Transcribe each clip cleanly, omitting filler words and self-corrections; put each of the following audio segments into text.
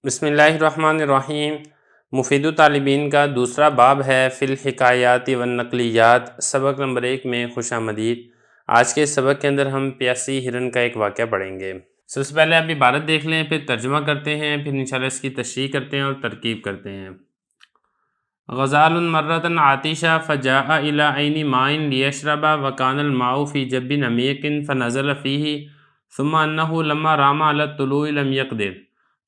بسم اللہ الرحمن الرحیم۔ مفید طالبین کا دوسرا باب ہے فی الحکایات والنقلیات، سبق نمبر 1 میں خوش آمدید۔ آج کے سبق کے اندر ہم پیاسی ہرن کا ایک واقعہ پڑھیں گے۔ سب سے پہلے آپ عبارت دیکھ لیں، پھر ترجمہ کرتے ہیں، پھر انشاءاللہ اس کی تشریح کرتے ہیں اور ترکیب کرتے ہیں۔ غزال مرۃ عطش فجاء الی عین ماء لیشرب وکان الماء فی جب عمیق فنزل فیہ ثم انہ لما رام علی الطلوع لم یقدر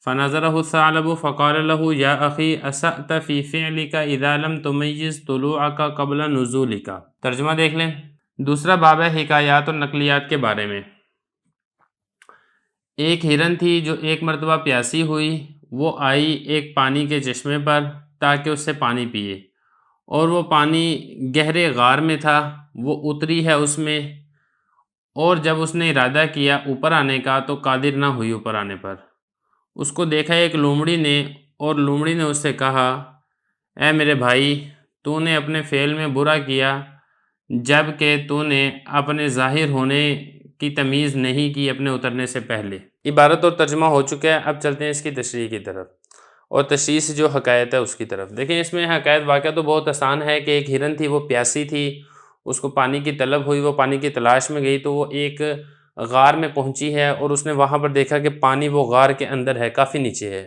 فنظرہ الثعلب فقال له یا اخی اسأت فی فعلک اذا لم تمیز طلوعک قبل نزولک۔ ترجمہ دیکھ لیں۔ دوسرا باب ہے حکایات اور نقلیات کے بارے میں۔ ایک ہرن تھی جو ایک مرتبہ پیاسی ہوئی، وہ آئی ایک پانی کے چشمے پر تاکہ اس سے پانی پیے، اور وہ پانی گہرے غار میں تھا۔ وہ اتری ہے اس میں، اور جب اس نے ارادہ کیا اوپر آنے کا تو قادر نہ ہوئی اوپر آنے پر۔ اس کو دیکھا ایک لومڑی نے، اور لومڑی نے اس سے کہا، اے میرے بھائی، تو نے اپنے فعل میں برا کیا جب کہ تو نے اپنے ظاہر ہونے کی تمیز نہیں کی اپنے اترنے سے پہلے۔ عبارت اور ترجمہ ہو چکا ہے، اب چلتے ہیں اس کی تشریح کی طرف، اور تشریح سے جو حکایت ہے اس کی طرف۔ دیکھیں اس میں حکایت واقعہ تو بہت آسان ہے کہ ایک ہرن تھی، وہ پیاسی تھی، اس کو پانی کی طلب ہوئی، وہ پانی کی تلاش میں گئی، تو وہ ایک غار میں پہنچی ہے، اور اس نے وہاں پر دیکھا کہ پانی وہ غار کے اندر ہے، کافی نیچے ہے۔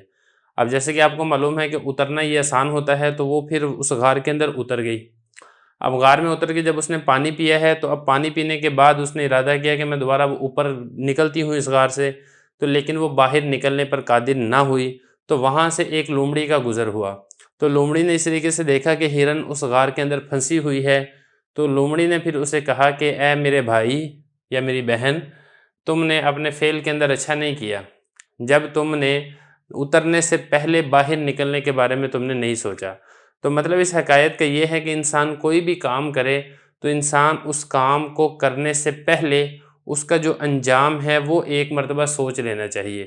اب جیسے کہ آپ کو معلوم ہے کہ اترنا یہ آسان ہوتا ہے، تو وہ پھر اس غار کے اندر اتر گئی۔ اب غار میں اتر کے جب اس نے پانی پیا ہے، تو اب پانی پینے کے بعد اس نے ارادہ کیا کہ میں دوبارہ اوپر نکلتی ہوں اس غار سے، تو لیکن وہ باہر نکلنے پر قادر نہ ہوئی۔ تو وہاں سے ایک لومڑی کا گزر ہوا، تو لومڑی نے اس طریقے سے دیکھا کہ ہرن اس غار کے اندر پھنسی ہوئی ہے، تو لومڑی نے پھر اسے کہا کہ اے میرے بھائی یا میری بہن، تم نے اپنے فعل کے اندر اچھا نہیں کیا جب تم نے اترنے سے پہلے باہر نکلنے کے بارے میں تم نے نہیں سوچا۔ تو مطلب اس حکایت کا یہ ہے کہ انسان کوئی بھی کام کرے تو انسان اس کام کو کرنے سے پہلے اس کا جو انجام ہے وہ ایک مرتبہ سوچ لینا چاہیے۔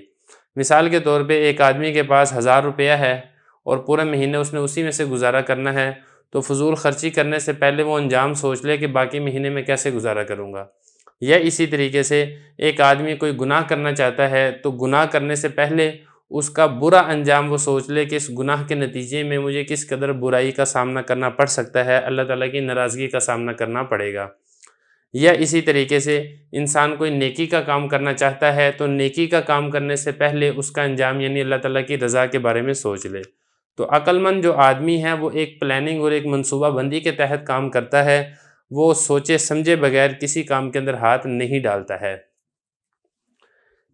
مثال کے طور پہ ایک آدمی کے پاس 1000 روپیہ ہے اور پورے مہینے اس نے اسی میں سے گزارا کرنا ہے، تو فضول خرچی کرنے سے پہلے وہ انجام سوچ لے کہ باقی مہینے میں کیسے گزارا کروں گا۔ یا اسی طریقے سے ایک آدمی کوئی گناہ کرنا چاہتا ہے تو گناہ کرنے سے پہلے اس کا برا انجام وہ سوچ لے کہ اس گناہ کے نتیجے میں مجھے کس قدر برائی کا سامنا کرنا پڑ سکتا ہے، اللہ تعالیٰ کی ناراضگی کا سامنا کرنا پڑے گا۔ یا اسی طریقے سے انسان کوئی نیکی کا کام کرنا چاہتا ہے تو نیکی کا کام کرنے سے پہلے اس کا انجام یعنی اللہ تعالیٰ کی رضا کے بارے میں سوچ لے۔ تو عقل مند جو آدمی ہے وہ ایک پلاننگ اور ایک منصوبہ بندی کے تحت کام کرتا ہے، وہ سوچے سمجھے بغیر کسی کام کے اندر ہاتھ نہیں ڈالتا ہے۔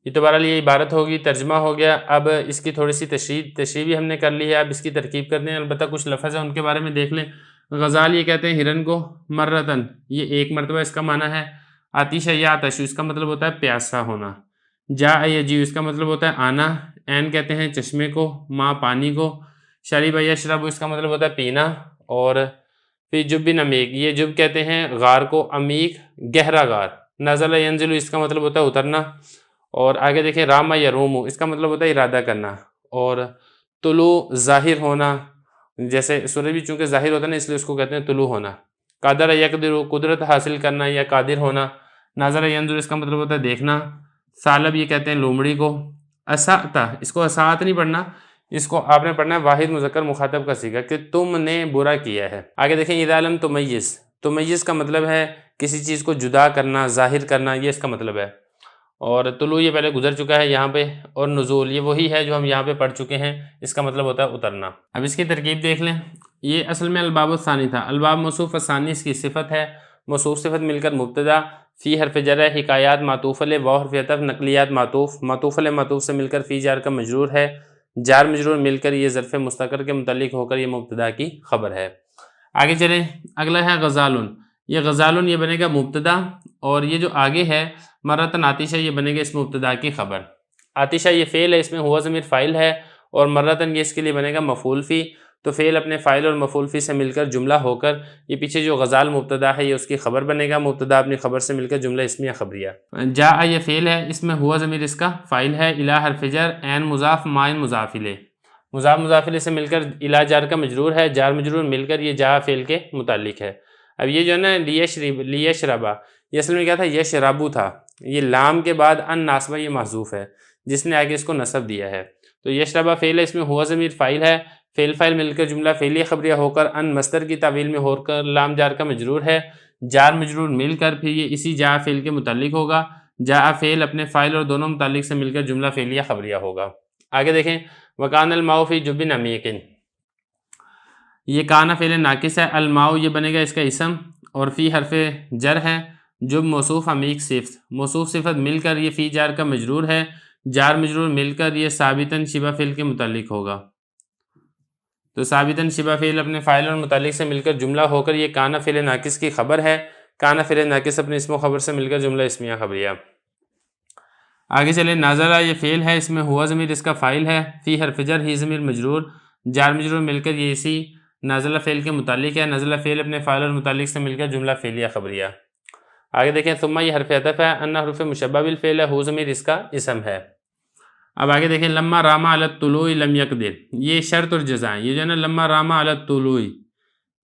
یہ تو بہرحال یہ عبارت ہوگی، ترجمہ ہو گیا۔ اب اس کی تھوڑی سی تشریح بھی ہم نے کر لی ہے، اب اس کی ترکیب کرتے ہیں۔ البتہ کچھ لفظ ہیں ان کے بارے میں دیکھ لیں۔ غزال یہ کہتے ہیں ہرن کو، مرتن یہ ایک مرتبہ اس کا معنی ہے، آتش یا آتش اس کا مطلب ہوتا ہے پیاسا ہونا، جا یجیء اس کا مطلب ہوتا ہے آنا، عین کہتے ہیں چشمے کو، ماء پانی کو، شرب یشرب اس کا مطلب ہوتا ہے پینا، اور فی جب عمیق یہ جب کہتے ہیں غار کو، عمیق گہرا غار، نزل ینزل اس کا مطلب ہوتا ہے اترنا، اور آگے دیکھیں رام یروم اس کا مطلب ہوتا ہے ارادہ کرنا، اور طلوع ظاہر ہونا، جیسے سورج بھی چونکہ ظاہر ہوتا ہے نا اس لیے اس کو کہتے ہیں طلوع ہونا، قادر یقدر قدرت حاصل کرنا یا قادر ہونا، نظر ینظر اس کا مطلب ہوتا ہے دیکھنا، ثعلب یہ کہتے ہیں لومڑی کو، اسأت اس کو اساءت نہیں پڑھنا، اس کو آپ نے پڑھنا ہے واحد مذکر مخاطب کا صیغہ کہ تم نے برا کیا ہے۔ آگے دیکھیں اذا لم تمیز، تمیز کا مطلب ہے کسی چیز کو جدا کرنا، ظاہر کرنا، یہ اس کا مطلب ہے، اور طلوع یہ پہلے گزر چکا ہے یہاں پہ، اور نزول یہ وہی ہے جو ہم یہاں پہ پڑھ چکے ہیں، اس کا مطلب ہوتا ہے اترنا۔ اب اس کی ترکیب دیکھ لیں۔ یہ اصل میں الباب الثانی تھا، الباب موصوف الثانی اس کی صفت ہے، موصوف صفت مل کر مبتدا، فی حرف جر ہے، حکایات معطوف علیہ، واو حرف عطف، نقلیات معطوف، معطوف علیہ معطوف سے مل کر فی جار کا مجرور ہے، جار مجرور مل کر یہ ظرف مستقر کے متعلق ہو کر یہ مبتدا کی خبر ہے۔ آگے چلیں، اگلا ہے غزالن، یہ غزالن یہ بنے گا مبتدا، اور یہ جو آگے ہے مرتن آتشہ یہ بنے گا اس مبتدا کی خبر۔ آتشہ یہ فعل ہے، اس میں ہوا ضمیر فاعل ہے، اور مرتن یہ اس کے لیے بنے گا مفعول فی، تو فعل اپنے فاعل اور مفعول فی سے مل کر جملہ ہو کر یہ پیچھے جو غزال مبتدا ہے یہ اس کی خبر بنے گا، مبتدا اپنی خبر سے مل کر جملہ اسمیہ خبریہ۔ جاء یہ فعل ہے، اس میں ہوا ضمیر اس کا فاعل ہے، الی حرف جر، عین مضاف، ماء مضاف الیہ، مضاف مضاف الیہ سے مل کر الی جار کا مجرور ہے، جار مجرور مل کر یہ جاء فعل کے متعلق ہے۔ اب یہ جو ہے نا لیشربا یہ اصل میں کیا تھا، یشربو تھا، یہ لام کے بعد ان ناصبہ یہ محذوف ہے جس نے آگے اس کو نصب دیا ہے، تو یشربا فعل ہے، اس میں ہوا ضمیر فاعل ہے، فعل فاعل مل کر جملہ فعلیہ خبریہ ہو کر ان مصدر کی تعویل میں ہو کر لام جار کا مجرور ہے، جار مجرور مل کر پھر یہ اسی جاء فعل کے متعلق ہوگا، جاء فعل اپنے فاعل اور دونوں متعلق سے مل کر جملہ فعلیہ خبریہ ہوگا۔ آگے دیکھیں وکان الماء فی جب عمیق، یہ کانا فعل ناقص ہے، الماء یہ بنے گا اس کا اسم، اور فی حرف جر ہے، جب موصوف عمیق صفت، موصوف صفت مل کر یہ فی جار کا مجرور ہے، جار مجرور مل کر یہ ثابتاً شبہ فعل کے متعلق ہوگا، تو ثابتاً شبہ فعل اپنے فاعل اور متعلق سے مل کر جملہ ہو کر یہ کانا فعل ناقص کی خبر ہے، کانا فعل ناقص اپنے اسم و خبر سے مل کر جملہ اسمیہ خبریہ۔ آگے چلے نازلہ یہ فعل ہے، اس میں ہوا ضمیر اس کا فاعل ہے، فی حرف جر ہی ضمیر مجرور، جار مجرور مل کر یہ اسی نازلہ فعل کے متعلق ہے، نازلہ فعل اپنے فاعل اور متعلق سے مل کر جملہ فعلیہ خبریہ۔ آگے دیکھیں ثم یہ حرف عطف ہے، ان حرف مشبہ بالفعل ہے، ہو ضمیر اس کا اسم ہے۔ اب آگے دیکھیں لما راما علی الطلوع لم یقدر، یہ شرط اور جزا ہے، یہ جو ہے نا لما راما علی الطلوع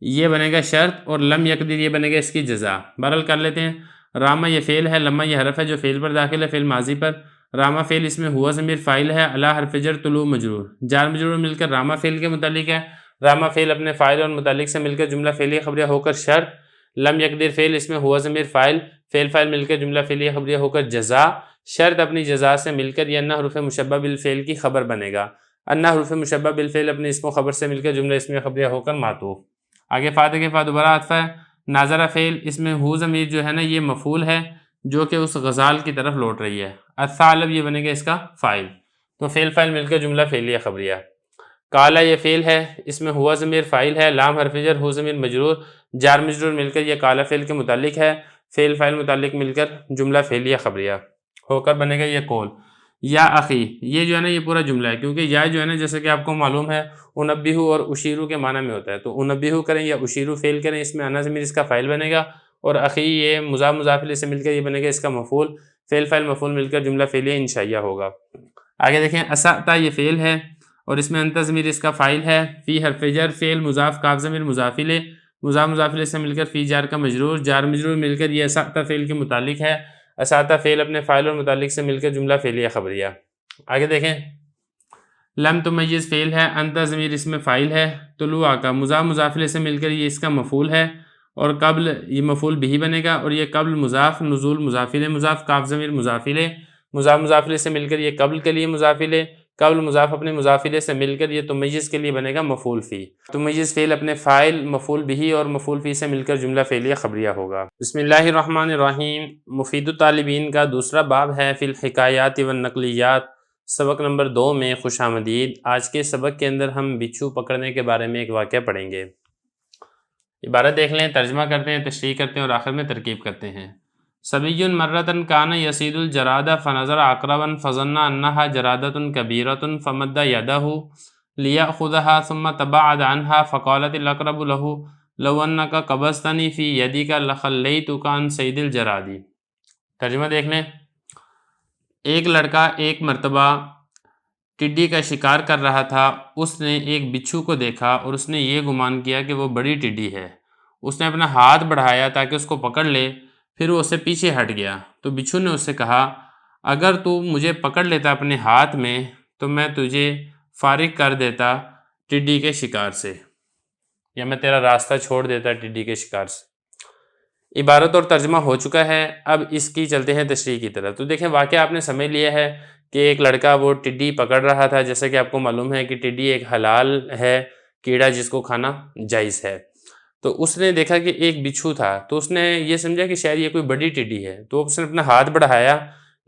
یہ بنے گا شرط اور لم یقدر یہ بنے گا اس کی جزا۔ بہرحال کر لیتے ہیں، راما یہ فعل ہے، لما یہ حرف ہے جو فعل پر داخل ہے، فعل ماضی پر، راما فعل اس میں ہوا ضمیر فاعل ہے، علی حرف جر طلوع مجرور، جار مجرور مل کر راما فعل کے متعلق ہے، راما فعل اپنے فاعل اور متعلق سے مل کر جملہ فعلیہ خبریہ ہو کر شرط، لم یقدر فعل اس میں ہوا ضمیر فاعل، فعل فاعل مل کر جملہ فعلیہ خبریہ ہو کر جزا، شرط اپنی جزا سے مل کر یہ انہ حروف مشبہ بالفعل کی خبر بنے گا، انہ حروف مشبہ بالفعل اپنے اسم و خبر سے مل کر جملہ اسمیہ خبریہ ہو کر معطوف۔ آگے فاتح کے فا دوبارہ عطف ہے، ناظرہ فعل اس میں ہو ضمیر جو ہے نا یہ مفعول ہے جو کہ اس غزال کی طرف لوٹ رہی ہے، الثعلب یہ بنے گا اس کا فاعل، تو فعل فاعل مل کر جملہ فعلیہ خبریہ۔ کالا یہ فعل ہے، اس میں ہوا ضمیر فاعل ہے، لام حرف جر ہو ضمیر مجرور، جار مجرور مل کر یہ کالا فعل کے متعلق ہے، فعل فاعل متعلق مل کر جملہ فعلیہ خبریہ ہو کر بنے گا یہ قول۔ یا اخی یہ جو ہے نا یہ پورا جملہ ہے، کیونکہ یا جو ہے نا جیسے کہ آپ کو معلوم ہے انبہو اور اشیرو کے معنی میں ہوتا ہے، تو انبہو کریں یا اشیرو فعل کریں، اس میں انا ضمیر اس کا فاعل بنے گا، اور اخی یہ مضاف مضاف الیہ سے مل کر یہ بنے گا اس کا مفعول، فعل فاعل مفعول مل کر جملہ فعلیہ انشائیہ ہوگا۔ آگے دیکھیں اسأت یہ فعل ہے اور اس میں انت ضمیر اس کا فاعل ہے، فی حرف جر فعل مضاف کاف ضمیر مضاف الیہ، مضاف مضاف الیہ سے مل کر فی جار کا مجرور، جار مجرور مل کر یہ اسأت فعل کے متعلق ہے، اسأت فعل اپنے فاعل اور متعلق سے مل کر جملہ فعلیہ خبریہ۔ آگے دیکھیں لم تمیز فعل ہے، انت ضمیر اس میں فاعل ہے، طلوع کا مضاف مضاف الیہ سے مل کر یہ اس کا مفعول ہے، اور قبل یہ مفعول بھی بنے گا، اور یہ قبل مضاف نزول مضاف الیہ، مضاف کاف ضمیر مضاف الیہ، مضاف مضاف الیہ سے مل کر یہ قبل کے لیے مضاف الیہ، قبل مضاف اپنے مضاف الیہ سے مل کر یہ تمیز کے لیے بنے گا مفعول فی، تمیز فعل اپنے فاعل مفعول بھی اور مفعول فی سے مل کر جملہ فعلیہ خبریہ ہوگا۔ بسم اللہ الرحمن الرحیم، مفید الطالبین کا دوسرا باب ہے فی الحکایات والنقلیات، سبق نمبر 2 میں خوش آمدید۔ آج کے سبق کے اندر ہم بچھو پکڑنے کے بارے میں ایک واقعہ پڑھیں گے۔ عبارت دیکھ لیں، ترجمہ کرتے ہیں، تشریح کرتے ہیں اور آخر میں ترکیب کرتے ہیں۔ صبی مرتن کان یصید الجراد فنظر عقربا فظن انها جرادۃ کبیرۃ فمد یدہ لیأخذها ثم تباعد عنها فقالت العقرب له لو انک قبضتنی فی یدک لخلیتک عن صید الجراد۔ ترجمہ دیکھ لیں، ایک لڑکا ایک مرتبہ ٹڈی کا شکار کر رہا تھا، اس نے ایک بچھو کو دیکھا اور اس نے یہ گمان کیا کہ وہ بڑی ٹڈی ہے، اس نے اپنا ہاتھ بڑھایا تاکہ اس کو پکڑ لے، پھر وہ اسے پیچھے ہٹ گیا، تو بچھو نے اس سے کہا اگر تو مجھے پکڑ لیتا اپنے ہاتھ میں تو میں تجھے فارغ کر دیتا ٹڈی کے شکار سے، یا میں تیرا راستہ چھوڑ دیتا ٹڈی کے شکار سے۔ عبارت اور ترجمہ ہو چکا ہے، اب اس کی چلتے ہیں تشریح کی طرف۔ تو دیکھیں واقعہ آپ نے سمجھ لیا ہے کہ ایک لڑکا وہ ٹڈی پکڑ رہا تھا، جیسا کہ آپ کو معلوم ہے کہ ٹڈی ایک حلال ہے کیڑا جس کو کھانا جائز ہے، تو اس نے دیکھا کہ ایک بچھو تھا، تو اس نے یہ سمجھا کہ شاید یہ کوئی بڑی ٹڈی ہے، تو اس نے اپنا ہاتھ بڑھایا،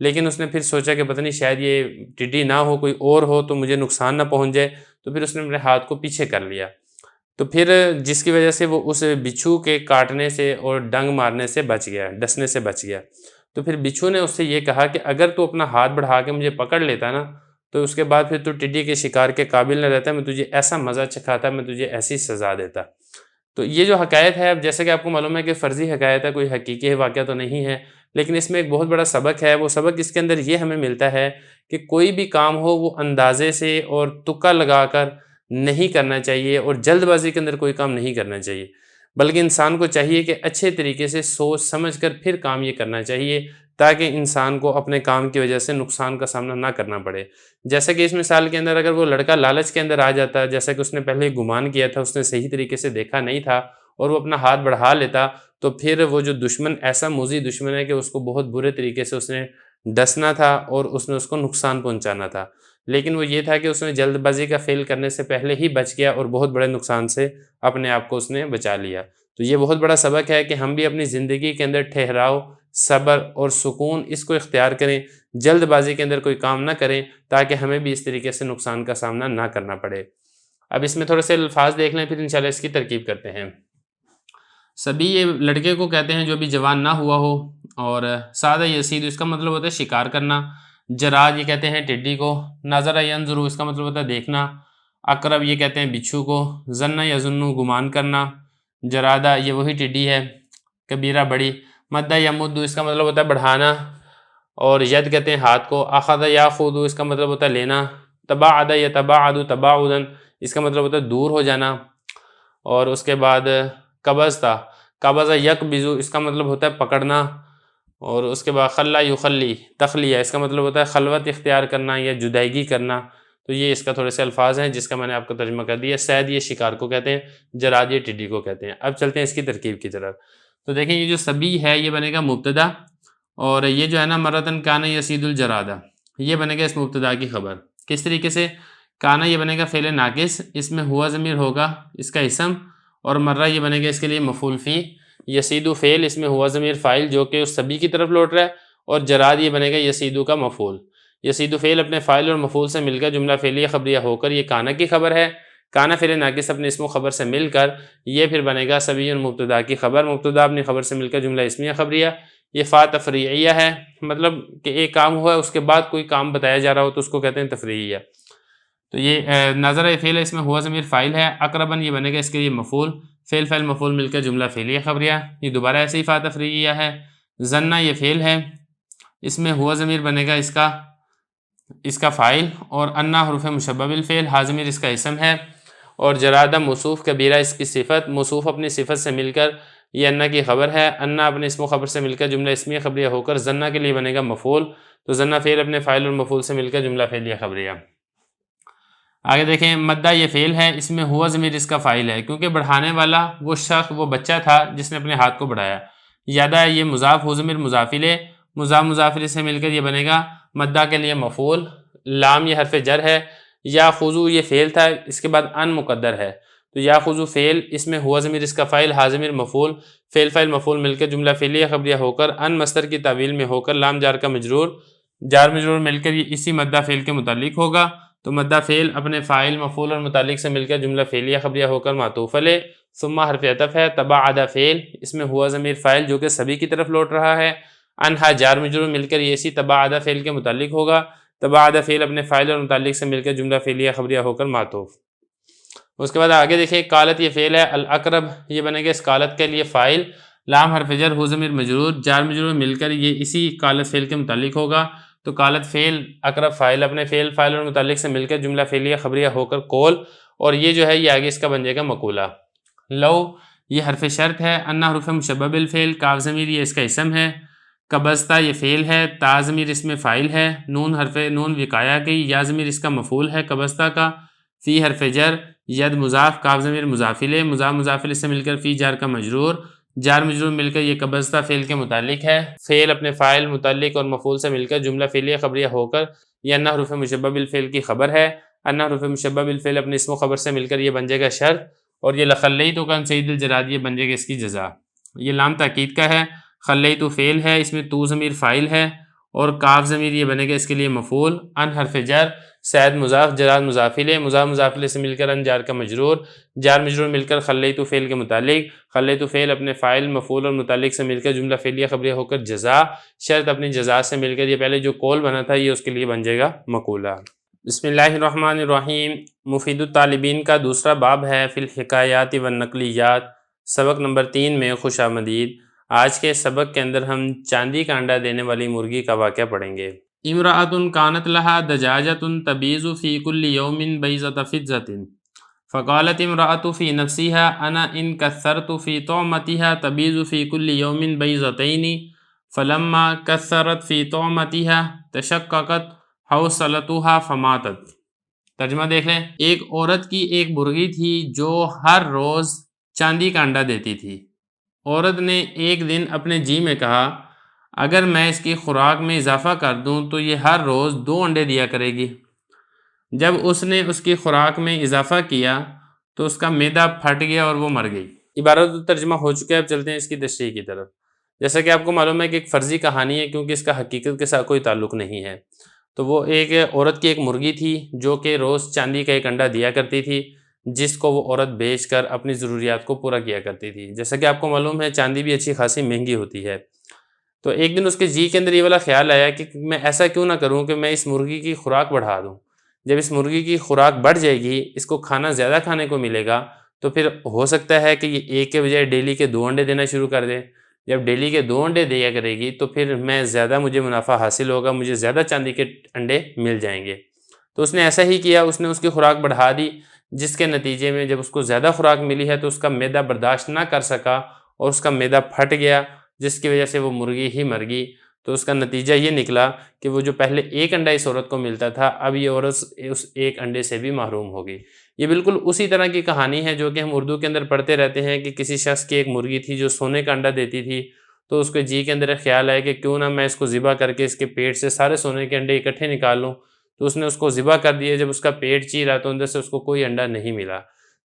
لیکن اس نے پھر سوچا کہ پتہ نہیں شاید یہ ٹڈی نہ ہو، کوئی اور ہو تو مجھے نقصان نہ پہنچ جائے، تو پھر اس نے اپنے ہاتھ کو پیچھے کر لیا، تو پھر جس کی وجہ سے وہ اس بچھو کے کاٹنے سے اور ڈنگ مارنے سے بچ گیا، ڈسنے سے بچ گیا۔ تو پھر بچھو نے اس سے یہ کہا کہ اگر تو اپنا ہاتھ بڑھا کے مجھے پکڑ لیتا نا تو اس کے بعد پھر تو ٹڈی کے شکار کے قابل نہ رہتا، میں تجھے ایسا مزہ چکھاتا، میں تجھے ایسی سزا دیتا۔ تو یہ جو حکایت ہے، اب جیسے کہ آپ کو معلوم ہے کہ فرضی حکایت ہے، کوئی حقیقی واقعہ تو نہیں ہے، لیکن اس میں ایک بہت بڑا سبق ہے۔ وہ سبق اس کے اندر یہ ہمیں ملتا ہے کہ کوئی بھی کام ہو وہ اندازے سے اور تکا لگا کر نہیں کرنا چاہیے، اور جلد بازی کے اندر کوئی کام نہیں کرنا چاہیے، بلکہ انسان کو چاہیے کہ اچھے طریقے سے سوچ سمجھ کر پھر کام یہ کرنا چاہیے، تاکہ انسان کو اپنے کام کی وجہ سے نقصان کا سامنا نہ کرنا پڑے۔ جیسے کہ اس مثال کے اندر اگر وہ لڑکا لالچ کے اندر آ جاتا، جیسا کہ اس نے پہلے گمان کیا تھا، اس نے صحیح طریقے سے دیکھا نہیں تھا اور وہ اپنا ہاتھ بڑھا لیتا، تو پھر وہ جو دشمن ایسا موذی دشمن ہے کہ اس کو بہت برے طریقے سے اس نے ڈسنا تھا اور اس نے اس کو نقصان پہنچانا تھا، لیکن وہ یہ تھا کہ اس نے جلد بازی کا فعل کرنے سے پہلے ہی بچ گیا اور بہت بڑے نقصان سے اپنے آپ کو اس نے بچا لیا۔ تو یہ بہت بڑا سبق ہے کہ ہم بھی اپنی زندگی کے اندر ٹھہراؤ، صبر اور سکون اس کو اختیار کریں، جلد بازی کے اندر کوئی کام نہ کریں تاکہ ہمیں بھی اس طریقے سے نقصان کا سامنا نہ کرنا پڑے۔ اب اس میں تھوڑے سے الفاظ دیکھ لیں، پھر انشاءاللہ اس کی ترکیب کرتے ہیں۔ سبی یہ لڑکے کو کہتے ہیں جو بھی جوان نہ ہوا ہو، اور سادہ یسید اس کا مطلب ہوتا ہے شکار کرنا۔ جراد یہ کہتے ہیں ٹڈی کو۔ نظر ینظر اس کا مطلب ہوتا ہے دیکھنا۔ اقرب یہ کہتے ہیں بچھو کو۔ ظن یظن گمان کرنا۔ جرادہ یہ وہی ٹڈی ہے۔ کبیرہ بڑی۔ مد یمد اس کا مطلب ہوتا ہے بڑھانا، اور ید کہتے ہیں ہاتھ کو۔ اخذ یاخذ اس کا مطلب ہوتا ہے لینا۔ تباعد یتباعد تباعدا اس کا مطلب ہوتا ہے دور ہو جانا، اور اس کے بعد قبض تھا۔ قبض یقبض اس کا مطلب ہوتا ہے پکڑنا، اور اس کے بعد خلا یخلی تخلیہ اس کا مطلب ہوتا ہے خلوت اختیار کرنا یا جدائیگی کرنا۔ تو یہ اس کا تھوڑے سے الفاظ ہیں جس کا میں نے آپ کو ترجمہ کر دیا۔ صید یہ شکار کو کہتے ہیں، جراد یہ ٹڈی کو کہتے ہیں۔ اب چلتے ہیں اس کی ترکیب کی طرف۔ تو دیکھیں یہ جو سبی ہے یہ بنے گا مبتدا، اور یہ جو ہے نا مرتن کان یسید الجرادہ یہ بنے گا اس مبتدا کی خبر۔ کس طریقے سے؟ کانا یہ بنے گا فعل ناقص، اس میں ہوا ضمیر ہوگا اس کا اسم، اور مرہ یہ بنے گا اس کے لیے مفعول فی۔ یسیدو فعل اس میں ہوا ضمیر فاعل جو کہ اس سبی کی طرف لوٹ رہا ہے، اور جراد یہ بنے گا یسیدو کا مفعول۔ یسیدو فعل اپنے فاعل اور مفعول سے مل کر جملہ فعلیہ خبریہ ہو کر یہ کانا کی خبر ہے۔ کانا فعل ناقص اپنے اسم و خبر سے مل کر یہ پھر بنے گا سبی مبتدا کی خبر۔ مبتدا اپنی خبر سے مل کر جملہ اسمیہ خبریہ۔ یہ فا تفریعیہ ہے، مطلب کہ ایک کام ہوا ہے اس کے بعد کوئی کام بتایا جا رہا ہو تو اس کو کہتے ہیں تفریعیہ۔ تو یہ نظر فعل ہے، اس میں ہوا ضمیر فاعل ہے۔ اقرباً یہ بنے گا اس کے لیے مفعول، فعل فعل مفعول مل کر جملہ فعلیہ خبریہ، یہ دوبارہ ایسے ہی فا تفریعیہ ہے۔ ظنہ یہ فعل ہے، اس میں ہوا ضمیر بنے گا اس کا فاعل، اور انا حرف مشبہ بالفعل، ہا ضمیر اس کا اسم ہے، اور جرادہ موصوف کبیرہ اس کی صفت، موصوف اپنی صفت سے مل کر یہ انا کی خبر ہے۔ انا اپنے اسم و خبر سے مل کر جملہ اسمیہ خبریہ ہو کر ظنہ کے لیے بنے گا مفعول، تو ظنہ فعل اپنے فاعل اور مفعول سے مل کر جملہ فعلیہ خبریہ۔ آگے دیکھیں مدہ یہ فعل ہے، اس میں ہوا ضمیر اس کا فاعل ہے، کیونکہ بڑھانے والا وہ شخص وہ بچہ تھا جس نے اپنے ہاتھ کو بڑھایا۔ یادہ یہ مضاف، ہو ضمیر مضاف الیہ، مضاف مضاف الیہ سے مل کر یہ بنے گا مدہ کے لیے مفعول۔ لام یہ حرف جر ہے۔ یا خضو یہ فعل تھا، اس کے بعد ان مقدر ہے، تو یا خضو فعل اس میں ہوا ضمیر اس کا فاعل، ہا ضمیر مفعول، فعل فاعل مفعول مل کر جملہ فعلیہ خبریہ ہو کر ان مصدر کی تعویل میں ہو کر لام جار کا مجرور، جار مجرور مل کر یہ اسی مدہ فعل کے متعلق ہوگا، تو مدہ فعل اپنے فاعل مفعول اور متعلق سے مل کر جملہ فعلیہ خبریہ ہو کر معطوف علیہ۔ ثم حرف عطف ہے۔ تباعد فعل اس میں ہوا ضمیر فاعل جو کہ سبھی کی طرف لوٹ رہا ہے، انہا جار مجرور مل کر یہ اسی تباعد فعل کے متعلق ہوگا۔ تباعد فعل اپنے فاعل اور متعلق سے مل کر جملہ فعلیہ خبریہ ہو کر معطوف۔ اس کے بعد آگے دیکھیں قالت یہ فعل ہے، الاقرب یہ بنے گا اس قالت کے لیے فاعل، لام حرف جر، ہو ضمیر مجرور، جار مجرور مل کر یہ اسی قالت فعل کے متعلق ہوگا، تو قالت فعل، اقرب فاعل اپنے فعل فاعل اور متعلق سے مل کر جملہ فعلیہ خبریہ ہو کر قول، اور یہ جو ہے یہ آگے اس کا بن جائے گا مقولہ۔ لو یہ حرف شرط ہے، انا حرف مشبہ بالفعل، کاف ضمیر یہ اس کا اسم ہے، قبضتا یہ فعل ہے، تا ضمیر اس میں فاعل ہے، نون حرف نون وقایا کی، یا ضمیر اس کا مفعول ہے قبضتا کا، فی حرف جر، ید مضاف، کاف ضمیر مضاف الیہ، مضاف مضاف الیہ سے مل کر فی جار کا مجرور، جار مجرور مل کر یہ قبضتا فعل کے متعلق ہے، فعل اپنے فاعل متعلق اور مفعول سے مل کر جملہ فعلیہ خبریہ ہو کر یہ انا حرف مشبہ بالفعل کی خبر ہے، انا حرف مشبہ بالفعل اپنے اسم و خبر سے مل کر یہ بن جائے گا شرط، اور یہ لخلیت کان سید الجراد یہ بن جائے گا اس کی جزا۔ یہ لام تاکید کا ہے، خلیت فعل ہے، اس میں تو ضمیر فاعل ہے، اور کاف ضمیر یہ بنے گا اس کے لیے مفعول، ان حرف جر، سید مضاف، جراد مضاف الیہ، مضاف مضاف الیہ سے مل کر ان جار کا مجرور، جار مجرور مل کر خلیت فعل کے متعلق، خلیت فعل اپنے فاعل مفعول اور متعلق سے مل کر جملہ فعلیہ خبریہ ہو کر جزا، شرط اپنی جزا سے مل کر یہ پہلے جو قول بنا تھا یہ اس کے لیے بن جائے گا مقولہ۔ بسم اللہ الرحمن الرحیم۔ مفید الطالبین کا دوسرا باب ہے فی الحکایات والنقلیات، سبق نمبر 3 میں خوش آمدید۔ آج کے سبق کے اندر ہم چاندی کا انڈا دینے والی مرغی کا واقعہ پڑھیں گے۔ امرأۃ کانت لها دجاجۃ تبیض فی کل یوم بیضۃ فضۃ فقالت امرأۃ فی نفسها انا ان کثرت فی طعمتها تبیض فی کل یوم بیضتین فلما کثرت فی طعمتها تشققت حوصلتها فماتت۔ ترجمہ دیکھ لیں، ایک عورت کی ایک مرغی تھی جو ہر روز چاندی کا انڈا دیتی تھی۔ عورت نے ایک دن اپنے جی میں کہا اگر میں اس کی خوراک میں اضافہ کر دوں تو یہ ہر روز 2 انڈے دیا کرے گی۔ جب اس نے اس کی خوراک میں اضافہ کیا تو اس کا معدہ پھٹ گیا اور وہ مر گئی۔ عبارت و ترجمہ ہو چکا ہے، اب چلتے ہیں اس کی تشریح کی طرف۔ جیسا کہ آپ کو معلوم ہے کہ ایک فرضی کہانی ہے کیونکہ اس کا حقیقت کے ساتھ کوئی تعلق نہیں ہے۔ تو وہ ایک عورت کی ایک مرغی تھی جو کہ روز چاندی کا ایک انڈا دیا کرتی تھی، جس کو وہ عورت بیچ کر اپنی ضروریات کو پورا کیا کرتی تھی۔ جیسا کہ آپ کو معلوم ہے چاندی بھی اچھی خاصی مہنگی ہوتی ہے۔ تو ایک دن اس کے جی کے اندر یہ والا خیال آیا کہ میں ایسا کیوں نہ کروں کہ میں اس مرغی کی خوراک بڑھا دوں۔ جب اس مرغی کی خوراک بڑھ جائے گی، اس کو کھانا زیادہ کھانے کو ملے گا، تو پھر ہو سکتا ہے کہ یہ ایک کے بجائے ڈیلی کے 2 انڈے دینا شروع کر دے۔ جب ڈیلی کے 2 انڈے دیا کرے گی تو پھر مجھے منافع حاصل ہوگا، مجھے زیادہ چاندی کے انڈے مل جائیں گے۔ تو اس نے ایسا ہی کیا، اس نے اس کی خوراک بڑھا دی، جس کے نتیجے میں جب اس کو زیادہ خوراک ملی ہے تو اس کا معدہ برداشت نہ کر سکا اور اس کا معدہ پھٹ گیا، جس کی وجہ سے وہ مرغی ہی مر گئی۔ تو اس کا نتیجہ یہ نکلا کہ وہ جو پہلے ایک انڈا اس عورت کو ملتا تھا، اب یہ عورت اس ایک انڈے سے بھی محروم ہوگی۔ یہ بالکل اسی طرح کی کہانی ہے جو کہ ہم اردو کے اندر پڑھتے رہتے ہیں کہ کسی شخص کی ایک مرغی تھی جو سونے کا انڈا دیتی تھی، تو اس کے جی کے اندر ایک خیال آیا کہ کیوں نہ میں اس کو ذبح کر کے اس کے پیٹ سے سارے سونے کے انڈے اکٹھے نکال لوں۔ تو اس نے اس کو ذبح کر دیا۔ جب اس کا پیٹ چیرا تو اندر سے اس کو کوئی انڈا نہیں ملا۔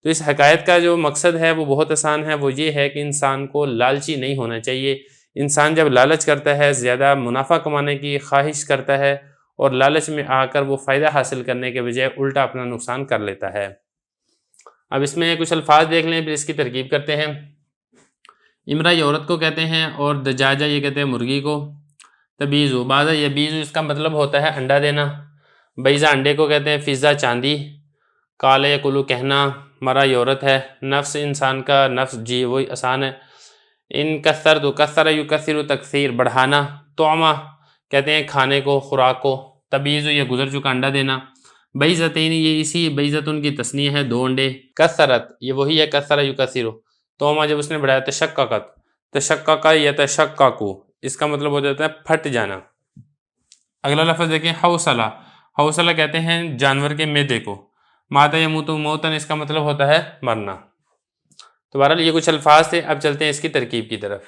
تو اس حکایت کا جو مقصد ہے وہ بہت آسان ہے، وہ یہ ہے کہ انسان کو لالچی نہیں ہونا چاہیے۔ انسان جب لالچ کرتا ہے، زیادہ منافع کمانے کی خواہش کرتا ہے اور لالچ میں آ کر وہ فائدہ حاصل کرنے کے بجائے الٹا اپنا نقصان کر لیتا ہے۔ اب اس میں کچھ الفاظ دیکھ لیں، پھر اس کی ترکیب کرتے ہیں۔ امرا یہ عورت کو کہتے ہیں اور دجاجہ یہ کہتے ہیں مرغی کو۔ تبیزو بازا یبیزو اس کا مطلب ہوتا ہے انڈا دینا۔ بیزا انڈے کو کہتے ہیں، فضا چاندی، کالا یکلو کہنا، مرا یہ عورت ہے، نفس انسان کا نفس جی وہی آسان ہے۔ ان کثر تو کثر یکثر تکثیر بڑھانا، طعمہ کہتے ہیں کھانے کو، خوراک کو، تبیزو یہ گزر چکا انڈا دینا، بیزتین یہ اسی بیزتن کی تثنیہ ہے 2 انڈے، کثرت یہ وہی ہے کثر یکثر، طعمہ جب اس نے بڑھایا تشققت، تشقق یتشقق اس کا مطلب ہو جاتا ہے پھٹ جانا۔ اگلا لفظ دیکھیں، حوصلہ، حوصلہ کہتے ہیں جانور کے معدے کو، ماتا یموت موتن اس کا مطلب ہوتا ہے مرنا۔ تو بہرحال یہ کچھ الفاظ تھے، اب چلتے ہیں اس کی ترکیب کی طرف۔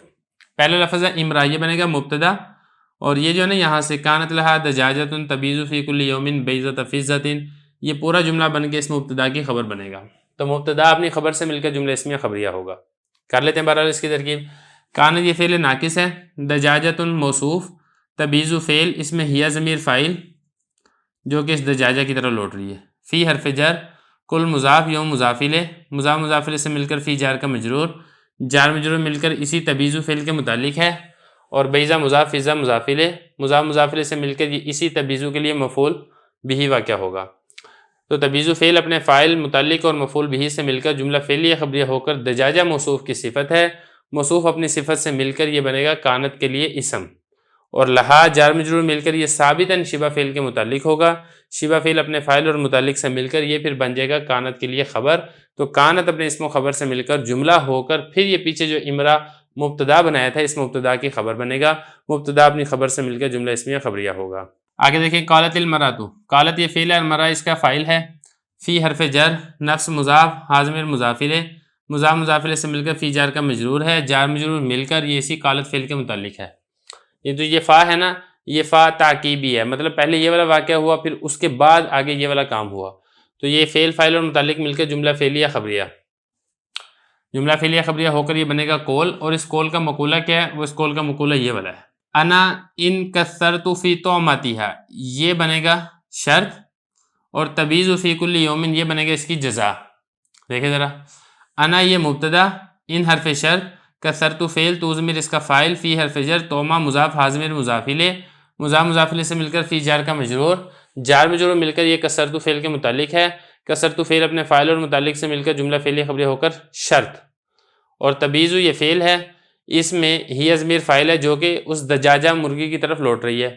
پہلا لفظ ہے امرا، یہ بنے گا مبتدا، اور یہ جو ہے نا یہاں سے کانت لہا دجاجۃ تبیض فی کل یوم بیضۃ فضۃ، یہ پورا جملہ بن کے اس مبتدا کی خبر بنے گا۔ تو مبتدا اپنی خبر سے مل کر جملہ اسمیہ خبریہ ہوگا۔ کر لیتے ہیں بہرحال اس کی ترکیب۔ کانت یہ فعل ناقص ہے، دجاجۃ موصوف، تبیض فعل، اس میں ہیا ضمیر فاعل جو کہ اس دجاجہ کی طرح لوٹ رہی ہے، فی حرف جر، کل مضاف یوم مضاف الیہ، مضاف مضاف الیہ سے مل کر فی جار کا مجرور، جار مجرور مل کر اسی تبیض فعل کے متعلق ہے، اور بیضا مضاف فضا مضاف الیہ، مضاف مضاف الیہ سے مل کر یہ اسی تبیض کے لیے مفعول بہ واقع ہوگا۔ تو تبیض فعل اپنے فاعل متعلق اور مفعول بہ سے مل کر جملہ فعلیہ خبریہ ہو کر دجاجہ موصوف کی صفت ہے، موصوف اپنی صفت سے مل کر یہ بنے گا کانت کے لیے اسم، اور لہا جار مجرور مل کر یہ ثابتاً شبہ فعل کے متعلق ہوگا، شبہ فعل اپنے فاعل اور متعلق سے مل کر یہ پھر بن جائے گا کانت کے لیے خبر۔ تو کانت اپنے اسم و خبر سے مل کر جملہ ہو کر پھر یہ پیچھے جو امرا مبتدا بنایا تھا اس مبتدا کی خبر بنے گا، مبتدا اپنی خبر سے مل کر جملہ اسمیہ خبریہ ہوگا۔ آگے دیکھیں، قالت المرأۃ، قالت یہ فعل ہے، المرأہ اس کا فاعل ہے، فی حرف جر، نفس مضاف، حاضمیر مضاف الیہ، مضاف مضاف الیہ سے مل کر فی جار کا مجرور ہے، جار مجرور مل کر یہ اسی قالت فعل کے متعلق ہے۔ یہ جو یہ فا ہے نا، یہ فا تعقیبی ہے، مطلب پہلے یہ والا واقعہ ہوا پھر اس کے بعد آگے یہ والا کام ہوا، تو یہ فعل فاعل اور متعلق مل کر جملہ فعلیہ خبریہ، جملہ فعلیہ خبریہ ہو کر یہ بنے گا قول، اور اس قول کا مقولہ کیا ہے؟ وہ اس قول کا مقولہ یہ والا ہے، انا ان کثرت فی طعمتها، یہ بنے گا شرط، اور تبیض فی کل یوم یہ بنے گا اس کی جزا۔ دیکھیں ذرا، انا یہ مبتدا، ان حرف شرط، کثرت فعل تو ضمیر اس کا فاعل، فی حرف جر، طعمہ مضاف، حاضمیر مضاف الیہ، مضاف مضاف الیہ سے مل کر فی جار کا مجرور، جار مجرور مل کر یہ کثرت فعل کے متعلق ہے، کثرت فعل اپنے فاعل اور متعلق سے مل کر جملہ فعلیہ خبریہ ہو کر شرط، اور تبیض یہ فعل ہے، اس میں ہی ضمیر فاعل ہے جو کہ اس دجاجہ مرغی کی طرف لوٹ رہی ہے،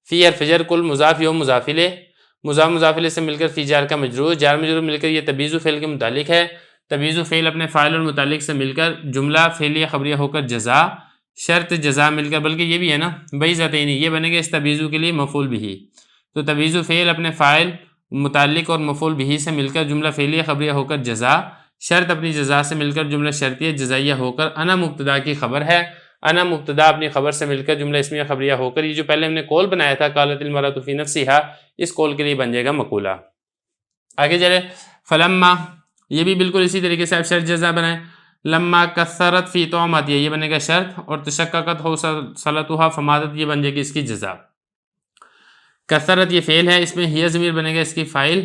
فی حرف جر، کل مضاف یوم مضاف الیہ، مضاف مضاف الیہ سے مل کر فی جار کا مجرور، جار مجرور مل کر یہ تبیض فعل کے متعلق ہے، تبیض فعل اپنے فاعل اور متعلق سے مل کر جملہ فعلیہ خبریہ ہو کر جزا، شرط جزا مل کر، بلکہ یہ بھی ہے نا بعیضتین، یہ بنے گا استبیزو کے لیے مفعول بھی، تو تبیزو فعل اپنے فاعل متعلق اور مفعول بھی سے مل کر جملہ فعلیہ خبریہ ہو کر جزا، شرط اپنی جزا سے مل کر جملہ شرطیہ جزائیہ ہو کر انا مبتدا کی خبر ہے، انا مبتدا اپنی خبر سے مل کر جملہ اسمیہ خبریہ ہو کر، یہ جو پہلے ہم نے قول بنایا تھا قالت المرأۃ فی نفسہا، اس قول کے لیے بن جائے گا مقولہ۔ آگے چلے فلما، یہ بھی بالکل اسی طریقے سے آپ شرط جزا بنائیں، لما کثرت فی طعمت، یہ بنے گا شرط، اور تشککت حوصلتها فماتت، یہ بن جائے گی اس کی جزا۔ کثرت یہ فعل ہے، اس میں ہی ضمیر بنے گا اس کی فاعل،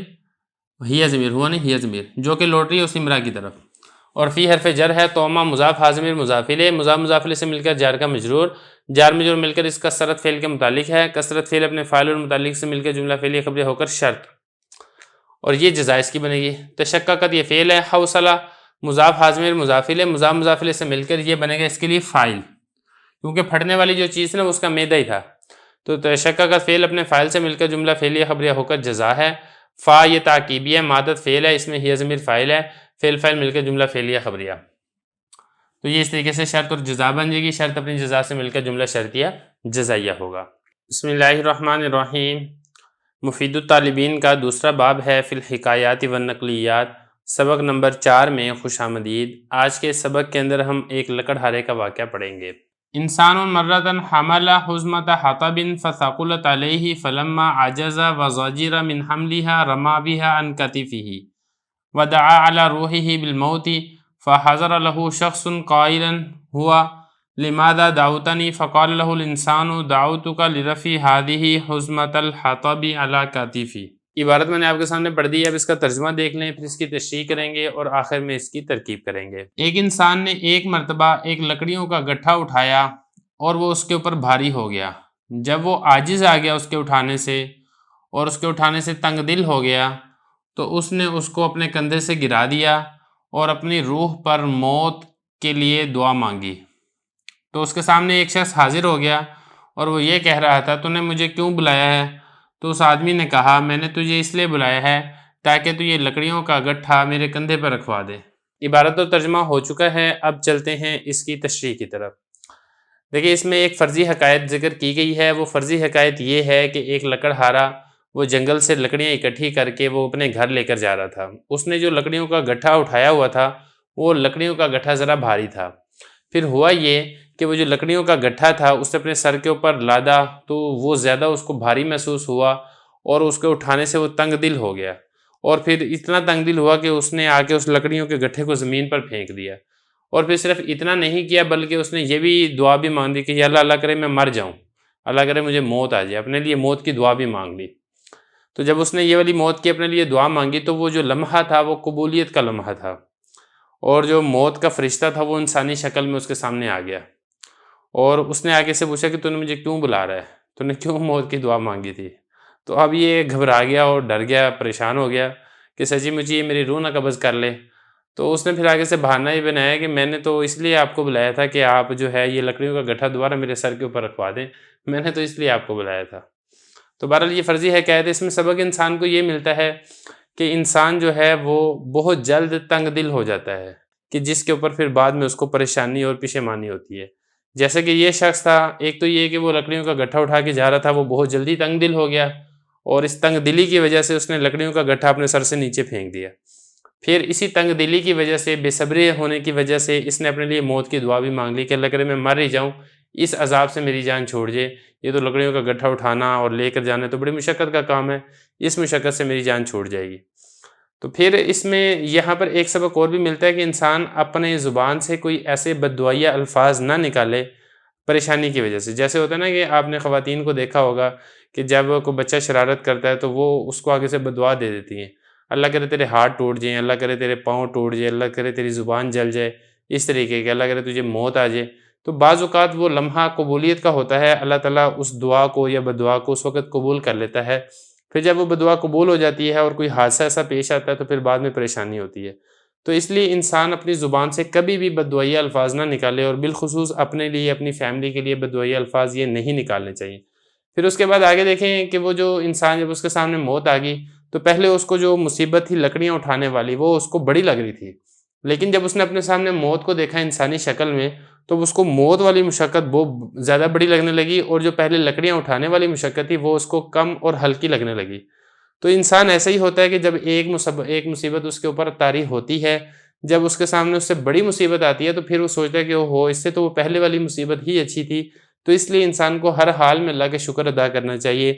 ہی ضمیر ہوا نہیں، ہی ضمیر جو کہ لوٹ رہی ہے اس امرا کی طرف، اور فی حرف جر ہے، طعمہ مضاف، ہا ضمیر مضاف الیہ، مضاف مضاف الیہ سے مل کر جار کا مجرور، جار مجرور مل کر اس کثرت فعل کے متعلق ہے، کثرت فعل اپنے فاعل اور متعلق سے مل کر جملہ فعلیہ خبریہ ہو کر شرط، اور یہ جزا اس کی بنے گی۔ تشککت یہ فعل ہے، حوصلہ مضاف ہا ضمیر مضاف الیہ، مضاف مضاف الیہ سے مل کر یہ بنے گا اس کے لیے فاعل، کیونکہ پھٹنے والی جو چیز نا اس کا میدا ہی تھا، تو تشککت فعل اپنے فاعل سے مل کر جملہ فعلیہ خبریہ ہو کر جزا ہے، فا یہ تاکیبی ہے، مادت فعل ہے، اس میں ہی ضمیر فاعل ہے، فعل فاعل مل کر جملہ فعلیہ خبریہ، تو یہ اس طریقے سے شرط اور جزا بن جائے گی، شرط اپنی جزا سے مل کر جملہ شرطیہ جزائیہ ہوگا۔ بسم اللہ الرحمن الرحیم۔ مفید الطالبین کا دوسرا باب ہے فی الحکایات والنقلیات، سبق نمبر 4 میں خوش آمدید۔ آج کے سبق کے اندر ہم ایک لکڑہارے کا واقعہ پڑھیں گے۔ انسان مرتن حمل حزمت حطب فثقلت علیہ فلما عجز وزجر من حملها رمى بها عن كتفه ودعا على روحه بالموت فحضر له شخص قائلا هو لماذا دعوتني فقال له الانسان دعوتك لرفع هذه حزمت الحطب على كتفي۔ عبارت میں نے آپ کے سامنے پڑھ دی ہے، اب اس کا ترجمہ دیکھ لیں، پھر اس کی تشریح کریں گے اور آخر میں اس کی ترکیب کریں گے۔ ایک انسان نے ایک مرتبہ ایک لکڑیوں کا گٹھا اٹھایا اور وہ اس کے اوپر بھاری ہو گیا، جب وہ عاجز آ گیا اس کے اٹھانے سے اور اس کے اٹھانے سے تنگ دل ہو گیا تو اس نے اس کو اپنے کندھے سے گرا دیا اور اپنی روح پر موت کے لیے دعا مانگی، تو اس کے سامنے ایک شخص حاضر ہو گیا اور وہ یہ کہہ رہا تھا تو نے مجھے کیوں بلایا ہے؟ تو اس آدمی نے کہا میں نے تجھے اس لیے بلایا ہے تاکہ تو یہ لکڑیوں کا گٹھا میرے کندھے پر رکھوا دے۔ عبارت و ترجمہ ہو چکا ہے، اب چلتے ہیں اس کی تشریح کی طرف۔ دیکھیں اس میں ایک فرضی حکایت ذکر کی گئی ہے، وہ فرضی حکایت یہ ہے کہ ایک لکڑہارا وہ جنگل سے لکڑیاں اکٹھی کر کے وہ اپنے گھر لے کر جا رہا تھا، اس نے جو لکڑیوں کا گٹھا اٹھایا ہوا تھا وہ لکڑیوں کا گٹھا ذرا بھاری تھا، پھر ہوا یہ کہ وہ جو لکڑیوں کا گٹھا تھا اس نے اپنے سر کے اوپر لادا تو وہ زیادہ اس کو بھاری محسوس ہوا اور اس کے اٹھانے سے وہ تنگ دل ہو گیا، اور پھر اتنا تنگ دل ہوا کہ اس نے آ کے اس لکڑیوں کے گٹھے کو زمین پر پھینک دیا، اور پھر صرف اتنا نہیں کیا بلکہ اس نے یہ بھی دعا بھی مانگ دی کہ یا اللہ اللہ کرے میں مر جاؤں، اللہ کرے مجھے موت آ جائے، اپنے لیے موت کی دعا بھی مانگ لی۔ تو جب اس نے یہ والی موت کی اپنے لیے دعا مانگی تو وہ جو لمحہ تھا وہ قبولیت کا لمحہ تھا، اور جو موت کا فرشتہ تھا وہ انسانی شکل میں اس کے سامنے آ گیا، اور اس نے آگے سے پوچھا کہ تو نے مجھے کیوں بلا رہا ہے، تو نے کیوں موت کی دعا مانگی تھی؟ تو اب یہ گھبرا گیا اور ڈر گیا، پریشان ہو گیا کہ سچی مجھے یہ میری روح نہ قبض کر لے، تو اس نے پھر آگے سے بہانہ یہ بنایا کہ میں نے تو اس لیے آپ کو بلایا تھا کہ آپ جو ہے یہ لکڑیوں کا گٹھا دوبارہ میرے سر کے اوپر رکھوا دیں، میں نے تو اس لیے آپ کو بلایا تھا۔ تو بہرحال یہ فرضی حکایت ہے، اس میں سبق انسان کو یہ ملتا ہے کہ انسان جو ہے وہ بہت جلد تنگ دل ہو جاتا ہے، کہ جس کے اوپر پھر بعد میں اس کو پریشانی اور پشیمانی ہوتی ہے۔ جیسے کہ یہ شخص تھا، ایک تو یہ کہ وہ لکڑیوں کا گٹھا اٹھا کے جا رہا تھا، وہ بہت جلدی تنگ دل ہو گیا اور اس تنگ دلی کی وجہ سے اس نے لکڑیوں کا گٹھا اپنے سر سے نیچے پھینک دیا، پھر اسی تنگ دلی کی وجہ سے، بے صبری ہونے کی وجہ سے اس نے اپنے لیے موت کی دعا بھی مانگ لی کہ اللہ کرے میں مر ہی جاؤں، اس عذاب سے میری جان چھوڑ جائے، یہ تو لکڑیوں کا گٹھا اٹھانا اور لے کر جانا تو بڑی مشقت کا کام ہے، اس مشقت سے میری جان چھوڑ جائے گی۔ تو پھر اس میں یہاں پر ایک سبق اور بھی ملتا ہے کہ انسان اپنے زبان سے کوئی ایسے بددعائیہ الفاظ نہ نکالے پریشانی کی وجہ سے۔ جیسے ہوتا ہے نا کہ آپ نے خواتین کو دیکھا ہوگا کہ جب کوئی بچہ شرارت کرتا ہے تو وہ اس کو آگے سے بددعا دے دیتی ہیں، اللہ کرے تیرے ہاتھ ٹوٹ جائیں، اللہ کرے تیرے پاؤں ٹوٹ جائے، اللہ کرے تیری زبان جل جائے، اس طریقے کے، اللہ کرے تجھے موت آ جائے۔ تو بعض اوقات وہ لمحہ قبولیت کا ہوتا ہے، اللہ تعالیٰ اس دعا کو یا بددعا کو اس وقت قبول کر لیتا ہے، پھر جب وہ بددعا قبول ہو جاتی ہے اور کوئی حادثہ ایسا پیش آتا ہے تو پھر بعد میں پریشانی ہوتی ہے۔ تو اس لیے انسان اپنی زبان سے کبھی بھی بددعائیہ الفاظ نہ نکالے، اور بالخصوص اپنے لیے، اپنی فیملی کے لیے بددعائیہ الفاظ یہ نہیں نکالنے چاہیے۔ پھر اس کے بعد آگے دیکھیں کہ وہ جو انسان جب اس کے سامنے موت آ گئی تو پہلے اس کو جو مصیبت تھی لکڑیاں اٹھانے والی وہ اس کو بڑی لگ رہی تھی، لیکن جب اس نے اپنے سامنے موت کو دیکھا انسانی شکل میں تو اس کو موت والی مشقت بہت زیادہ بڑی لگنے لگی، اور جو پہلے لکڑیاں اٹھانے والی مشقت تھی وہ اس کو کم اور ہلکی لگنے لگی۔ تو انسان ایسا ہی ہوتا ہے کہ جب ایک مصیبت اس کے اوپر طاری ہوتی ہے، جب اس کے سامنے اس سے بڑی مصیبت آتی ہے تو پھر وہ سوچتا ہے کہ اس سے تو وہ پہلے والی مصیبت ہی اچھی تھی۔ تو اس لیے انسان کو ہر حال میں اللہ کا شکر ادا کرنا چاہیے،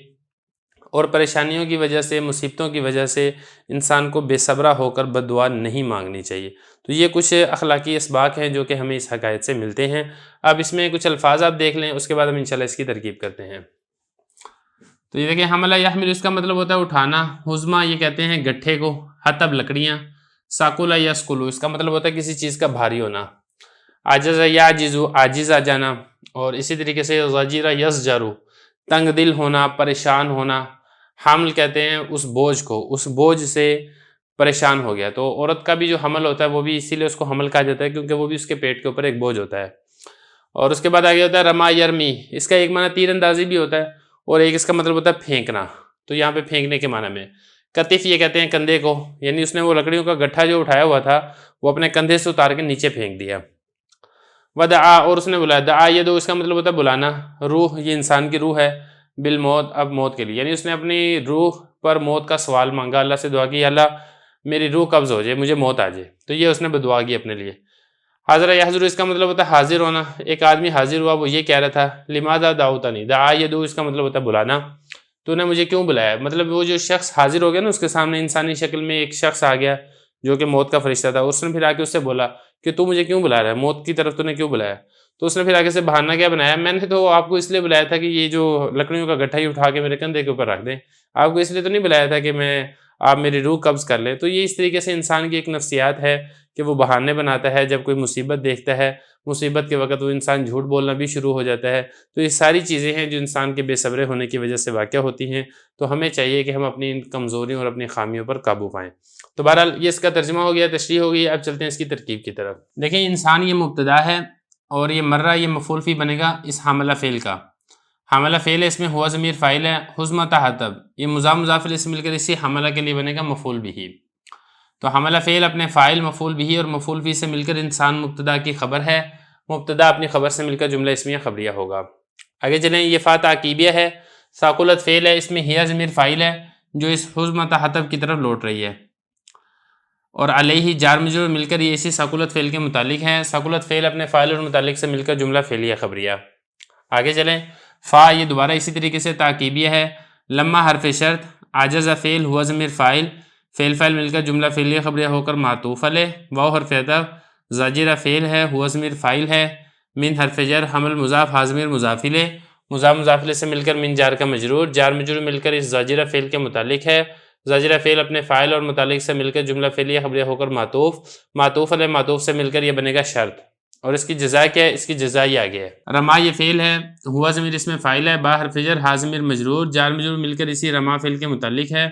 اور پریشانیوں کی وجہ سے، مصیبتوں کی وجہ سے انسان کو بے صبرا ہو کر بد دعا نہیں مانگنی چاہیے۔ تو یہ کچھ اخلاقی اسباق ہیں جو کہ ہمیں اس حکایت سے ملتے ہیں۔ اب اس میں کچھ الفاظ آپ دیکھ لیں، اس کے بعد ہم انشاءاللہ اس کی ترکیب کرتے ہیں۔ تو یہ دیکھیں، حملہ یحمل اس کا مطلب ہوتا ہے اٹھانا، حزمہ یہ کہتے ہیں گٹھے کو، حطب لکڑیاں، ساکولہ یسکلو اس کا مطلب ہوتا ہے کسی چیز کا بھاری ہونا، عاجز یعجزو عاجز آ جانا، اور اسی طریقے سے ضجر یزجرو تنگ دل ہونا، پریشان ہونا۔ حمل کہتے ہیں اس بوجھ کو، اس بوجھ سے پریشان ہو گیا۔ تو عورت کا بھی جو حمل ہوتا ہے وہ بھی اسی لیے اس کو حمل کہا جاتا ہے، کیونکہ وہ بھی اس کے پیٹ کے اوپر ایک بوجھ ہوتا ہے۔ اور اس کے بعد آگے ہوتا ہے رما یرمی، اس کا ایک معنی تیر اندازی بھی ہوتا ہے، اور ایک اس کا مطلب ہوتا ہے پھینکنا۔ تو یہاں پہ پھینکنے کے معنی میں کتف یہ کہتے ہیں کندھے کو، یعنی اس نے وہ لکڑیوں کا گٹھا جو اٹھایا ہوا تھا وہ اپنے کندھے سے اتار کے نیچے پھینک دیا۔ ودعا اور اس نے بلایا، دعا یدعو اس کا مطلب ہوتا ہے بلانا، روح یہ انسان کی روح ہے، بالموت اب موت کے لیے، یعنی اس نے اپنی روح پر موت کا سوال مانگا، اللہ سے دعا کی اللہ میری روح قبض ہو جائے، مجھے موت آ جائے، تو یہ اس نے بدعا کی اپنے لیے۔ حاضر یحضر اس کا مطلب ہوتا ہے حاضر ہونا، ایک آدمی حاضر ہوا، وہ یہ کہہ رہا تھا لماذا دعوتنی، دعا یدعو اس کا مطلب ہوتا ہے بلانا، تو نے مجھے کیوں بلایا، مطلب وہ جو شخص حاضر ہو گیا نا، اس کے سامنے انسانی شکل میں ایک شخص آ گیا جو کہ موت کا فرشتہ تھا، اس نے پھر آ کے اس سے بولا کہ تو مجھے کیوں بلا رہا ہے، موت کی طرف تو نے کیوں بلایا، تو اس نے پھر آگے سے بہانہ کیا بنایا، میں نے تو آپ کو اس لیے بلایا تھا کہ یہ جو لکڑیوں کا گٹھا ہی اٹھا کے میرے کندھے کے اوپر رکھ دیں، آپ کو اس لیے تو نہیں بلایا تھا کہ آپ میری روح قبض کر لیں۔ تو یہ اس طریقے سے انسان کی ایک نفسیات ہے کہ وہ بہانے بناتا ہے، جب کوئی مصیبت دیکھتا ہے، مصیبت کے وقت وہ انسان جھوٹ بولنا بھی شروع ہو جاتا ہے۔ تو یہ ساری چیزیں ہیں جو انسان کے بے صبرے ہونے کی وجہ سے واقع ہوتی ہیں، تو ہمیں چاہیے کہ ہم اپنی ان کمزوریوں اور اپنی خامیوں پر قابو پائیں۔ تو بہرحال یہ اس کا ترجمہ ہو گیا، تشریح ہو گئی، اب چلتے ہیں اس کی ترکیب کی طرف۔ دیکھیں انسان یہ مبتدا ہے، اور یہ مرہ یہ مفعول فی بنے گا اس حاملہ فعل کا، حاملہ فعل ہے، اس میں ہوا ضمیر فاعل ہے، حزمۃ حطب یہ مضاف مضاف الیہ سے مل کر اسی حاملہ کے لیے بنے گا مفعول بہ۔ تو حاملہ فعل اپنے فاعل مفعول بہ اور مفعول فی سے مل کر انسان مبتدا کی خبر ہے، مبتدا اپنی خبر سے مل کر جملہ اسمیہ خبریہ ہوگا۔ آگے چلیں، یہ فا تعقیبیہ ہے، ثاقلت فعل ہے، اس میں ہیا ضمیر فاعل ہے جو اس حزمۃ حطب کی طرف لوٹ رہی ہے، اور علیہ جار مجرور مل کر یہ اسی ثاقلت فعل کے متعلق ہے، ثاقلت فعل اپنے فاعل اور متعلق سے مل کر جملہ فعلیہ خبریہ۔ آگے چلیں، فا یہ دوبارہ اسی طریقے سے تعقیبیہ ہے، لما حرف شرط، عاجز فعل، ہوا ضمیر فاعل، فعل فاعل مل کر جملہ فعلیہ خبریہ ہو کر معطوف علیہ، واو حرف عطف، زاجرہ فعل ہے، ہوا ضمیر فاعل ہے، من حرف جر، حمل مضاف، ہا ضمیر مضاف الیہ، مضاف مضاف الیہ سے مل کر من جار کا مجرور، جار مجرور مل کر اس زاجرہ فعل کے متعلق ہے، زاجرہ فعل اپنے فاعل اور متعلق سے مل کر جملہ فعلیہ خبریہ ہو کر معطوف، معطوف علیہ معطوف سے مل کر یہ بنے گا شرط، اور اس کی جزا کیا ہے، اس کی جزا یہ آگے ہے۔ رما یہ فعل ہے، ہوا ضمیر اس میں فاعل ہے، با حرف جر، ہا ضمیر مجرور، جار مجرور مل کر اسی رما فعل کے متعلق ہے،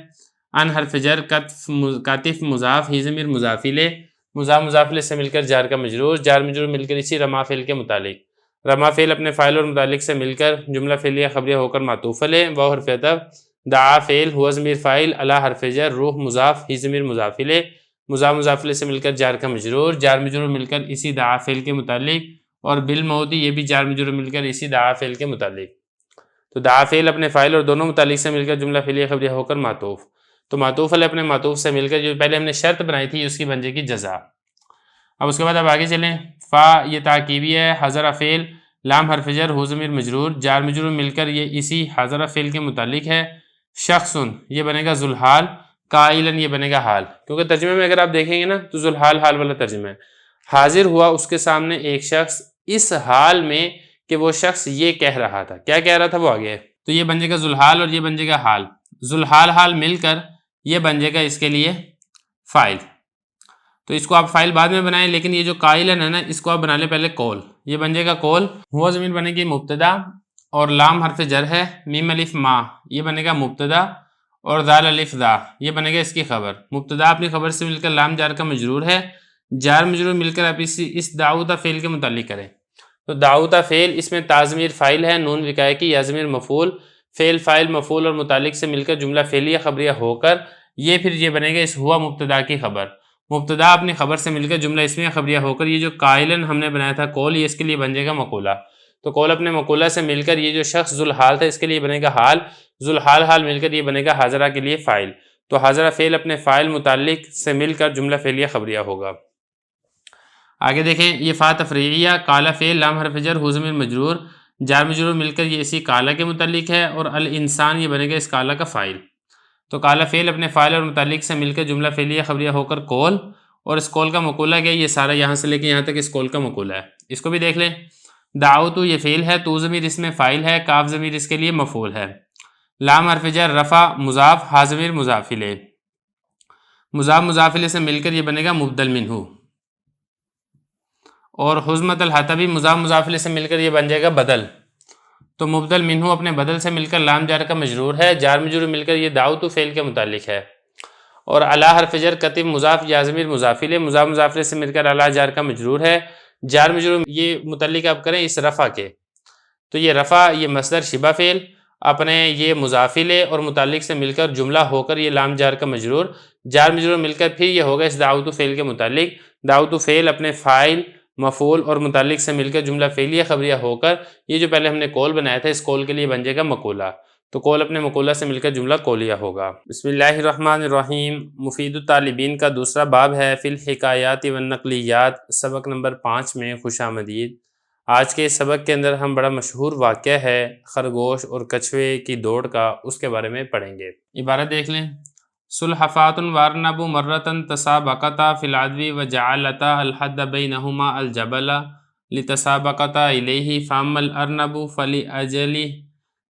ان حرف جر، کاتف مضاف، ہی ضمیر مضاف الیہ، مضاف مضاف الیہ سے مل کر جار کا مجرور، جار مجرور مل کر اسی رما فعل کے متعلق، رما فعل اپنے فاعل اور متعلق سے مل کر جملہ فعلیہ خبریہ ہو کر معطوف علیہ، واو حرف عطف، دعا فعل، ہوا ضمیر فاعل، الی حرف جر، روح مضاف، ہی ضمیر مضاف الیہ، مضاف مضاف الیہ سے مل کر جار کا مجرور، جار مجرور مل کر اسی دعا فعل کے متعلق، اور بالموتی یہ بھی جار مجرور مل کر اسی دعا فعل کے متعلق۔ تو دعا فعل اپنے فاعل اور دونوں متعلق سے مل کر جملہ فعلیہ خبریہ ہو کر معطوف، تو معطوف علیہ اپنے معطوف سے مل کر جو پہلے ہم نے شرط بنائی تھی اس کی بن جائے گی جزا۔ اب اس کے بعد اب آگے چلیں، فا یہ تعقیبی ہے، حضرہ فعل، لام حرف جر، ہو ضمیر مجرور، جار مجرور مل کر یہ اسی حضرہ فعل کے متعلق ہے، شخصن یہ بنے گا ذوالحال، قائلن یہ بنے گا حال، کیونکہ ترجمے میں اگر آپ دیکھیں گے نا تو ذوالحال حال والا ترجمہ ہے، حاضر ہوا اس کے سامنے ایک شخص اس حال میں کہ وہ شخص یہ کہہ رہا تھا، کیا کہہ رہا تھا وہ آگے ہے، تو یہ بن جائے گا ذوالحال اور یہ بن جائے گا حال، ذوالحال حال مل کر یہ بن جائے گا اس کے لیے فاعل، تو اس کو آپ فاعل بعد میں بنائیں، لیکن یہ جو قائلن ہے نا اس کو آپ بنا لیں پہلے قول، یہ بن جائے گا قول، ہوا ضمیر بنے گی مبتدا، اور لام حرف جر ہے، میم الف ما یہ بنے گا مبتدا، اور ذال الف ذا یہ بنے گا اس کی خبر، مبتدا اپنی خبر سے مل کر لام جار کا مجرور ہے، جار مجرور مل کر آپ اس دعوتا فعل کے متعلق کریں، تو دعوتا فعل اس میں تا ضمیر فاعل ہے، نون وقایہ کی، یا ضمیر مفعول، فعل فاعل مفعول اور متعلق سے مل کر جملہ فعلیہ خبریہ ہو کر یہ پھر یہ بنے گا اس ہوا مبتدا کی خبر، مبتدا اپنی خبر سے مل کر جملہ اسمیہ خبریہ ہو کر یہ جو قائلن ہم نے بنایا تھا قول، یہ اس کے لیے بن جائے گا مقولہ. تو قول اپنے مقولہ سے مل کر یہ جو شخص ذوالحال تھا اس کے لیے بنے گا حال، ذوالحال حال مل کر یہ بنے گا حاضرہ کے لیے فاعل. تو حاضرہ فعل اپنے فاعل متعلق سے مل کر جملہ فعلیہ خبریہ ہوگا. آگے دیکھیں یہ فا تفریعیہ، کالا فعل لام حرف جر ہو ضمیر مجرور، جار مجرور مل کر یہ اسی کالا کے متعلق ہے، اور الانسان یہ بنے گا اس کالا کا فاعل. تو کالا فعل اپنے فاعل اور متعلق سے مل کر جملہ فعلیہ خبریہ ہو کر قول، اور اس قول کا مقولہ کیا، یہ سارا یہاں سے لے کے یہاں تک اس قول کا مقولہ ہے. اس کو بھی دیکھ لیں. دعوتو یہ فعل ہے، تو ضمیر اس میں فاعل ہے، کاف ضمیر اس کے لیے مفعول ہے، لام حرف جر رفع مضاف، ہا ضمیر مضاف الیہ، مضاف مضاف الیہ سے مل کر یہ بنے گا مبدل منہ، اور حزمت الحطبی مضاف مضاف الیہ سے مل کر یہ بن جائے گا بدل. تو مبدل منہ اپنے بدل سے مل کر لام جار کا مجرور ہے، جار مجرور مل کر یہ دعوتو فعل کے متعلق ہے، اور علی حرف جر کتب مضاف یا ضمیر مضاف الیہ، مضاف مضاف الیہ سے مل کر علی جار کا مجرور ہے، جار مجرور یہ متعلق آپ کریں اس رفع کے. تو یہ رفع یہ مصدر شبہ فعل اپنے یہ مضاف الیہ اور متعلق سے مل کر جملہ ہو کر یہ لام جار کا مجرور، جار مجرور مل کر پھر یہ ہوگا اس دعوتو فعل کے متعلق. دعوتو فعل اپنے فاعل مفعول اور متعلق سے مل کر جملہ فعلیہ خبریہ ہو کر یہ جو پہلے ہم نے قول بنایا تھا اس قول کے لیے بن جائے گا مقولہ. تو قول اپنے مقولہ سے مل کر جملہ قولیہ ہوگا. بسم اللہ الرحمن الرحیم. مفید الطالبین کا دوسرا باب ہے فی الحکایات والنقلیات، سبق نمبر 5 میں خوش آمدید. آج کے سبق کے اندر ہم بڑا مشہور واقعہ ہے خرگوش اور کچھوے کی دوڑ کا، اس کے بارے میں پڑھیں گے. عبارت دیکھ لیں. سلحفات وارنب مرتن تسابقتا فی العدو وجعلتا الحد بینہما الجبل لتسابقتا الیہ فاما الارنب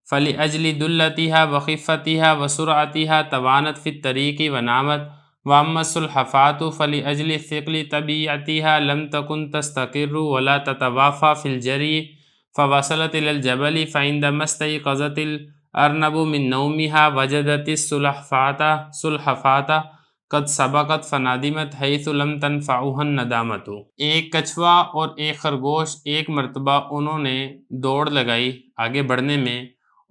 فلأجل دلتها وخفتها وسرعتها توانت في الطريق ونامت، واما السلحفات فلأجل ثقل طبيعتها لم تكن تستقر ولا تتوافى في الجري فوصلت إلى الجبل فعندما استيقظت الأرنب من نومها وجدت السلحفاة قد سبقت فندمت حيث لم تنفعها الندامة. ایک کچھوا اور ایک خرگوش ایک مرتبہ انہوں نے دوڑ لگائی آگے بڑھنے میں،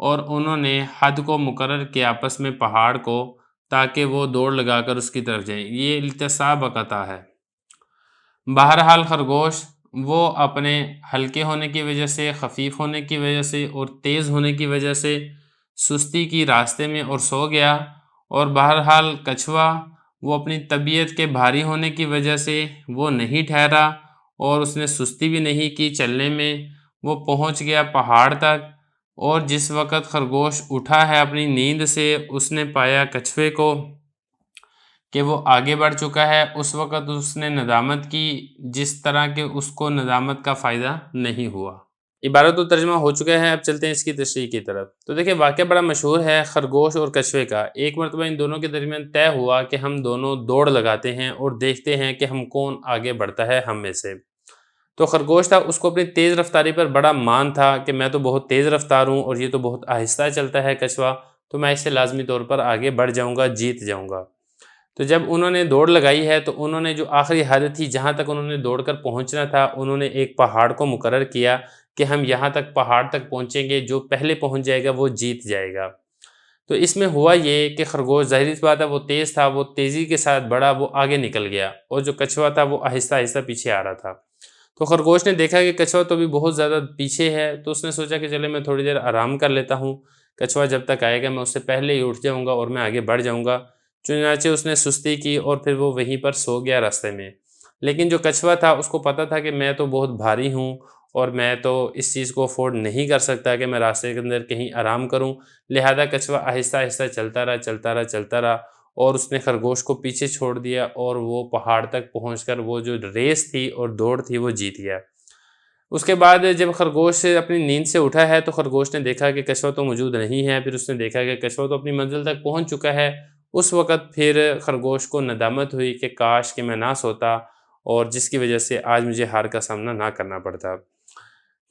اور انہوں نے حد کو مقرر کیا آپس میں پہاڑ کو، تاکہ وہ دوڑ لگا کر اس کی طرف جائیں. یہ التسابقتا ہے. بہرحال خرگوش وہ اپنے ہلکے ہونے کی وجہ سے، خفیف ہونے کی وجہ سے اور تیز ہونے کی وجہ سے سستی کی راستے میں اور سو گیا، اور بہرحال کچھوا وہ اپنی طبیعت کے بھاری ہونے کی وجہ سے وہ نہیں ٹھہرا اور اس نے سستی بھی نہیں کی چلنے میں، وہ پہنچ گیا پہاڑ تک. اور جس وقت خرگوش اٹھا ہے اپنی نیند سے اس نے پایا کچھوے کو کہ وہ آگے بڑھ چکا ہے. اس وقت اس نے ندامت کی، جس طرح کہ اس کو ندامت کا فائدہ نہیں ہوا. عبارت و ترجمہ ہو چکا ہے، اب چلتے ہیں اس کی تشریح کی طرف. تو دیکھیں واقعہ بڑا مشہور ہے خرگوش اور کچھوے کا. ایک مرتبہ ان دونوں کے درمیان طے ہوا کہ ہم دونوں دوڑ لگاتے ہیں اور دیکھتے ہیں کہ ہم کون آگے بڑھتا ہے ہم میں سے. تو خرگوش تھا، اس کو اپنی تیز رفتاری پر بڑا مان تھا کہ میں تو بہت تیز رفتار ہوں اور یہ تو بہت آہستہ چلتا ہے کچھوا، تو میں اس سے لازمی طور پر آگے بڑھ جاؤں گا، جیت جاؤں گا. تو جب انہوں نے دوڑ لگائی ہے تو انہوں نے جو آخری حد تھی جہاں تک انہوں نے دوڑ کر پہنچنا تھا، انہوں نے ایک پہاڑ کو مقرر کیا کہ ہم یہاں تک پہاڑ تک پہنچیں گے، جو پہلے پہنچ جائے گا وہ جیت جائے گا. تو اس میں ہوا یہ کہ خرگوش ظاہری سی بات ہے وہ تیز تھا، وہ تیزی کے ساتھ بڑھا، وہ آگے نکل گیا، اور جو کچھوا تھا وہ آہستہ آہستہ پیچھے آ رہا تھا. تو خرگوش نے دیکھا کہ کچھوا تو بھی بہت زیادہ پیچھے ہے، تو اس نے سوچا کہ چلے میں تھوڑی دیر آرام کر لیتا ہوں، کچھوا جب تک آئے گا میں اس سے پہلے ہی اٹھ جاؤں گا اور میں آگے بڑھ جاؤں گا. چنانچہ اس نے سستی کی اور پھر وہ وہیں پر سو گیا راستے میں. لیکن جو کچھوا تھا اس کو پتہ تھا کہ میں تو بہت بھاری ہوں اور میں تو اس چیز کو افورڈ نہیں کر سکتا کہ میں راستے کے اندر کہیں آرام کروں. لہذا کچھوا آہستہ آہستہ چلتا رہا اور اس نے خرگوش کو پیچھے چھوڑ دیا، اور وہ پہاڑ تک پہنچ کر وہ جو ریس تھی اور دوڑ تھی وہ جیت گیا. اس کے بعد جب خرگوش اپنی نیند سے اٹھا ہے تو خرگوش نے دیکھا کہ کچھوا تو موجود نہیں ہے. پھر اس نے دیکھا کہ کچھوا تو اپنی منزل تک پہنچ چکا ہے. اس وقت پھر خرگوش کو ندامت ہوئی کہ کاش کہ میں نہ سوتا، اور جس کی وجہ سے آج مجھے ہار کا سامنا نہ کرنا پڑتا.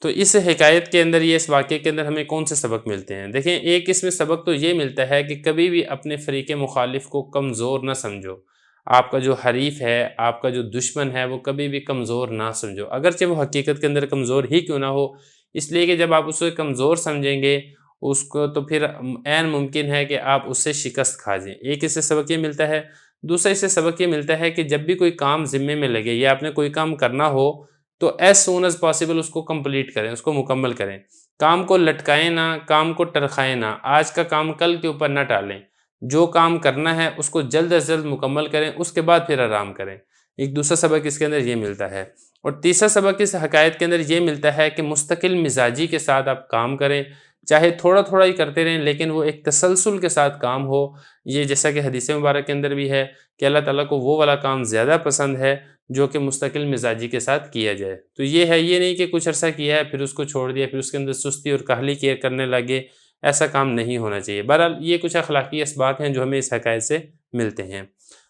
تو اس حکایت کے اندر، یہ اس واقعے کے اندر ہمیں کون سے سبق ملتے ہیں؟ دیکھیں ایک اس میں سبق تو یہ ملتا ہے کہ کبھی بھی اپنے فریق مخالف کو کمزور نہ سمجھو. آپ کا جو حریف ہے، آپ کا جو دشمن ہے، وہ کبھی بھی کمزور نہ سمجھو، اگرچہ وہ حقیقت کے اندر کمزور ہی کیوں نہ ہو. اس لیے کہ جب آپ اسے کمزور سمجھیں گے اس کو، تو پھر عین ممکن ہے کہ آپ اس سے شکست کھا جائیں. ایک اس سے سبق یہ ملتا ہے. دوسرا اس سے سبق یہ ملتا ہے کہ جب بھی کوئی کام ذمے میں لگے یا آپ نے کوئی کام کرنا ہو تو ایز سون ایز پاسبل اس کو کمپلیٹ کریں، اس کو مکمل کریں، کام کو لٹکائیں نہ، کام کو ٹرخائیں نہ، آج کا کام کل کے اوپر نہ ٹالیں، جو کام کرنا ہے اس کو جلد از جلد مکمل کریں، اس کے بعد پھر آرام کریں۔ ایک دوسرا سبق اس کے اندر یہ ملتا ہے، اور تیسرا سبق اس حکایت کے اندر یہ ملتا ہے کہ مستقل مزاجی کے ساتھ آپ کام کریں، چاہے تھوڑا تھوڑا ہی کرتے رہیں لیکن وہ ایک تسلسل کے ساتھ کام ہو۔ یہ جیسا کہ حدیث مبارک کے اندر بھی ہے کہ اللہ تعالیٰ کو وہ والا کام زیادہ پسند ہے جو کہ مستقل مزاجی کے ساتھ کیا جائے۔ تو یہ ہے، یہ نہیں کہ کچھ عرصہ کیا ہے پھر اس کو چھوڑ دیا، پھر اس کے اندر سستی اور کاہلی کیئر کرنے لگے، ایسا کام نہیں ہونا چاہیے۔ بہرحال یہ کچھ اخلاقی اسباق ہیں جو ہمیں اس حکایت سے ملتے ہیں۔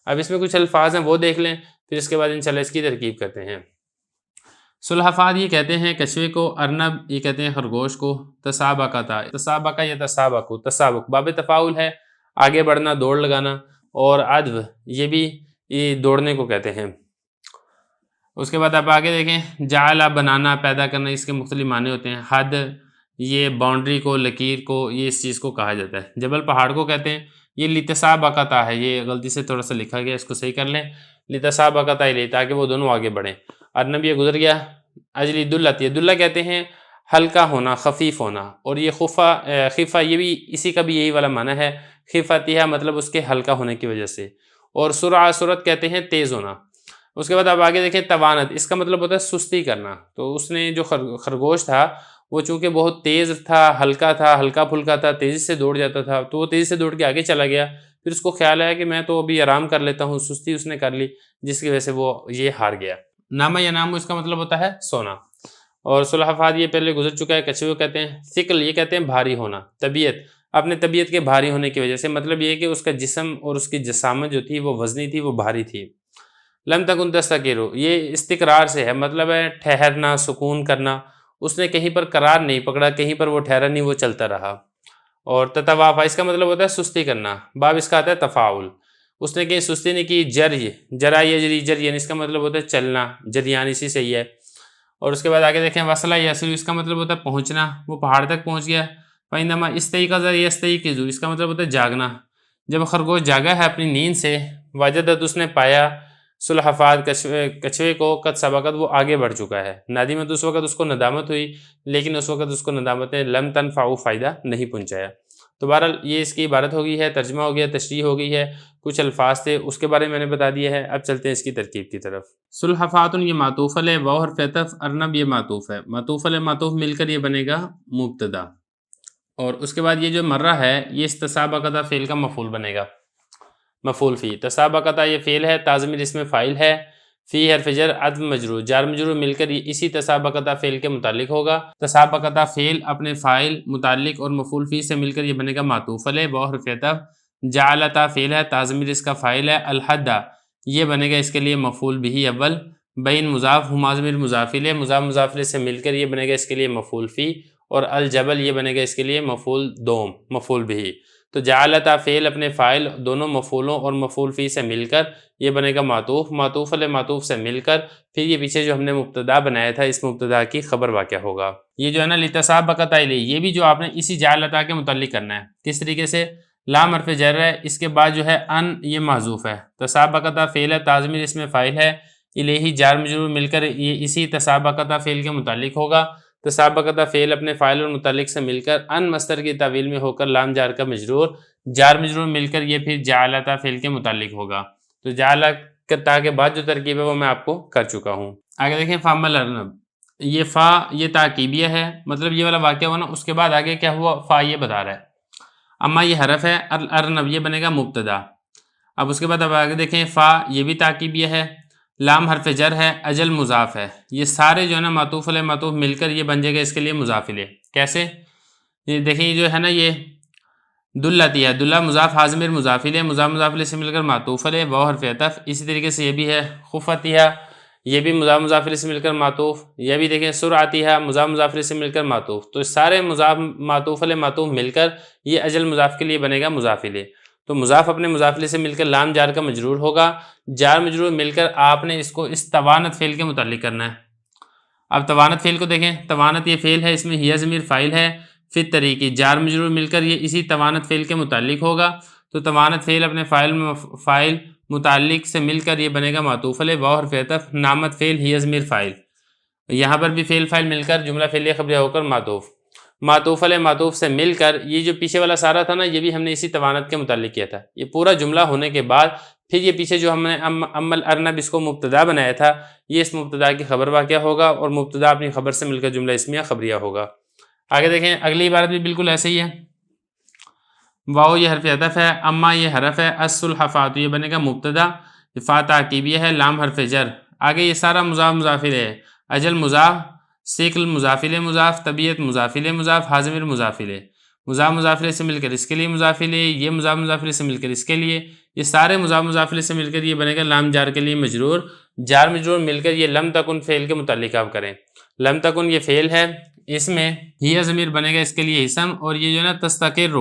اب اس میں کچھ الفاظ ہیں وہ دیکھ لیں، پھر اس کے بعد انشاءاللہ اس کی ترکیب کرتے ہیں۔ سلحفاة یہ کہتے ہیں کچھوے کو، ارنب یہ کہتے ہیں خرگوش کو، تسابقتا، تسابقہ یا تسابقو، تسابق باب تفاعل ہے، آگے بڑھنا، دوڑ لگانا، اور عدو یہ بھی یہ دوڑنے کو کہتے ہیں۔ اس کے بعد آپ آگے دیکھیں، جعل بنانا، پیدا کرنا، اس کے مختلف معنی ہوتے ہیں۔ حد یہ باؤنڈری کو، لکیر کو، یہ اس چیز کو کہا جاتا ہے۔ جبل پہاڑ کو کہتے ہیں۔ یہ لتسابقتا ہے، یہ غلطی سے تھوڑا سا لکھا گیا، اس کو صحیح کر لیں، لتسابقتا الیہ، تاکہ وہ دونوں آگے بڑھیں۔ ارنب یہ گزر گیا۔ اجلی دلت، یہ دلہ کہتے ہیں ہلکا ہونا، خفیف ہونا، اور یہ خفہ یہ بھی اسی کا بھی یہی والا معنی ہے، خفتیہ مطلب اس کے ہلکا ہونے کی وجہ سے، اور سرعت کہتے ہیں تیز ہونا۔ اس کے بعد آپ آگے دیکھیں توانت، اس کا مطلب ہوتا ہے سستی کرنا۔ تو اس نے جو خرگوش تھا وہ چونکہ بہت تیز تھا، ہلکا تھا، ہلکا پھلکا تھا، تیزی سے دوڑ جاتا تھا، تو وہ تیزی سے دوڑ کے آگے چلا گیا، پھر اس کو خیال آیا کہ میں تو ابھی آرام کر لیتا ہوں، سستی اس نے کر لی، جس کی وجہ سے وہ یہ ہار گیا۔ نامہ یا نامو اس کا مطلب ہوتا ہے سونا۔ اور سلحفاة یہ پہلے گزر چکا ہے، کچھوے کہتے ہیں۔ ثقل یہ کہتے ہیں بھاری ہونا، طبیعت، اپنے طبیعت کے بھاری ہونے کی وجہ سے، مطلب یہ کہ اس کا جسم اور اس کی جسامت جو تھی وہ وزنی تھی، وہ بھاری تھی۔ لم تکن تستقر، یہ استقرار سے ہے، مطلب ہے ٹھہرنا، سکون کرنا، اس نے کہیں پر قرار نہیں پکڑا، کہیں پر وہ ٹھہرا نہیں، وہ چلتا رہا۔ اور تتوافا اس کا مطلب ہوتا ہے سستی کرنا، باب اس کا آتا ہے تفاعل، اس نے کہیں سستی نہیں کی۔ جرا یجری جریان، اس کا مطلب ہوتا ہے چلنا، جریان اسی سے ہی ہے۔ اور اس کے بعد آگے دیکھیں وصلہ یصل، اس کا مطلب ہوتا ہے پہنچنا، وہ پہاڑ تک پہنچ گیا۔ فإنما استيقظ يستيقظ، اس کا مطلب ہوتا ہے جاگنا، جب خرگوش جاگا ہے اپنی نیند سے، وجدت اس نے پایا، سلحفاة کچھوے کو، قد سبقت وہ آگے بڑھ چکا ہے، ندیمت اس وقت اس کو ندامت ہوئی، لیکن اس وقت اس کو ندامت نے لم تنفعو فائدہ نہیں پہنچایا۔ تو بہرحال یہ اس کی عبارت ہو گئی ہے، ترجمہ ہو گیا، تشریح ہو گئی ہے، کچھ الفاظ تھے اس کے بارے میں نے بتا دیا ہے۔ اب چلتے ہیں اس کی ترکیب کی طرف۔ سلحفاة یہ معطوف ہے، واو حرف عطف، ارنب یہ معطوف ہے، معطوف معطوف مل کر یہ بنے گا مبتدا، اور اس کے بعد یہ جو مرہ ہے یہ اس تسابقتا فعل کا مفعول بنے گا، مفعول فی۔ تسابقتا یہ فعل ہے، تازمیر اس میں فاعل ہے، فی حرف جر، عطف مجرور، جار مجرور مل کر یہ اسی تسابقتا فعل کے متعلق ہوگا۔ تسابقتا فعل اپنے فاعل، متعلق اور مفعول فی سے مل کر یہ بنے گا معطوف علیہ، واو حرف عطف، جعلتا فعل ہے، تازمیر اس کا فاعل ہے، الحد یہ بنے گا اس کے لیے مفعول بھی اول، بین مضاف، ہما ضمیر مضاف الیہ، مضاف مضاف الیہ سے مل کر یہ بنے گا اس کے لیے مفعول فی، اور الجبل یہ بنے گا اس کے لیے مفعول دوم، مفعول بھی۔ تو جعلتا فعل اپنے فاعل دونوں مفعولوں اور مفعول فی سے مل کر یہ بنے گا معطوف، معطوف علیہ معطوف سے مل کر پھر یہ پیچھے جو ہم نے مبتدا بنایا تھا اس مبتدا کی خبر واقع ہوگا۔ یہ جو ہے نا لتسابقتا الیہ، یہ بھی جو آپ نے اسی جعلتا کے متعلق کرنا ہے، کس طریقے سے؟ لام حرف جر ہے، اس کے بعد جو ہے ان یہ محذوف ہے، تسابقتا فعل ہے، تازمیر اس میں فاعل ہے، الیہ جار مجرور مل کر یہ اسی تسابقتا فعل کے متعلق ہوگا۔ تسابقتا فعل اپنے فاعل اور متعلق سے مل کر ان مصدر کی تعویل میں ہو کر لام جار کا مجرور، جار مجرور مل کر یہ پھر جعلتا فعل کے متعلق ہوگا۔ تو جعلتا کے بعد جو ترکیب ہے وہ میں آپ کو کر چکا ہوں۔ آگے دیکھیں فامل ارنب، یہ فا یہ تاکیبیہ ہے، مطلب یہ والا واقعہ ہوا نا اس کے بعد آگے کیا ہوا، فا یہ بتا رہا ہے، اما یہ حرف ہے، ارنب یہ بنے گا مبتدا۔ اب اس کے بعد اب آگے دیکھیں فا یہ بھی تاکیبیہ ہے، لام حرف جر ہے، اجل مضاف ہے، یہ سارے جو ہے نا معطوف علیہ معطوف مل کر یہ بن جائے گا اس کے لیے مضاف الیہ۔ کیسے؟ یہ دیکھیں یہ جو ہے نا یہ دلتی ہے، دلہ مضاف حاضمیر مضاف الیہ، مضاف مضاف الیہ سے مل کر معطوف علیہ، واو حرف عطف، اسی طریقے سے یہ بھی ہے خفتیہ، یہ بھی مضاف مضاف الیہ سے مل کر معطوف، یہ بھی دیکھیں سرعتیہ، مضاف مضاف الیہ سے مل کر معطوف، تو سارے مضاف معطوف علیہ معطوف مل کر یہ اجل مضاف کے لیے بنے گا مضاف الیہ۔ تو مضاف اپنے مضاف الیہ سے مل کر لام جار کا مجرور ہوگا، جار مجرور مل کر آپ نے اس کو اس توانت فعل کے متعلق کرنا ہے۔ اب توانت فعل کو دیکھیں، توانت یہ فعل ہے، اس میں ہی ضمیر فاعل ہے، فی طریقے جار مجرور مل کر یہ اسی توانت فعل کے متعلق ہوگا۔ تو توانت فعل اپنے فاعل متعلق سے مل کر یہ بنے گا معطوف علیہ، واو حرف عطف، نامت فعل، ہی ضمیر فاعل، یہاں پر بھی فعل فاعل مل کر جملہ فعلیہ خبریہ ہو کر معطوف، معطوف علیہ معطوف سے مل کر، یہ جو پیچھے والا سارا تھا نا یہ بھی ہم نے اسی توانت کے متعلق کیا تھا، یہ پورا جملہ ہونے کے بعد پھر یہ پیچھے جو ہم نے امل ارنب اس کو مبتدا بنایا تھا، یہ اس مبتدا کی خبر واقعہ ہوگا اور مبتدا اپنی خبر سے مل کر جملہ اسمیہ خبریہ ہوگا۔ آگے دیکھیں اگلی عبارت بھی بالکل ایسے ہی ہے، واو یہ حرف عطف ہے، اما یہ حرف ہے، الصلحفات یہ بنے گا مبتدا، فا تعقیبیہ ہے، لام حرف جر، آگے یہ سارا مضاف مضاف الیہ ہے، اجل مضاف، سیکل مضاف الیہ مضاف، طبیعت مضاف الیہ مضاف، حاضمر مضاف الیہ، مضاف مضاف الیہ سے مل کر اس کے لیے مضاف الیہ، یہ مضاف مضاف الیہ سے مل کر اس کے لیے، یہ سارے مضاف مضاف الیہ سے مل کر یہ بنے گا لام جار کے لیے مجرور، جار مجرور مل کر یہ لم تکن فعل کے متعلق آپ کریں، لم تکن یہ فعل ہے، اس میں ہی ضمیر بنے گا اس کے لیے اسم، اور یہ جو ہے نا تستقر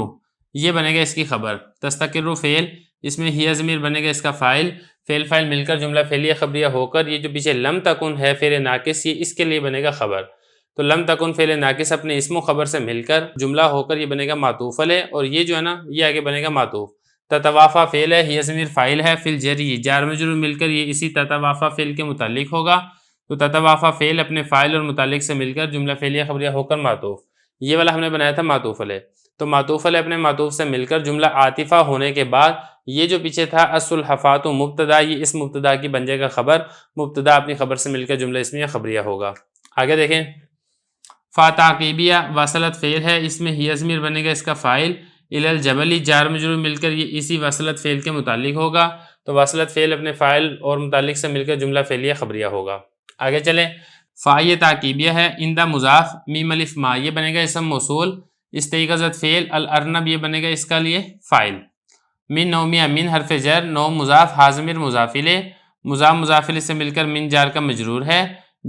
یہ بنے گا اس کی خبر، تستقر فعل، اس میں ہی ضمیر بنے گا اس کا فاعل، فعل فاعل مل کر جملہ فعلیہ خبریہ ہو کر یہ جو پیچھے لم تکن ہے فعل ناقص، یہ اس کے لیے بنے گا خبر، تو لم تکن فعل ناقص اپنے اسم و خبر سے مل کر جملہ ہو کر یہ بنے گا معطوف علیہ، اور یہ جو ہے نا یہ آگے بنے گا معطوف، تتوافا فعل ہے، ہی ضمیر فاعل ہے، فی الجری جار مجرور مل کر یہ اسی تتوافا فعل کے متعلق ہوگا، تو تتوافا فعل اپنے فاعل اور متعلق سے مل کر جملہ فعلیہ خبریہ ہو کر معطوف، یہ والا ہم نے بنایا تھا معطوف علیہ، تو معطوف علیہ اپنے معطوف سے مل کر جملہ عاطفہ ہونے کے بعد یہ جو پیچھے تھا الصلحفات مبتدا، یہ اس مبتدا کی بن جائے گا خبر، مبتدا اپنی خبر سے مل کر جملہ اسمیہ خبریہ ہوگا۔ آگے دیکھیں فا تعقیبیہ واصلت فعل ہے، اس میں ہی ضمیر بنے گا اس کا فاعل، الی الجبلی جار مجرور مل کر یہ اسی واصلت فعل کے متعلق ہوگا، تو واصلت فعل اپنے فاعل اور متعلق سے مل کر جملہ فعلیہ خبریہ ہوگا۔ آگے چلیں فا یہ تعقیبیہ ہے، اندہ مضاف، میم الف ما یہ بنے گا اسم موصول، استیقظت فعل، الارنب یہ بنے گا اس کا لیے فاعل، من نومیہ من حرف جر، نوم مضاف، حاضمر مضاف الیہ، مضاف مضاف الیہ سے مل کر من جار کا مجرور ہے،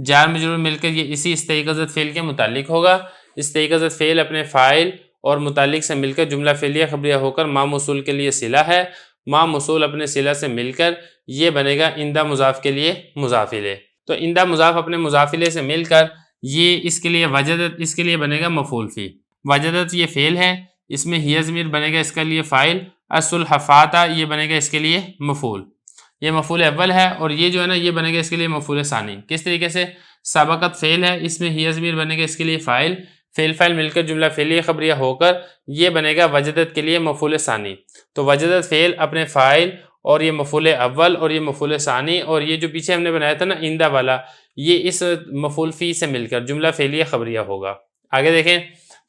جار مجرور مل کر یہ اسی استیقظت فعل کے متعلق ہوگا، استیقظت فعل اپنے فاعل اور متعلق سے مل کر جملہ فعلیہ خبریہ ہو کر ما موصول کے لیے صلہ ہے، ما موصول اپنے صلہ سے مل کر یہ بنے گا اندہ مضاف کے لیے مضاف الیہ، تو اندہ مضاف اپنے مضاف الیہ سے مل کر یہ اس کے لیے وجدت، اس کے لیے بنے گا مفعول فی، وجدت یہ فعل ہے، اس میں ہی ضمیر بنے گا اس کا لیے فاعل، الصلحفات یہ بنے گا اس کے لیے مفعول، یہ مفعول اول ہے، اور یہ جو ہے نا یہ بنے گا اس کے لیے مفعول ثانی، کس طریقے سے سبقت فعل ہے، اس میں ہی ضمیر بنے گا اس کے لیے فاعل، فعل فاعل مل کر جملہ فعلیہ خبریہ ہو کر یہ بنے گا وجدت کے لیے مفعول ثانی، تو وجدت فعل اپنے فاعل اور یہ مفعول اول اور یہ مفعول ثانی، اور یہ جو پیچھے ہم نے بنایا تھا نا اندہ والا یہ اس مفعول فی سے مل کر جملہ فعلیہ خبریہ ہوگا۔ آگے دیکھیں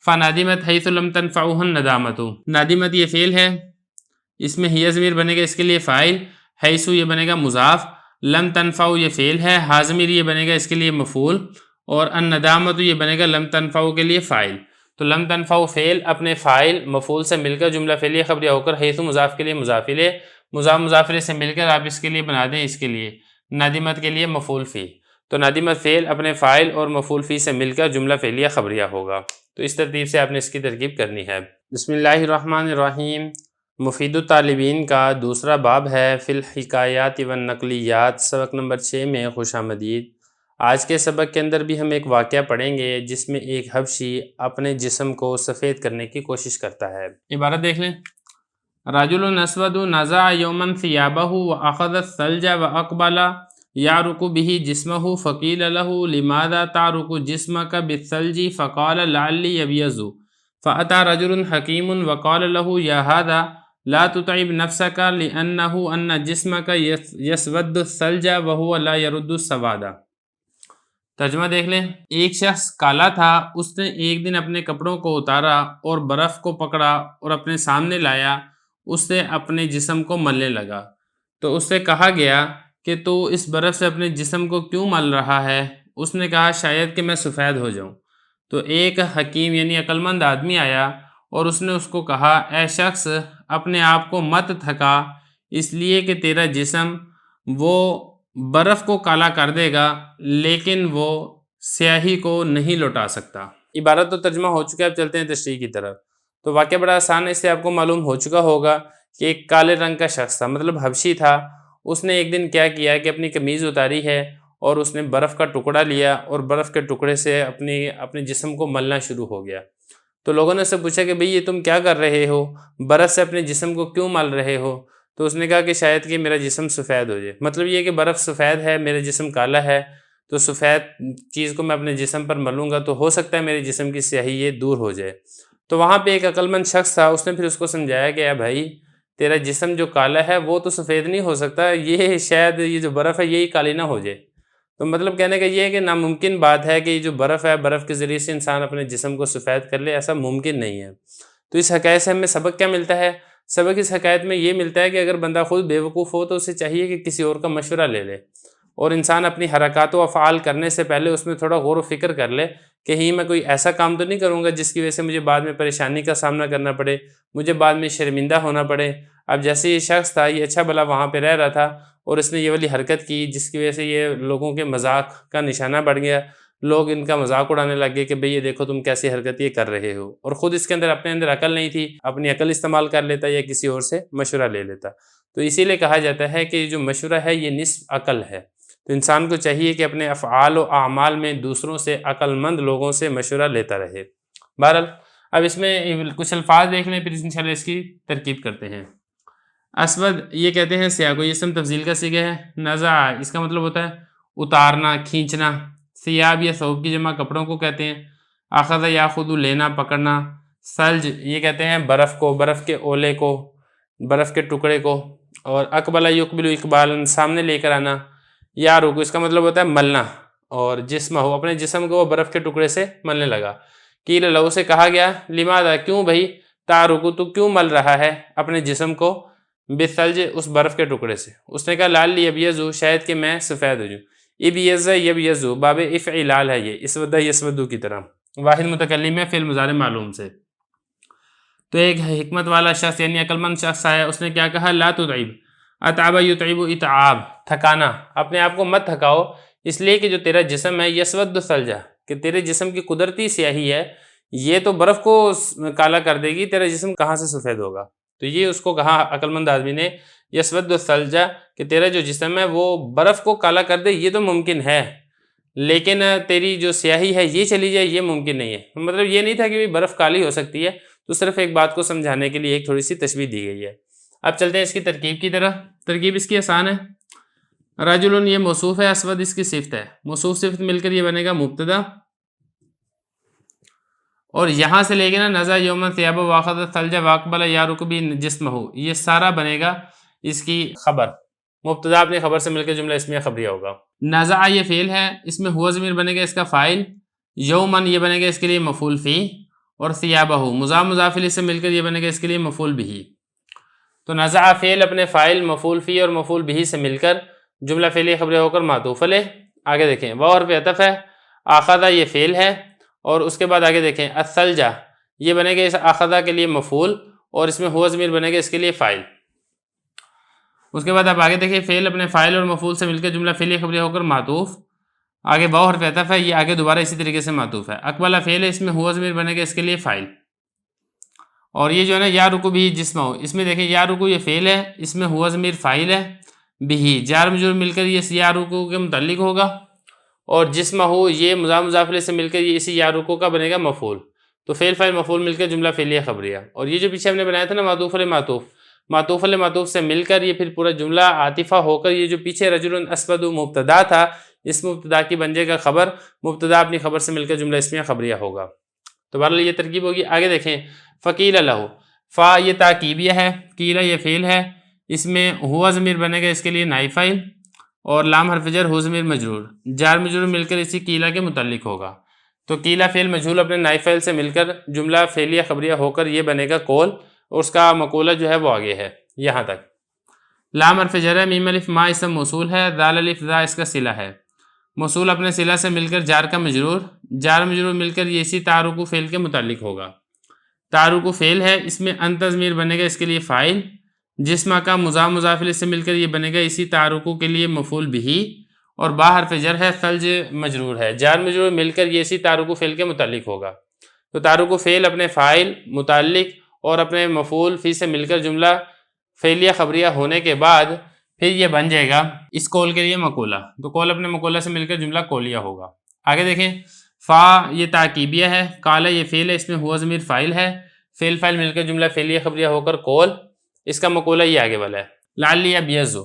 فنادمت حیث لم تنفعها الندامت، نادمت یہ فعل ہے، اس میں ہی ضمیر بنے گا اس کے لیے فاعل، حیث یہ بنے گا مضاف، لم تنفع یہ فعل ہے، حاضمیر یہ بنے گا اس کے لیے مفعول، اور الندامت یہ بنے گا لم تنفع کے لیے فاعل، تو لم تنفع فعل اپنے فاعل مفعول سے مل کر جملہ فعلیہ خبریہ ہو کر حیث مضاف کے لیے مضاف الیہ، مضاف مضاف الیہ سے مل کر آپ اس کے لیے بنا دیں اس کے لیے نادمت کے لیے مفعول فی، تو نادمت فعل اپنے فاعل اور مفعول فی سے مل کر جملہ فعلیہ خبریہ ہوگا، تو اس ترتیب سے آپ نے اس کی ترکیب کرنی ہے۔ بسم اللہ الرحمن الرحیم، مفید الطالبین کا دوسرا باب ہے فی الحکایات والنقلیات، سبق نمبر 6 میں خوش آمدید۔ آج کے سبق کے اندر بھی ہم ایک واقعہ پڑھیں گے جس میں ایک حبشی اپنے جسم کو سفید کرنے کی کوشش کرتا ہے۔ عبارت دیکھ لیں، رجل اسود نزع یوما ثیابہ واخذ الثلج واقبل یعرق به جسمه فقیل له لماذا تعرق جسمك بالثلج فقال لعلی یبیض فأتى رجل حکیم وقال له یا هذا لا تتعب نفسك لأنه أن جسمك يسود الثلج وهو لا يرد السواد۔ ترجمہ دیکھ لیں، ایک شخص کالا تھا، اس نے ایک دن اپنے کپڑوں کو اتارا اور برف کو پکڑا اور اپنے سامنے لایا، اس سے اپنے جسم کو ملنے لگا، تو اس سے کہا گیا کہ تو اس برف سے اپنے جسم کو کیوں مل رہا ہے؟ اس نے کہا شاید کہ میں سفید ہو جاؤں، تو ایک حکیم یعنی عقل مند آدمی آیا اور اس نے اس کو کہا اے شخص اپنے آپ کو مت تھکا، اس لیے کہ تیرا جسم وہ برف کو کالا کر دے گا لیکن وہ سیاہی کو نہیں لوٹا سکتا۔ عبارت تو ترجمہ ہو چکا ہے، اب چلتے ہیں تشریح کی طرف۔ تو واقعہ بڑا آسان ہے، اس سے آپ کو معلوم ہو چکا ہوگا کہ ایک کالے رنگ کا شخص تھا، مطلب حبشی تھا، اس نے ایک دن کیا کیا کہ اپنی قمیض اتاری ہے اور اس نے برف کا ٹکڑا لیا اور برف کے ٹکڑے سے اپنے جسم کو ملنا شروع ہو گیا۔ تو لوگوں نے اس سے پوچھا کہ بھئی یہ تم کیا کر رہے ہو، برف سے اپنے جسم کو کیوں مل رہے ہو؟ تو اس نے کہا کہ شاید کہ میرا جسم سفید ہو جائے، مطلب یہ کہ برف سفید ہے، میرا جسم کالا ہے، تو سفید چیز کو میں اپنے جسم پر ملوں گا تو ہو سکتا ہے میرے جسم کی سیاہی یہ دور ہو جائے۔ تو وہاں پہ ایک عقل مند شخص تھا، اس نے پھر اس کو سمجھایا کہ اے بھائی تیرا جسم جو کالا ہے وہ تو سفید نہیں ہو سکتا، یہ شاید یہ جو برف ہے یہی کالی نہ ہو جائے۔ تو مطلب کہنے کا یہ ہے کہ ناممکن بات ہے کہ یہ جو برف ہے، برف کے ذریعے سے انسان اپنے جسم کو سفید کر لے، ایسا ممکن نہیں ہے۔ تو اس حکایت سے ہمیں سبق کیا ملتا ہے؟ سبق اس حکایت میں یہ ملتا ہے کہ اگر بندہ خود بیوقوف ہو تو اسے چاہیے کہ کسی اور کا مشورہ لے لے، اور انسان اپنی حرکات و افعال کرنے سے پہلے اس میں تھوڑا غور و فکر کر لے کہ ہی میں کوئی ایسا کام تو نہیں کروں گا جس کی وجہ سے مجھے بعد میں پریشانی کا سامنا کرنا پڑے، مجھے بعد میں شرمندہ ہونا پڑے۔ اب جیسے یہ شخص تھا، یہ اچھا بھلا وہاں پہ رہ رہا تھا اور اس نے یہ والی حرکت کی جس کی وجہ سے یہ لوگوں کے مذاق کا نشانہ بڑھ گیا، لوگ ان کا مذاق اڑانے لگ گئے کہ بھئی یہ دیکھو تم کیسی حرکت یہ کر رہے ہو، اور خود اس کے اندر اپنے اندر عقل نہیں تھی، اپنی عقل استعمال کر لیتا یا کسی اور سے مشورہ لے لیتا۔ تو اسی لیے کہا جاتا ہے کہ جو مشورہ ہے یہ نصف عقل ہے۔ تو انسان کو چاہیے کہ اپنے افعال و اعمال میں دوسروں سے، عقل مند لوگوں سے مشورہ لیتا رہے۔ بہرحال اب اس میں کچھ الفاظ دیکھ لیں، پھر انشاءاللہ اس کی ترکیب کرتے ہیں۔ اسود یہ کہتے ہیں سیاہ کو، یہ اسم تفضیل کا صیغہ ہے۔ نزع اس کا مطلب ہوتا ہے اتارنا، کھینچنا۔ ثیاب یا ثوب کی جمع کپڑوں کو کہتے ہیں۔ اخذ یاخذ لینا، پکڑنا۔ ثلج یہ کہتے ہیں برف کو، برف کے اولے کو، برف کے ٹکڑے کو۔ اور اقبل یقبل اقبالا سامنے لے کر آنا۔ یا رکو اس کا مطلب ہوتا ہے ملنا، اور جسم ہو اپنے جسم کو وہ برف کے ٹکڑے سے ملنے لگا۔ قیل لہو سے کہا گیا لماذا کیوں بھائی، تارکو تو کیوں مل رہا ہے اپنے جسم کو، بالثلج اس برف کے ٹکڑے سے۔ اس نے کہا لعلی ابیض شاید کہ میں سفید ہو جاؤں۔ ابیض یبیض باب افعلال ہے، یہ اسود یسود کی طرح واحد متکلم ہے فعل مضارع معلوم سے۔ تو ایک حکمت والا شخص یعنی عقل مند شخص آیا، اس نے کیا کہا لا تتعب، اتعب یتعب اتعاب، تھکانا، اپنے آپ کو مت تھکاؤ، اس لیے کہ جو تیرا جسم ہے یسود ثلجہ، کہ تیرے جسم کی قدرتی سیاہی ہے یہ تو برف کو کالا کر دے گی، تیرا جسم کہاں سے سفید ہوگا؟ تو یہ اس کو کہا عقل مند آدمی نے یسود ثلجہ، کہ تیرا جو جسم ہے وہ برف کو کالا کر دے یہ تو ممکن ہے، لیکن تیری جو سیاہی ہے یہ چلی جائے یہ ممکن نہیں ہے۔ مطلب یہ نہیں تھا کہ برف کالی ہو سکتی ہے، تو صرف ایک بات کو سمجھانے کے لیے ایک تھوڑی سی تشبیہ دی گئی ہے۔ اب چلتے ہیں اس کی ترکیب کی طرح۔ ترکیب اس کی آسان ہے۔ رجل یہ موصوف ہے، اسود اس کی صفت ہے، موصوف صفت مل کر یہ بنے گا مبتدا، اور یہاں سے لے کے نا نزع یوما ثیاب واخذ ثلج واقبل یا رکبی جسمہ، یہ سارا بنے گا اس کی خبر، مبتدا اپنی خبر سے مل کے جملہ اسمیہ خبریہ ہوگا۔ نزع یہ فعل ہے، اس میں ہوا ضمیر بنے گا اس کا فاعل، یومن یہ بنے گا اس کے لیے مفعول فی، اور ثیابہ مضاف مضاف الیہ سے مل کر یہ بنے گا اس کے لیے مفعول بہ۔ تو نزع فعل اپنے فاعل مفعول فی اور مفعول بہ سے مل کر جملہ فعلیہ خبریہ ہو کر معطوف علیہ۔ آگے دیکھیں واو حرف عطف ہے، اخذ یہ فعل ہے، اور اس کے بعد آگے دیکھیں الثلجہ یہ بنے گا اس اخذ کے لیے مفعول، اور اس میں ہوا ضمیر بنے گا اس کے لیے فاعل۔ اس کے بعد آپ آگے دیکھیں فعل اپنے فاعل اور مفعول سے مل کر جملہ فعلیہ خبریہ ہو کر معطوف، آگے واو حرف عطف ہے، یہ آگے دوبارہ اسی طریقے سے معطوف ہے۔ اقبلہ فعل ہے، اس میں ہوا ضمیر بنے گا اس کے لیے فاعل، اور یہ جو ہے نا یا رکو بھی جسم ہو، اس میں دیکھیں یا رکو یہ فعل ہے، اس میں ہوا ضمیر فاعل ہے، بھی جار مجرور مل کر یہ یا رکو کے متعلق ہوگا، اور جسم ہو یہ مضاف مضاف الیہ سے مل کر یہ اسی یا رکو کا بنے گا مفعول۔ تو فعل فاعل مفعول مل کر جملہ فعلیہ خبریہ، اور یہ جو پیچھے ہم نے بنایا تھا نا معطوف علیہ معطوف، معطوف علیہ معطوف سے مل کر یہ پھر پورا جملہ عاطفہ ہو کر یہ جو پیچھے رجل اسود مبتدا تھا، اس مبتدا کی بن جائے گا خبر، مبتدا اپنی خبر سے مل کر جملہ اسمیہ خبریہ ہوگا۔ تو بہرحال یہ ترکیب ہوگی۔ آگے دیکھیں فقیل لہو، فا یہ تاکیبیہ ہے، قیل یہ فعل ہے، اس میں ہوا ضمیر بنے گا اس کے لیے نائب فاعل، اور لام حرف جر ہو ضمیر مجرور، جار مجرور مل کر اسی قیلہ کے متعلق ہوگا۔ تو قیلہ فعل مجہول اپنے نائب فاعل سے مل کر جملہ فعلیہ خبریہ ہو کر یہ بنے گا قول، اور اس کا مقولہ جو ہے وہ آگے ہے یہاں تک۔ لام حرف جر ہے، میم الف ما اسم موصول ہے، ذال الف ذا اس کا صلہ ہے، موصول اپنے صلہ سے مل کر جار کا مجرور، جار مجرور مل کر یہ اسی تعارق فعل کے متعلق ہوگا۔ تعارق فعل ہے، اس میں ان تضمیر بنے گا اس کے لیے فاعل، جسمہ کا مضاف مضاف الیہ سے مل کر یہ بنے گا اسی تعارق کے لیے مفعول بہ، اور با حرف جر ہے، ثلج مجرور ہے، جار مجرور مل کر یہ اسی تعارق فعل کے متعلق ہوگا۔ تو تعارق فعل اپنے فاعل، متعلق اور اپنے مفعول فی سے مل کر جملہ فعلیہ خبریہ ہونے کے بعد پھر یہ بن جائے گا اس قول کے لیے مقولہ، تو قول اپنے مقولہ سے مل کر جملہ قولیہ ہوگا۔ آگے دیکھیں فا یہ تاکیبیہ ہے، قال یہ فعل ہے، اس میں ہوا ضمیر فاعل ہے، فعل فاعل مل کر جملہ فعلیہ خبریہ ہو کر قول، اس کا مقولہ یہ آگے والا ہے۔ لعلی ابیض،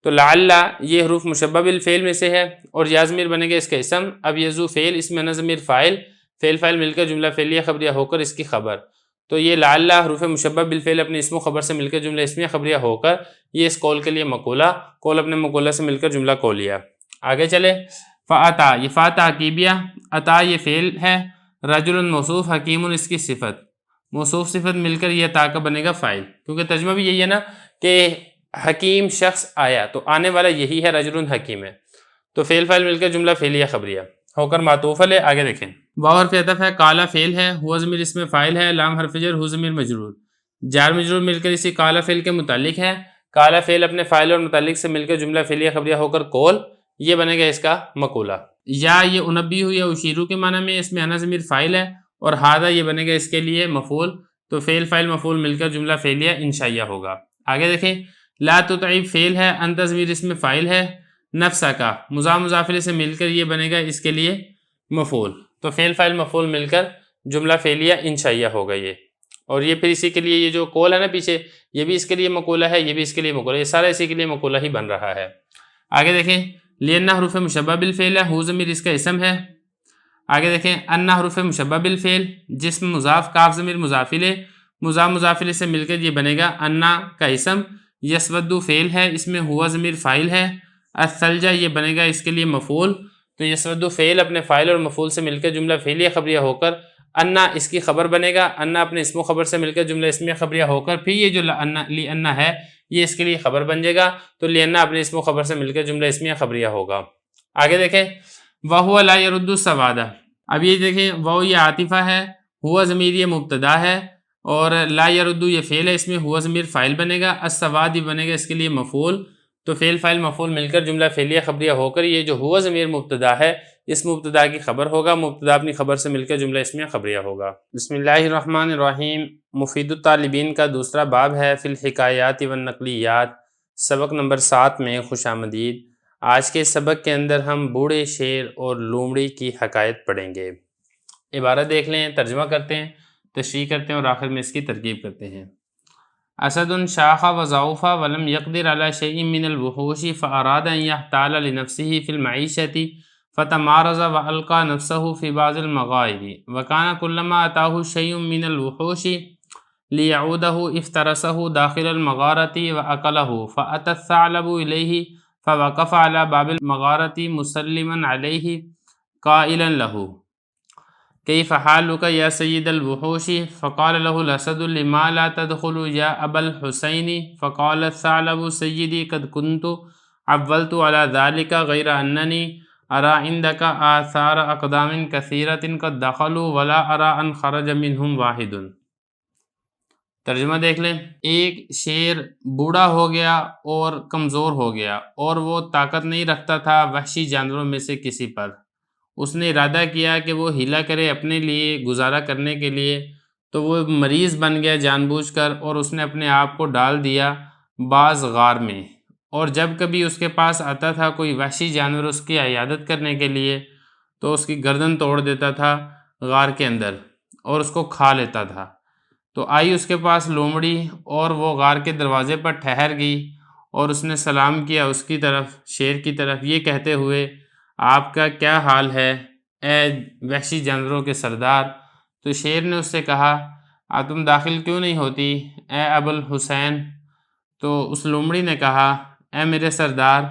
تو لعل یہ حروف مشبہ بالفعل میں سے ہے اور یا ضمیر بنے گا اس کا اسم، ابیض فعل، اس میں ضمیر فاعل، فعل مل کر جملہ فعلیہ خبریہ ہو کر اس کی خبر، تو یہ لعل حروف مشبہ بالفعل اپنے اسم و خبر سے مل کر جملہ اسمیہ خبریہ ہو کر یہ اس قول کے لیے مقولہ، قول اپنے مقولہ سے مل کر جملہ قولیہ۔ آگے چلے، فاتا، یہ فا تعقیبیہ، اتا یہ فعل ہے، رجل موصوف، حکیم اس کی صفت، موصوف صفت مل کر یہ تا کا بنے گا فاعل، کیونکہ ترجمہ بھی یہی ہے نا کہ حکیم شخص آیا، تو آنے والا یہی ہے، رجل حکیم ہے، تو فعل مل کر جملہ فعلیہ خبریہ ہو کر معطوف ہے۔ آگے دیکھیں، واو حرف عطف ہے، کالا فعل ہے، ہوا ضمیر اس میں فاعل ہے، لام حرف جر، ہو ضمیر مجرور، جار مجرور مل کر اسی کالا فعل کے متعلق ہے، کالا فعل اپنے فاعل اور متعلق سے مل کر جملہ فعلیہ خبریہ ہو کر قول، یہ بنے گا اس کا مقولہ۔ یا یہ انبی ہو یا اشیرو کے معنی میں، اس میں انا ضمیر فاعل ہے اور ہادہ یہ بنے گا اس کے لیے مفعول، تو فعل فاعل مفعول مل کر جملہ فعلیہ انشائیہ ہوگا۔ آگے دیکھیں، لا تطعب فعل ہے، انت ضمیر اس میں فاعل ہے، نفسہ کا مضاف مضاف الیہ سے مل کر یہ بنے گا اس کے لیے مفعول، تو فعل فاعل مفعول مل کر جملہ فعلیہ انشائیہ ہوگا یہ، اور یہ پھر اسی کے لیے یہ جو قول ہے نا پیچھے، یہ بھی اس کے لیے مقولہ ہے، یہ بھی اس کے لیے مقولہ ہے، یہ سارا اسی کے لیے مقولہ ہی بن رہا ہے۔ آگے دیکھیں، لِأَنَّ حروف مشبہ بالفعل ہے، ہو ضمیر اس کا اسم ہے۔ آگے دیکھیں، ان حروف مشبہ بالفعل، جسم مضاف، کاف ضمیر مضاف الیہ، مضاف الیہ سے مل کر یہ بنے گا انا کا اسم، یسود فعل ہے، اس میں ہوا ضمیر فاعل ہے، الثلج یہ بنے گا اس کے لیے مفعول، تو یسود فعل اپنے فاعل اور مفعول سے مل کر جملہ فعلیہ خبریہ ہو کر انا اس کی خبر بنے گا، انا اپنے اسم و خبر سے مل کر جملہ اسمیہ خبریہ ہو کر پھر یہ جو لِأَنَّ ہے یہ اس کے لیے خبر بن جائے گا، تو لِأَنَّ اپنے اسم و خبر سے مل کر جملہ اسمیہ خبریہ ہوگا۔ آگے دیکھیں، وَهُوَ لَا يَرُدُّ السَّوَادَ، اب یہ دیکھیں، وہ یہ عاطفہ ہے، ہوا ضمیر یہ مبتدا ہے، اور لا يرد یہ فعل ہے، اس میں ہوا ضمیر فاعل بنے گا، السواد بنے گا اس کے لیے مفعول، تو فعل فاعل مفعول مل کر جملہ فعلیہ خبریہ ہو کر یہ جو ہوا ضمیر مبتدا ہے اس مبتدا کی خبر ہوگا، مبتدا اپنی خبر سے مل کر جملہ اسمیہ خبریہ ہوگا۔ بسم اللہ الرحمن الرحیم، مفید الطالبین کا دوسرا باب ہے فی الحکایات والنقلیات، سبق نمبر 7 میں خوش آمدید۔ آج کے سبق کے اندر ہم بوڑھے شیر اور لومڑی کی حکایت پڑھیں گے۔ عبارت دیکھ لیں، ترجمہ کرتے ہیں، تشریح کرتے ہیں اور آخر میں اس کی ترکیب کرتے ہیں۔ اسد شاخ وضعف ولم يقدر على شيء من الوحوش فاراد ان يحتال لنفسه في المعيشة فتمارض والقى نفسه في بعض المغائب وكان كلما اتاه شيء من الوحوش ليعوده افترسه داخل المغارة واكله فاتى الثعلب اليه فوقف على باب المغارة مسلما عليه قائلا له كيف حالك يا سيد الوحوش؟ فقال له الأسد لما لا تدخل يا أبا الحسين؟ فقال الثعلب سيدي قد كنت عولت على ذلك غير أنني أرى عندك آثار أقدام كثيرة قد دخلوا ولا أرى أن خرج منهم واحد۔ ترجمہ دیکھ لیں، ایک شیر بوڑھا ہو گیا اور کمزور ہو گیا اور وہ طاقت نہیں رکھتا تھا وحشی جانوروں میں سے کسی پر، اس نے ارادہ کیا کہ وہ ہیلا کرے اپنے لیے گزارا کرنے کے لیے، تو وہ مریض بن گیا جان بوجھ کر اور اس نے اپنے آپ کو ڈال دیا بعض غار میں، اور جب کبھی اس کے پاس آتا تھا کوئی وحشی جانور اس کی عیادت کرنے کے لیے تو اس کی گردن توڑ دیتا تھا غار کے اندر اور اس کو کھا لیتا تھا۔ تو آئی اس کے پاس لومڑی اور وہ غار کے دروازے پر ٹھہر گئی اور اس نے سلام کیا اس کی طرف، شیر کی طرف، یہ کہتے ہوئے آپ کا کیا حال ہے اے وحشی جانوروں کے سردار؟ تو شیر نے اس سے کہا تم داخل کیوں نہیں ہوتی اے ابو الحسین؟ تو اس لومڑی نے کہا اے میرے سردار،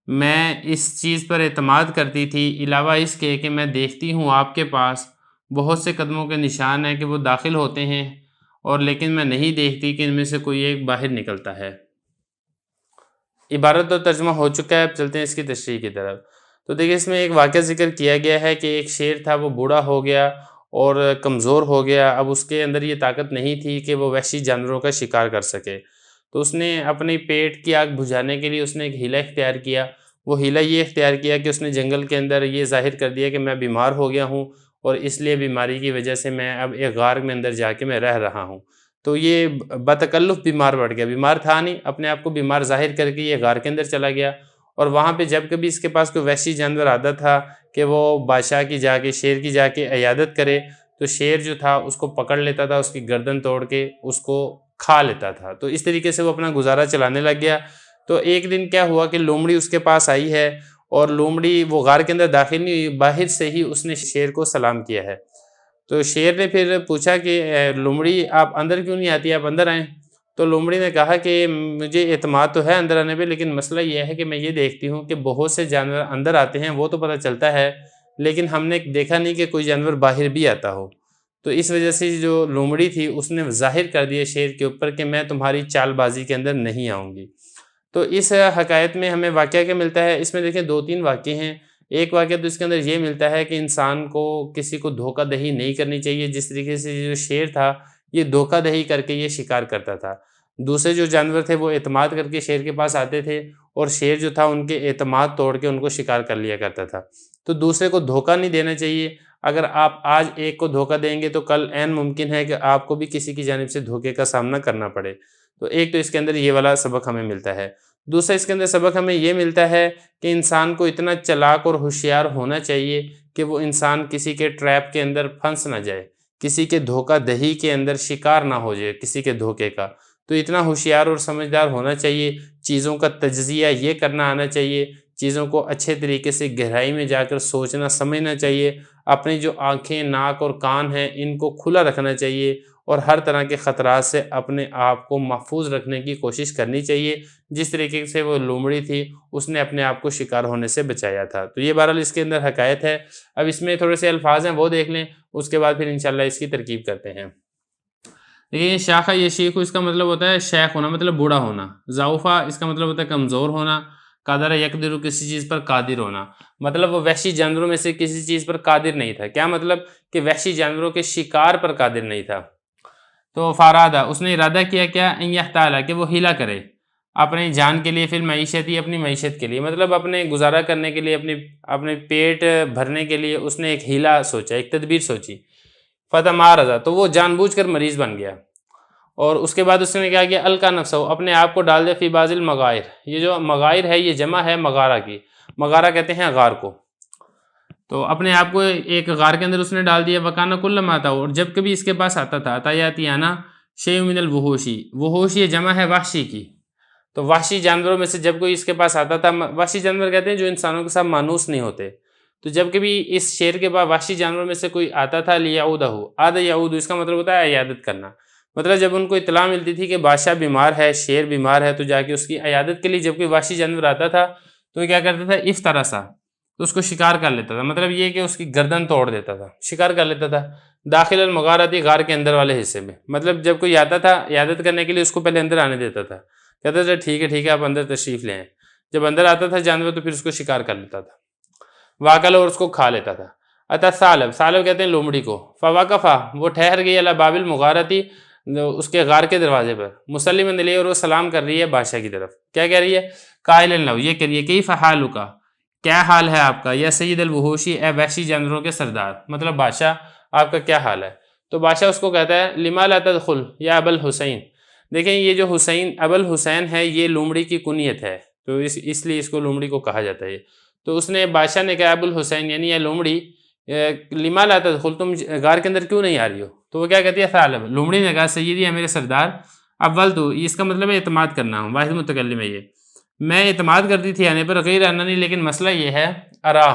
میں اس چیز پر اعتماد کرتی تھی علاوہ اس کے کہ میں دیکھتی ہوں آپ کے پاس بہت سے قدموں کے نشان ہیں کہ وہ داخل ہوتے ہیں، اور لیکن میں نہیں دیکھتی کہ ان میں سے کوئی ایک باہر نکلتا ہے۔ عبارت اور ترجمہ ہو چکا ہے، اب چلتے ہیں اس کی تشریح کی طرف۔ تو دیکھیں، اس میں ایک واقعہ ذکر کیا گیا ہے کہ ایک شیر تھا، وہ بوڑھا ہو گیا اور کمزور ہو گیا، اب اس کے اندر یہ طاقت نہیں تھی کہ وہ وحشی جانوروں کا شکار کر سکے، تو اس نے اپنی پیٹ کی آگ بجھانے کے لیے اس نے ایک ہیلا اختیار کیا۔ وہ ہیلا یہ اختیار کیا کہ اس نے جنگل کے اندر یہ ظاہر کر دیا کہ میں بیمار ہو گیا ہوں اور اس لیے بیماری کی وجہ سے میں اب ایک غار میں اندر جا کے میں رہ رہا ہوں۔ تو یہ بتکلف بیمار پڑ گیا، بیمار تھا نہیں، اپنے آپ کو بیمار ظاہر کر کے یہ غار کے اندر چلا گیا، اور وہاں پہ جب کبھی اس کے پاس کوئی وحشی جانور آتا تھا کہ وہ بادشاہ کی جا کے، شیر کی جا کے عیادت کرے، تو شیر جو تھا اس کو پکڑ لیتا تھا، اس کی گردن توڑ کے اس کو کھا لیتا تھا۔ تو اس طریقے سے وہ اپنا گزارا چلانے لگ گیا۔ تو ایک دن کیا ہوا کہ لومڑی اس کے پاس آئی ہے، اور لومڑی وہ غار کے اندر داخل نہیں ہوئی، باہر سے ہی اس نے شیر کو سلام کیا ہے۔ تو شیر نے پھر پوچھا کہ لومڑی آپ اندر کیوں نہیں آتی، آپ اندر آئیں۔ تو لومڑی نے کہا کہ مجھے اعتماد تو ہے اندر آنے پہ، لیکن مسئلہ یہ ہے کہ میں یہ دیکھتی ہوں کہ بہت سے جانور اندر آتے ہیں، وہ تو پتہ چلتا ہے، لیکن ہم نے دیکھا نہیں کہ کوئی جانور باہر بھی آتا ہو۔ تو اس وجہ سے جو لومڑی تھی اس نے ظاہر کر دیا شیر کے اوپر کہ میں تمہاری چال بازی کے اندر نہیں آؤں گی۔ تو اس حکایت میں ہمیں واقعہ کیا ملتا ہے، اس میں دیکھیں 2-3 واقعے ہیں۔ ایک واقعہ تو اس کے اندر یہ ملتا ہے کہ انسان کو کسی کو دھوکہ دہی نہیں کرنی چاہیے، جس طریقے سے جو شیر تھا یہ دھوکہ دہی کر کے یہ شکار کرتا تھا۔ دوسرے جو جانور تھے وہ اعتماد کر کے شیر کے پاس آتے تھے، اور شیر جو تھا ان کے اعتماد توڑ کے ان کو شکار کر لیا کرتا تھا۔ تو دوسرے کو دھوکہ نہیں دینا چاہیے۔ اگر آپ آج ایک کو دھوکہ دیں گے تو کل عین ممکن ہے کہ آپ کو بھی کسی کی جانب سے دھوکے کا سامنا کرنا پڑے۔ تو ایک تو اس کے اندر یہ والا سبق ہمیں ملتا ہے۔ دوسرا اس کے اندر سبق ہمیں یہ ملتا ہے کہ انسان کو اتنا چالاک اور ہوشیار ہونا چاہیے کہ وہ انسان کسی کے ٹریپ کے اندر پھنس نہ جائے، کسی کے دھوکہ دہی کے اندر شکار نہ ہو جائے کسی کے دھوکے کا۔ تو اتنا ہوشیار اور سمجھدار ہونا چاہیے، چیزوں کا تجزیہ یہ کرنا آنا چاہیے، چیزوں کو اچھے طریقے سے گہرائی میں جا کر سوچنا سمجھنا چاہیے، اپنی جو آنکھیں، ناک اور کان ہیں ان کو کھلا رکھنا چاہیے، اور ہر طرح کے خطرات سے اپنے آپ کو محفوظ رکھنے کی کوشش کرنی چاہیے، جس طریقے سے وہ لومڑی تھی اس نے اپنے آپ کو شکار ہونے سے بچایا تھا۔ تو یہ بہرحال اس کے اندر حکایت ہے۔ اب اس میں تھوڑے سے الفاظ ہیں وہ دیکھ لیں، اس کے بعد پھر انشاءاللہ اس کی ترکیب کرتے ہیں۔ دیکھیں شاخہ یشیخ اس کا مطلب ہوتا ہے شیخ ہونا، مطلب بوڑھا ہونا۔ ضعوفہ اس کا مطلب ہوتا ہے کمزور ہونا۔ قادر یقدر کسی چیز پر قادر ہونا، مطلب وہ وحشی جانوروں میں سے کسی چیز پر قادر نہیں تھا۔ کیا مطلب کہ وحشی جانوروں کے شکار پر قادر نہیں تھا۔ تو فارادہ اس نے ارادہ کیا کیا ان یحتالا کہ وہ ہیلا کرے اپنی جان کے لیے، پھر معیشت اپنی معیشت کے لیے، مطلب اپنے گزارا کرنے کے لیے، اپنے پیٹ بھرنے کے لیے اس نے ایک ہیلا سوچا، ایک تدبیر سوچی۔ فتح مارزا تو وہ جان بوجھ کر مریض بن گیا، اور اس کے بعد اس نے کیا کیا القا نفسہ اپنے آپ کو ڈال دے فی بعض المغائر۔ یہ جو مغائر ہے یہ جمع ہے مغارہ کی، مغارہ کہتے ہیں غار کو۔ تو اپنے آپ کو ایک غار کے اندر اس نے ڈال دیا۔ وکانا کلما آتا، اور جب کبھی اس کے پاس آتا تھا عطایاتی آنا شیء من الوحوشی، وحوش یہ جمع ہے وحشی کی، تو وحشی جانوروں میں سے جب کوئی اس کے پاس آتا تھا، وحشی جانور کہتے ہیں جو انسانوں کے ساتھ مانوس نہیں ہوتے، تو جب کبھی اس شیر کے پاس وحشی جانوروں میں سے کوئی آتا تھا لیعودہ، عاد یعود اس کا مطلب ہوتا ہے عیادت کرنا، مطلب جب ان کو اطلاع ملتی تھی کہ بادشاہ بیمار ہے، شیر بیمار ہے، تو جا کے اس کی عیادت کے لیے جب کوئی وحشی جانور آتا تھا تو کیا کرتا تھا افطرسا، تو اس کو شکار کر لیتا تھا، مطلب یہ کہ اس کی گردن توڑ دیتا تھا، شکار کر لیتا تھا۔ داخل المغارتی غار کے اندر والے حصے میں، مطلب جب کوئی آتا تھا عیادت کرنے کے لیے اس کو پہلے اندر آنے دیتا تھا، کہتا تھا ٹھیک ہے آپ اندر تشریف لیں۔ جب اندر آتا تھا جانور تو پھر اس کو شکار کر لیتا تھا، واکل اور اس کو کھا لیتا تھا۔ اتا ثعلب کہتے ہیں لومڑی کو، فواقفا وہ ٹھہر گئی علی باب المغارتی اس کے غار کے دروازے پر، مسلم علیہ اور وہ سلام کر رہی ہے بادشاہ کی طرف، کیا کہہ رہی ہے قائلا لو یہ کہہ رہی ہے کیف حالک کیا حال ہے آپ کا، یا سید الوحوشی اے وحشی جانوروں کے سردار، مطلب بادشاہ آپ کا کیا حال ہے۔ تو بادشاہ اس کو کہتا ہے لما لا تدخل یا ابا الحسین، دیکھیں یہ جو حسین ابا الحسین ہے یہ لومڑی کی کنیت ہے، تو اس لیے اس کو لومڑی کو کہا جاتا ہے۔ تو اس نے بادشاہ نے کہا ابو الحسین یعنی یہ لومڑی لما لا تدخل تم غار کے اندر کیوں نہیں آ رہی ہو، تو وہ کیا کہتی ہے ثعلب، لومڑی نے کہا سیدی ہے میرے سردار، اول تو اس کا مطلب ہے اعتماد کرنا ہوں، واحد متکلم ہے یہ، میں اعتماد کرتی تھی آنے پر غیر اننی، لیکن مسئلہ یہ ہے ارا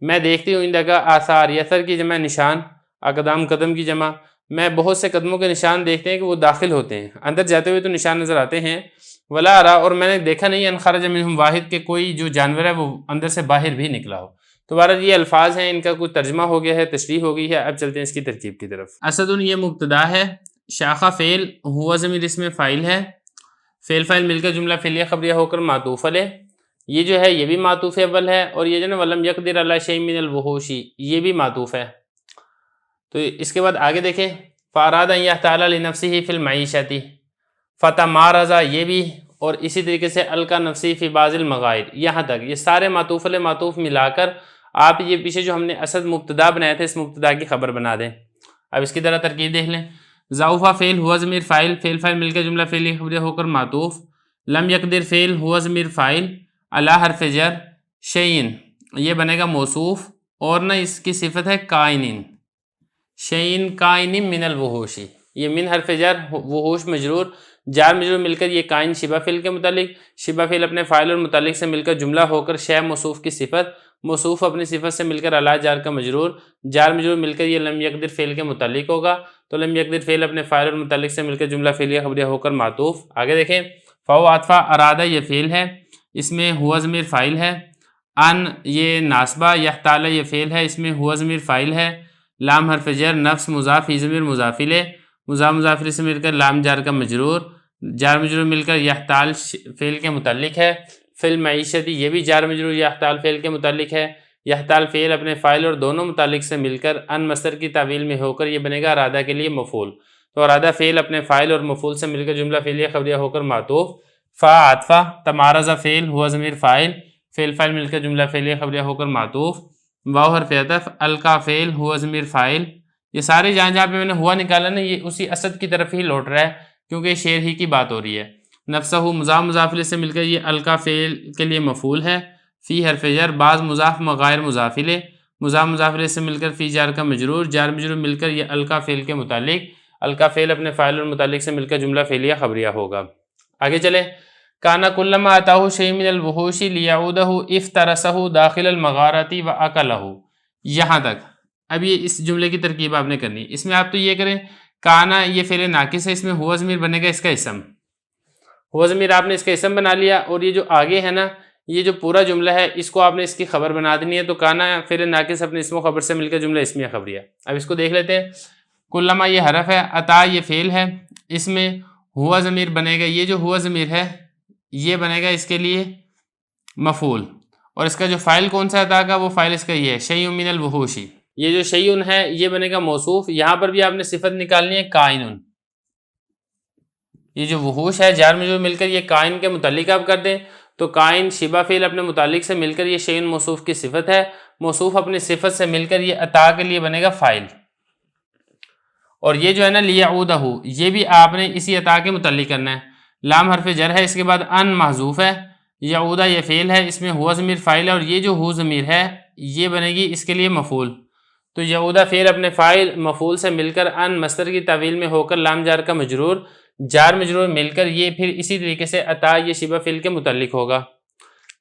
میں دیکھتی ہوں ان جگہ آثار، یسر کی جمع نشان، اقدام قدم کی جمع، میں بہت سے قدموں کے نشان دیکھتے ہیں کہ وہ داخل ہوتے ہیں، اندر جاتے ہوئے تو نشان نظر آتے ہیں، ولا ارا اور میں نے دیکھا نہیں ان خرج منہم واحد کہ کوئی جو جانور ہے وہ اندر سے باہر بھی نکلا ہو۔ تو بہرحال یہ الفاظ ہیں، ان کا کوئی ترجمہ ہو گیا ہے، تشریح ہو گئی ہے، اب چلتے ہیں اس کی ترکیب کی طرف۔ اسد یہ مبتدا ہے، شاخہ فعل، ہوا ضمیر اس میں فاعل ہے، فعل فاعل مل کر جملہ فعلیہ خبریہ ہو کر معطوف علیہ، یہ جو ہے یہ بھی معطوف اول ہے، اور یہ جو ہے ولم یقدر علی شیء من الوحوشی یہ بھی معطوف ہے۔ تو اس کے بعد آگے دیکھیں فاراد ان یحتال لنفسہ فی المعیشۃ، فتمارض یہ بھی، اور اسی طریقے سے القا نفسی فی بعض المغائر، یہاں تک یہ سارے معطوف علیہ معطوف ملا کر آپ یہ پیچھے جو ہم نے اسد مبتدا بنایا تھے اس مبتدا کی خبر بنا دیں۔ اب اس کی طرح ترکیب دیکھ لیں، ضعوفہ فعل ہوا ضمیر فاعل، فعل فاعل مل کر جملہ فعلی خبریہ ہو کر معطوف، لم یقدر فعل ہوا ضمیر فاعل، علی حرف جر، شیئن یہ بنے گا موصوف، اور نہ اس کی صفت ہے کائنین، شیئن کائن من الوحوشی، یہ من حرف جر، وحوش مجرور، جار مجرور مل کر یہ کائن شبہ فعل کے متعلق، شبہ فعل اپنے فاعل اور متعلق سے مل کر جملہ ہو کر شے موصوف کی صفت، موصوف اپنی صفت سے مل کر اعلیٰ جار کا مجرور، جار مجرور مل کر یہ لم یقدر فعل کے متعلق ہوگا، تو لم یقدر فعل اپنے فاعل اور متعلق سے مل کر جملہ فعلیہ خبریہ ہو کر معطوف۔ آگے دیکھیں، فو عطفہ ارادہ یہ فعل ہے، اس میں ہوا ضمیر فاعل ہے، ان یہ ناسبہ، یحتال یہ فعل ہے، اس میں ہوا ضمیر فاعل ہے، لام حرف جر، نفس مضاف، ہی ضمیر مضاف الیہ، مضاف مضاف الیہ سے مل کر لام جار کا مجرور، جار مجرور مل کر یحتال فعل کے متعلق ہے، فی المعیشتی یہ بھی جار مجرور یحتال فعل کے متعلق ہے، یحتال فعل اپنے فاعل اور دونوں متعلق سے مل کر ان مصدر کی تعویل میں ہو کر یہ بنے گا ارادہ کے لیے مفعول، تو ارادہ فعل اپنے فاعل اور مفعول سے مل کر جملہ فعلیہ خبریہ ہو کر معطوف۔ فا عطفہ، تمارض فعل، ہوا ضمیر فاعل، فعل فاعل مل کر جملہ فعلیہ خبریہ ہو کر معطوف۔ واو حرف عطف، القا فعل، ہوا ضمیر فاعل، یہ سارے جہاں پہ میں نے ہوا نکالا نا یہ اسی اسد کی طرف ہی لوٹ رہا ہے کیونکہ شعر ہی کی بات ہو رہی ہے۔ نفسہ مضاف مضاف الیہ سے مل کر یہ القا فعل کے لیے مفعول ہے، فی حرف جر، بعض مضاف غیر مضاف الیہ، مضاف مضاف الیہ سے مل کر فی جار کا مجرور، جار مجرور مل کر یہ القا فعل کے متعلق، القا فعل اپنے فاعل اور متعلق سے مل کر جملہ فعلیہ خبریہ ہوگا۔ آگے چلیں، کانا کلما اتاہ شیء من الوحوش لیعودہ افترسہ داخل المغارۃ واکلہ، یہاں تک۔ اب یہ اس جملے کی ترکیب آپ نے کرنی، اس میں آپ تو یہ کریں، کانا یہ فعل ناقص ہے، اس میں ہوا ضمیر بنے گا اس کا اسم، ہوا ضمیر آپ نے اس کا اسم بنا لیا، اور یہ جو آگے ہے نا یہ جو پورا جملہ ہے اس کو آپ نے اس کی خبر بنا دینی ہے، تو کانا فعل ناقص اپنے اسم و خبر سے مل کر جملہ اسمیہ خبریہ۔ اب اس کو دیکھ لیتے ہیں، کلما یہ حرف ہے، عطا یہ فعل ہے، اس میں ہوا ضمیر بنے گا، یہ جو ہوا ضمیر ہے یہ بنے گا اس کے لیے مفعول، اور اس کا جو فاعل کون سا عطا کا، وہ فاعل اس کا یہ ہے شیء من الوحوش، یہ جو شیء ہے یہ بنے گا موصوف، یہاں پر بھی آپ نے صفت نکالنی ہے کائن، یہ جو وحوش ہے جار مجرور مل کر یہ کائن کے متعلق آپ کر دیں، تو کائن شبہ فعل اپنے متعلق سے مل کر یہ شیء موصوف کی صفت ہے، موصوف اپنی صفت سے مل کر یہ عطا کے لیے بنے گا فاعل، اور یہ جو ہے نا لیعودہ یہ بھی آپ نے اسی عطا کے متعلق کرنا ہے، لام حرف جر ہے، اس کے بعد ان محذوف ہے، یعودہ یہ فعل ہے، اس میں ہوا ضمیر فاعل ہے، اور یہ جو ہو ضمیر ہے یہ بنے گی اس کے لیے مفعول، تو یعودہ فعل اپنے فاعل مفعول سے مل کر ان مصدر کی تعویل میں ہو کر لام جار کا مجرور، جار مجرور مل کر یہ پھر اسی طریقے سے عطا یہ شبہ فعل کے متعلق ہوگا،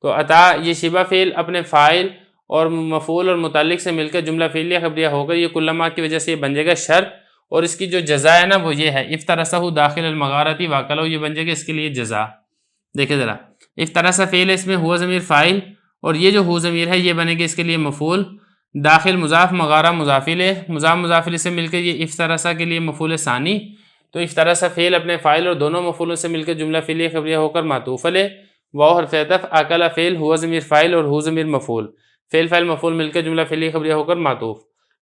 تو عطا یہ شبہ فعل اپنے فاعل اور مفعول اور متعلق سے مل کر جملہ فعلیہ خبریہ ہوگا، یہ کلما کی وجہ سے یہ بن جائے گا شرط، اور اس کی جو جزا ہے نا وہ یہ ہے افترسہ داخل المغارۃ واکلہ، یہ بن جائے گا اس کے لیے جزا۔ دیکھیں ذرا، افترسہ فعل ہے، اس میں ہوا ضمیر فاعل، اور یہ جو ہو ضمیر ہے یہ بنے گا اس کے لیے مفعول، داخل مضاف مغارہ مضاف الیہ، مضاف مضاف الیہ سے مل کر یہ افترسہ کے لیے مفعول ثانی، تو افترسہ فعل اپنے فاعل اور دونوں مفعولوں سے مل کر جملہ فعلیہ خبریہ ہو کر معطوف علیہ، واو حرف عطف، اکل فعل، ہوا ضمیر فاعل اور ہو ضمیر مفعول، فعل فاعل مفعول مل کر جملہ فعلیہ خبریہ ہو کر معطوف،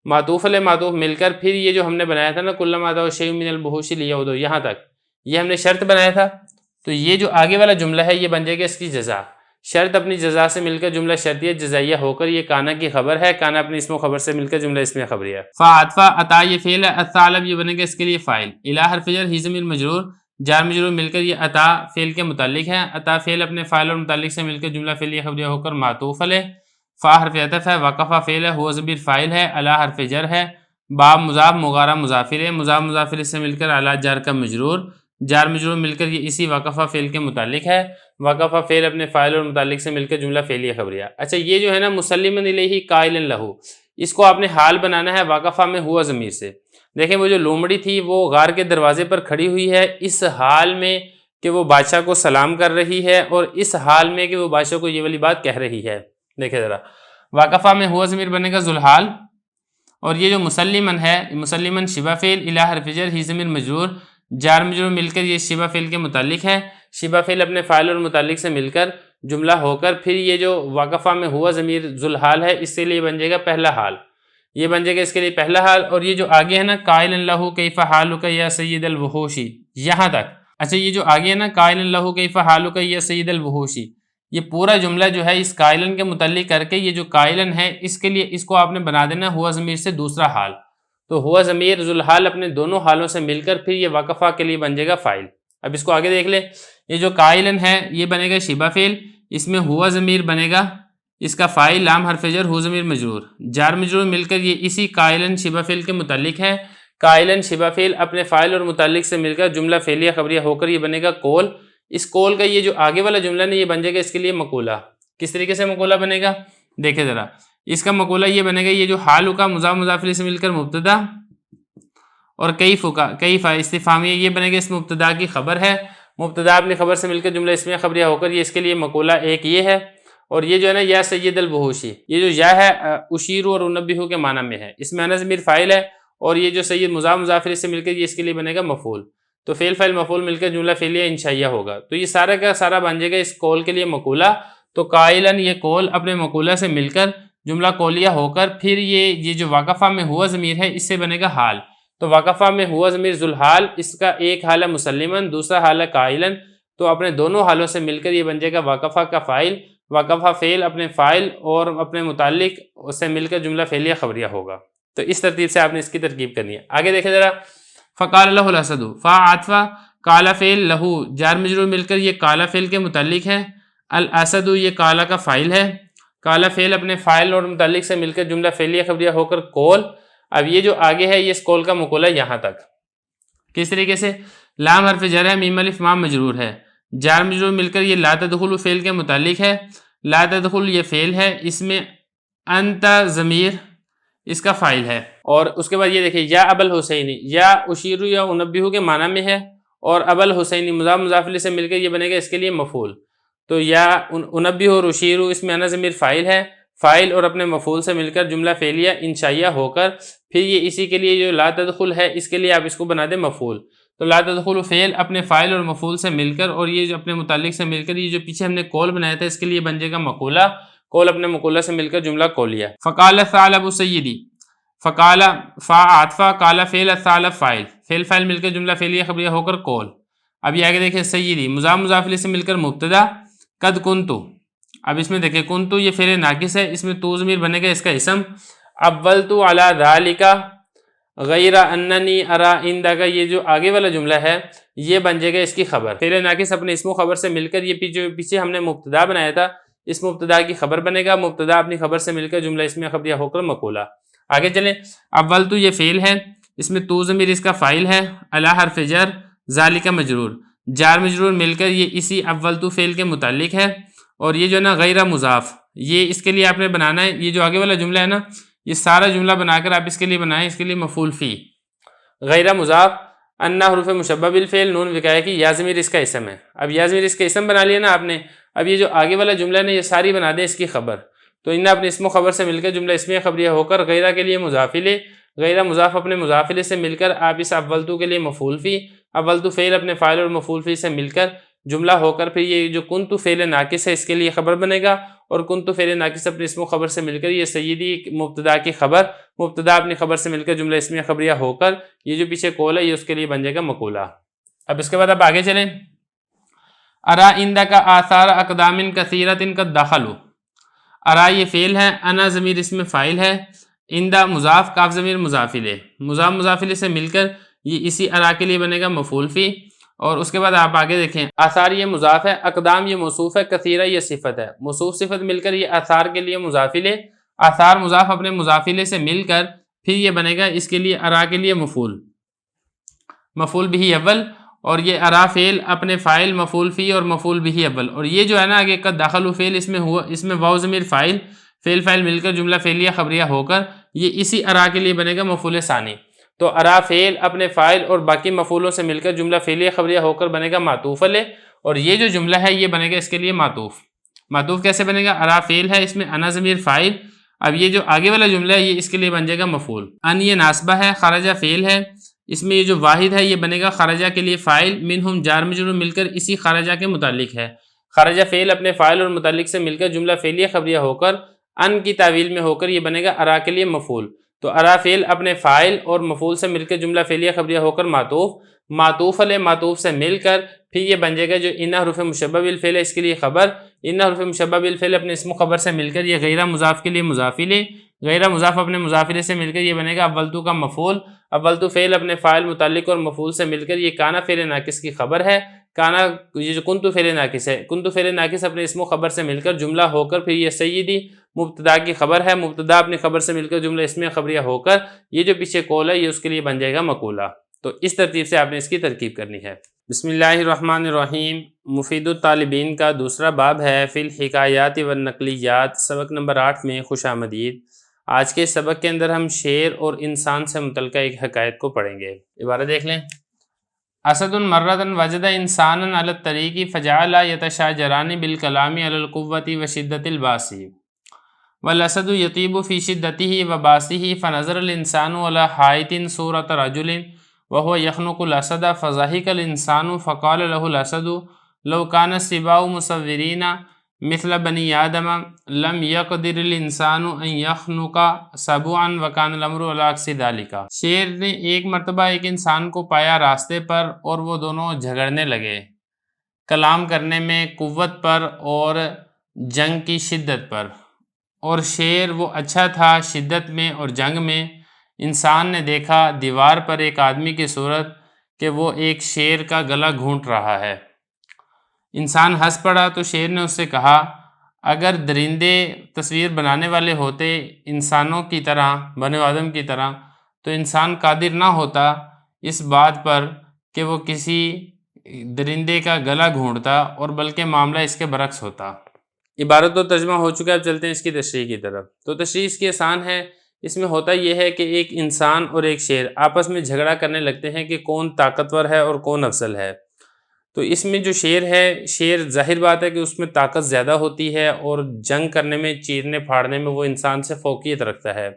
معطوف علیہ معطوف مل کر پھر یہ جو ہم نے بنایا تھا نا کلما اتاہ شیء من الوحوش لیعودہ، یہاں تک یہ ہم نے شرط بنایا تھا، تو یہ جو آگے والا جملہ ہے یہ بن جائے گا اس کی جزا، شرط اپنی جزا سے مل کر جملہ شرطیہ جزائیہ ہو کر یہ کانا کی خبر ہے، کانا اپنی اسم و خبر سے مل کر جملہ اسمیہ خبریہ۔ فا عطفہ، عطا یہ فعل ہے، الثعلب یہ بنے گا اس کے لیے فاعل، الی حرف جر، ہی ضمیر مجرور، جار مجرور مل کر یہ عطا فعل کے متعلق ہے، عطا فعل اپنے فاعل اور متعلق سے مل کر جملہ فعلیہ خبریہ ہو کر معطوف علیہ، فا حرف عطف ہے، وقفہ فعل ہے، ہوا ضمیر فاعل ہے، الی حرف جر ہے، باب مضاف مغارہ مضاف الیہ، مضاف مضاف الیہ سے مل کر اعلیٰ جار کا مجرور، جار مجرور مل کر یہ اسی وقفہ فعل کے متعلق ہے، وقفہ فعل اپنے فاعل اور متعلق سے مل کر جملہ فعلیہ خبریہ۔ اچھا یہ جو ہے نا مسلما الیہ قائلا لہ، اس کو آپ نے حال بنانا ہے وقفہ میں ہوا ضمیر سے، دیکھیں وہ جو لومڑی تھی وہ غار کے دروازے پر کھڑی ہوئی ہے اس حال میں کہ وہ بادشاہ کو سلام کر رہی ہے، اور اس حال میں کہ وہ بادشاہ کو یہ والی بات کہہ رہی ہے، دیکھیں ذرا وقفہ میں ہوا ضمیر بنے گا ذوالحال، اور یہ جو مسلمن ہے، مسلمن شبہ فعل، الی حرف جر، ہی ضمیر مجرور، جار مجرور مل کر یہ شبہ فعل کے متعلق ہے، شبہ فعل اپنے فاعل اور متعلق سے مل کر جملہ ہو کر پھر یہ جو وقفہ میں ہوا ضمیر ذوالحال ہے اس کے لیے بن جائے گا پہلا حال، یہ بن جائے گا اس کے لیے پہلا حال، اور یہ جو آگے ہے نا قائلا لہ کیف حالک یا سید الوحوش، یہاں تک۔ اچھا یہ جو آگے ہے نا قائلا لہ کیف حالک یا سید الوحوش، یہ پورا جملہ جو ہے اس قائلن کے متعلق کر کے یہ جو قائلن ہے اس کے لیے اس کو آپ نے بنا دینا ہوا ضمیر سے دوسرا حال، تو ہوا ضمیر ذوالحال اپنے دونوں حالوں سے مل کر پھر یہ وقفہ کے لیے بن جائے گا فاعل۔ اب اس کو آگے دیکھ لیں، یہ جو قائلن ہے یہ بنے گا شبہ فعل، اس میں ہوا ضمیر بنے گا اس کا فاعل، لام حرف جر، ہو ضمیر مجرور، جار مجرور مل کر یہ اسی قائلن شبہ فعل کے متعلق ہے، قائلن شبہ فعل اپنے فاعل اور متعلق سے مل کر جملہ فعلیہ خبریہ ہو کر یہ بنے گا قول. اس قول کا یہ جو آگے والا جملہ نہیں یہ بن جائے گا اس کے لیے مقولہ. کس طریقے سے مقولہ بنے گا دیکھیں ذرا. اس کا مقولہ یہ بنے گا یہ جو حال کا مضاف مضاف الیہ سے مل کر مبتدا اور کئی استفہامیہ یہ بنے گا اس مبتدا کی خبر ہے. مبتدا اپنی خبر سے مل کر جملہ اسمیہ خبریہ ہو کر یہ اس کے لیے مقولہ ایک یہ ہے. اور یہ جو ہے نا یا سید البحوشی یہ جو یا ہے اشیر اور انبہ کے معنی میں ہے. اس میں انا ضمیر فاعل ہے اور یہ جو سید مضاف مضاف الیہ سے مل کر یہ اس کے لیے بنے گا مفعول. تو فعل فاعل مفعول مل کر جملہ فعلیہ انشائیہ ہوگا. تو یہ سارا کا سارا بن جائے گا اس قول کے لیے مقولہ. تو قائلن یہ قول اپنے مقولہ سے مل کر جملہ قولیہ ہو کر پھر یہ جو واقفہ میں ہوا ضمیر ہے اس سے بنے گا حال. تو واقفہ میں ہوا ضمیر ذوالحال اس کا ایک حال ہے مسلمن دوسرا حال ہے قائلن. تو اپنے دونوں حالوں سے مل کر یہ بن جائے گا واقفہ کا فاعل. واقفہ فعل اپنے فاعل اور اپنے متعلق سے مل کر جملہ فعلیہ خبریہ ہوگا. تو اس ترتیب سے آپ نے اس کی ترکیب کرنی ہے. آگے دیکھیں ذرا. فقال لہ الاسد فا عاطفہ قال فعل لہ جار مجرور مل کر یہ قال فعل کے متعلق ہے. الاسد یہ قال کا فاعل ہے. قال فعل اپنے فاعل اور متعلق سے مل کر جملہ فعلیہ خبریہ ہو کر قول. اب یہ جو آگے ہے یہ اس قول کا مقولہ یہاں تک. کس طریقے سے لام حرف جر ہے میم الف مام مجرور ہے. جار مجرور مل کر یہ لا تدخل فعل کے متعلق ہے. لا تدخل یہ فعل ہے اس میں انت ضمیر اس کا فاعل ہے. اور اس کے بعد یہ دیکھیں یا ابل حسینی یا اشیر یا انبہ کے معنی میں ہے اور ابل حسینی مضاف مضاف الیہ سے مل کر یہ بنے گا اس کے لیے مفعول. تو یا انبہ اور اشیر اس میں انا ضمیر فاعل ہے. فاعل اور اپنے مفعول سے مل کر جملہ فعلیہ انشائیہ ہو کر پھر یہ اسی کے لیے جو لا تدخل ہے اس کے لیے آپ اس کو بنا دیں مفعول. تو لا تدخل فعل اپنے فاعل اور مفعول سے مل کر اور یہ جو اپنے متعلق سے مل کر یہ جو پیچھے ہم نے قول بنایا تھا اس کے لیے بن جائے گا مقولہ. قول اپنے مقولہ سے مل کر جملہ قولیہ. فقال ثعلب سیدی فقال فا عاطفہ قال فعل ثعلب فاعل فعل فاعل مل کر جملہ فعلیہ خبریہ ہو کر قول. اب یہ آگے دیکھیں سیدی مضاف مضاف الیہ سے مل کر مبتدا قد کنتو. اب اس میں دیکھیں کنتو یہ فعل ناقص ہے اس میں تو ضمیر بنے گا اس کا اسم. اولت علی ذالک غیر اننی ارى عندک یہ جو آگے والا جملہ ہے یہ بن جائے گا اس کی خبر. فعل ناقص اپنے اسم و خبر سے مل کر یہ پیچھے ہم نے مبتدا بنایا تھا اس مبتدا کی خبر بنے گا. مبتدا اپنی خبر سے مل کر جملہ اسمیہ خبریہ ہو کر مقولہ. آگے چلیں. اولت یہ فعل ہے اس میں تو ضمیر اس کا فاعل ہے. علی حرف جر ذالک مجرور جار مجرور مل کر یہ اسی اولت فعل کے متعلق ہے. اور یہ جو نا غیر مضاف یہ اس کے لیے آپ نے بنانا ہے. یہ جو آگے والا جملہ ہے نا یہ سارا جملہ بنا کر آپ اس کے لیے بنائیں. اس کے لیے مفعول فی غیر مضاف انا حروف مشبہ بالفعل نون وقایہ کی یا ضمیر اس کا اسم ہے. اب یا ضمیر اس کا اسم بنا لیا نا آپ نے. اب یہ جو آگے والا جملہ ہے نا یہ ساری بنا دیں اس کی خبر. تو انہیں اپنے اسم و خبر سے مل کر جملہ اسمیہ خبریہ ہو کر غیرہ کے لیے مضاف الیہ غیر مضاف اپنے مضاف الیہ سے مل کر آپ اس اولتو کے لیے مفعول فی اولتو فعل اپنے فاعل اور مفعول فی سے مل کر جملہ ہو کر پھر یہ جو کنتو فعل ناقص ہے اس کے لیے خبر بنے گا. اور کنتو فعل ناقص اپنے اسم و خبر سے مل کر یہ سیدی مبتدا کی خبر مبتدا اپنی خبر سے مل کر جملہ اسمیہ خبریہ ہو کر یہ جو پیچھے قول ہے یہ اس کے لیے بن جائے گا مقولہ. اب اس کے بعد اب آگے چلیں. ارا عندک آثار اقدام کثیرۃ قد دخلوا. ارا یہ فعل ہے انا ضمیر اس میں فاعل ہے. عندہ مضاف کاف ضمیر مضاف الیہ مضاف مضاف الیہ سے مل کر یہ اسی ارا کے لیے بنے گا مفعول فی. اور اس کے بعد آپ آگے دیکھیں آثار یہ مضاف ہے اقدام یہ موصوف ہے کثیرہ یہ صفت ہے. موصوف صفت مل کر یہ آثار کے لیے مضاف الیہ آثار مضاف اپنے مضاف الیہ سے مل کر پھر یہ بنے گا اس کے لیے ارا کے لیے مفعول بھی اول. اور یہ ارا فعل اپنے فاعل مفعول فی اور مفعول بھی اول. اور یہ جو ہے نا آگے قد دخلوا فعل اس میں واو ضمیر فاعل فعل فاعل مل کر جملہ فعلیہ خبریہ ہو کر یہ اسی ارا کے لیے بنے گا مفعول ثانی. تو ارا فعل اپنے فاعل اور باقی مفعولوں سے مل کر جملہ فعلیہ خبریہ ہو کر بنے گا معطوف علیہ. اور یہ جو جملہ ہے یہ بنے گا اس کے لیے معطوف کیسے بنے گا. ارا فعل ہے اس میں انا ضمیر فاعل. اب یہ جو آگے والا جملہ ہے یہ اس کے لیے بن جائے گا مفعول. ان یہ ناسبہ ہے خرجہ فعل ہے اس میں یہ جو واحد ہے یہ بنے گا خرجہ کے لیے فاعل. منہم جار مجرور مل کر اسی خرجہ کے متعلق ہے. خرجہ فعل اپنے فاعل اور متعلق سے مل کر جملہ فعلیہ خبریہ ہو کر ان کی تعویل میں ہو کر یہ بنے گا ارا کے لیے مفعول. تو ارا فعل اپنے فاعل اور مفعول سے مل کر جملہ فعلیہ خبریہ ہو کر معطوف علیہ معطوف سے مل کر پھر یہ بن جائے گا جو ان حروف مشبہ بالفعل ہے اس کے لیے خبر. ان حروف مشبہ بالفعل اپنے اسم و خبر سے مل کر یہ غیر مضاف کے لیے مضاف الیہ غیر مضاف اپنے مضاف الیہ سے مل کر یہ بنے گا اولتو کا مفعول. اولتو فعل اپنے فاعل متعلق اور مفعول سے مل کر یہ کانا فعل ناقص کی خبر ہے. کانا یہ جو کنتو فعل ناقص ہے، کنتو فعل ناقص اپنے اسم و خبر سے مل کر جملہ ہو کر پھر یہ سیدی مبتدا کی خبر ہے، مبتدا اپنی خبر سے مل کر جملہ اسمیہ خبریہ ہو کر یہ جو پیچھے قول ہے یہ اس کے لیے بن جائے گا مقولہ۔ تو اس ترتیب سے آپ نے اس کی ترکیب کرنی ہے۔ بسم اللہ الرحمن الرحیم۔ مفید الطالبین کا دوسرا باب ہے فی الحکایات والنقلیات، سبق نمبر 8 میں خوش آمدید۔ آج کے سبق کے اندر ہم شعر اور انسان سے متعلقہ ایک حکایت کو پڑھیں گے۔ عبارت دیکھ لیں۔ اسد مرۃ وجد انسانا علی الطریق فجعل یتشاجران بالکلام علی القوۃ وشدۃ الباس والاسد یطیب فی شدتہ وباسہ فنظر الانسان علی حائط صورۃ رجل وهو يخنق الاسد فضحك الانسان فقال له الاسد لو كان السباع مصورين مثل بني آدم لم يقدر الانسان ان يخنق سبعا وكان الامر على عكس ذلك۔ شیر نے ایک مرتبہ ایک انسان کو پایا راستے پر اور وہ دونوں جھگڑنے لگے کلام کرنے میں قوت پر اور جنگ کی شدت پر، اور شیر وہ اچھا تھا شدت میں اور جنگ میں۔ انسان نے دیکھا دیوار پر ایک آدمی کی صورت کہ وہ ایک شیر کا گلا گھونٹ رہا ہے۔ انسان ہنس پڑا تو شیر نے اس سے کہا اگر درندے تصویر بنانے والے ہوتے انسانوں کی طرح، بنی آدم کی طرح، تو انسان قادر نہ ہوتا اس بات پر کہ وہ کسی درندے کا گلا گھونٹتا، اور بلکہ معاملہ اس کے برعکس ہوتا۔ عبارت تو ترجمہ ہو چکا ہے، اب چلتے ہیں اس کی تشریح کی طرف۔ تو تشریح اس کی آسان ہے۔ اس میں ہوتا یہ ہے کہ ایک انسان اور ایک شیر آپس میں جھگڑا کرنے لگتے ہیں کہ کون طاقتور ہے اور کون افضل ہے۔ تو اس میں جو شیر ہے، شیر ظاہر بات ہے کہ اس میں طاقت زیادہ ہوتی ہے اور جنگ کرنے میں، چیرنے پھاڑنے میں وہ انسان سے فوقیت رکھتا ہے۔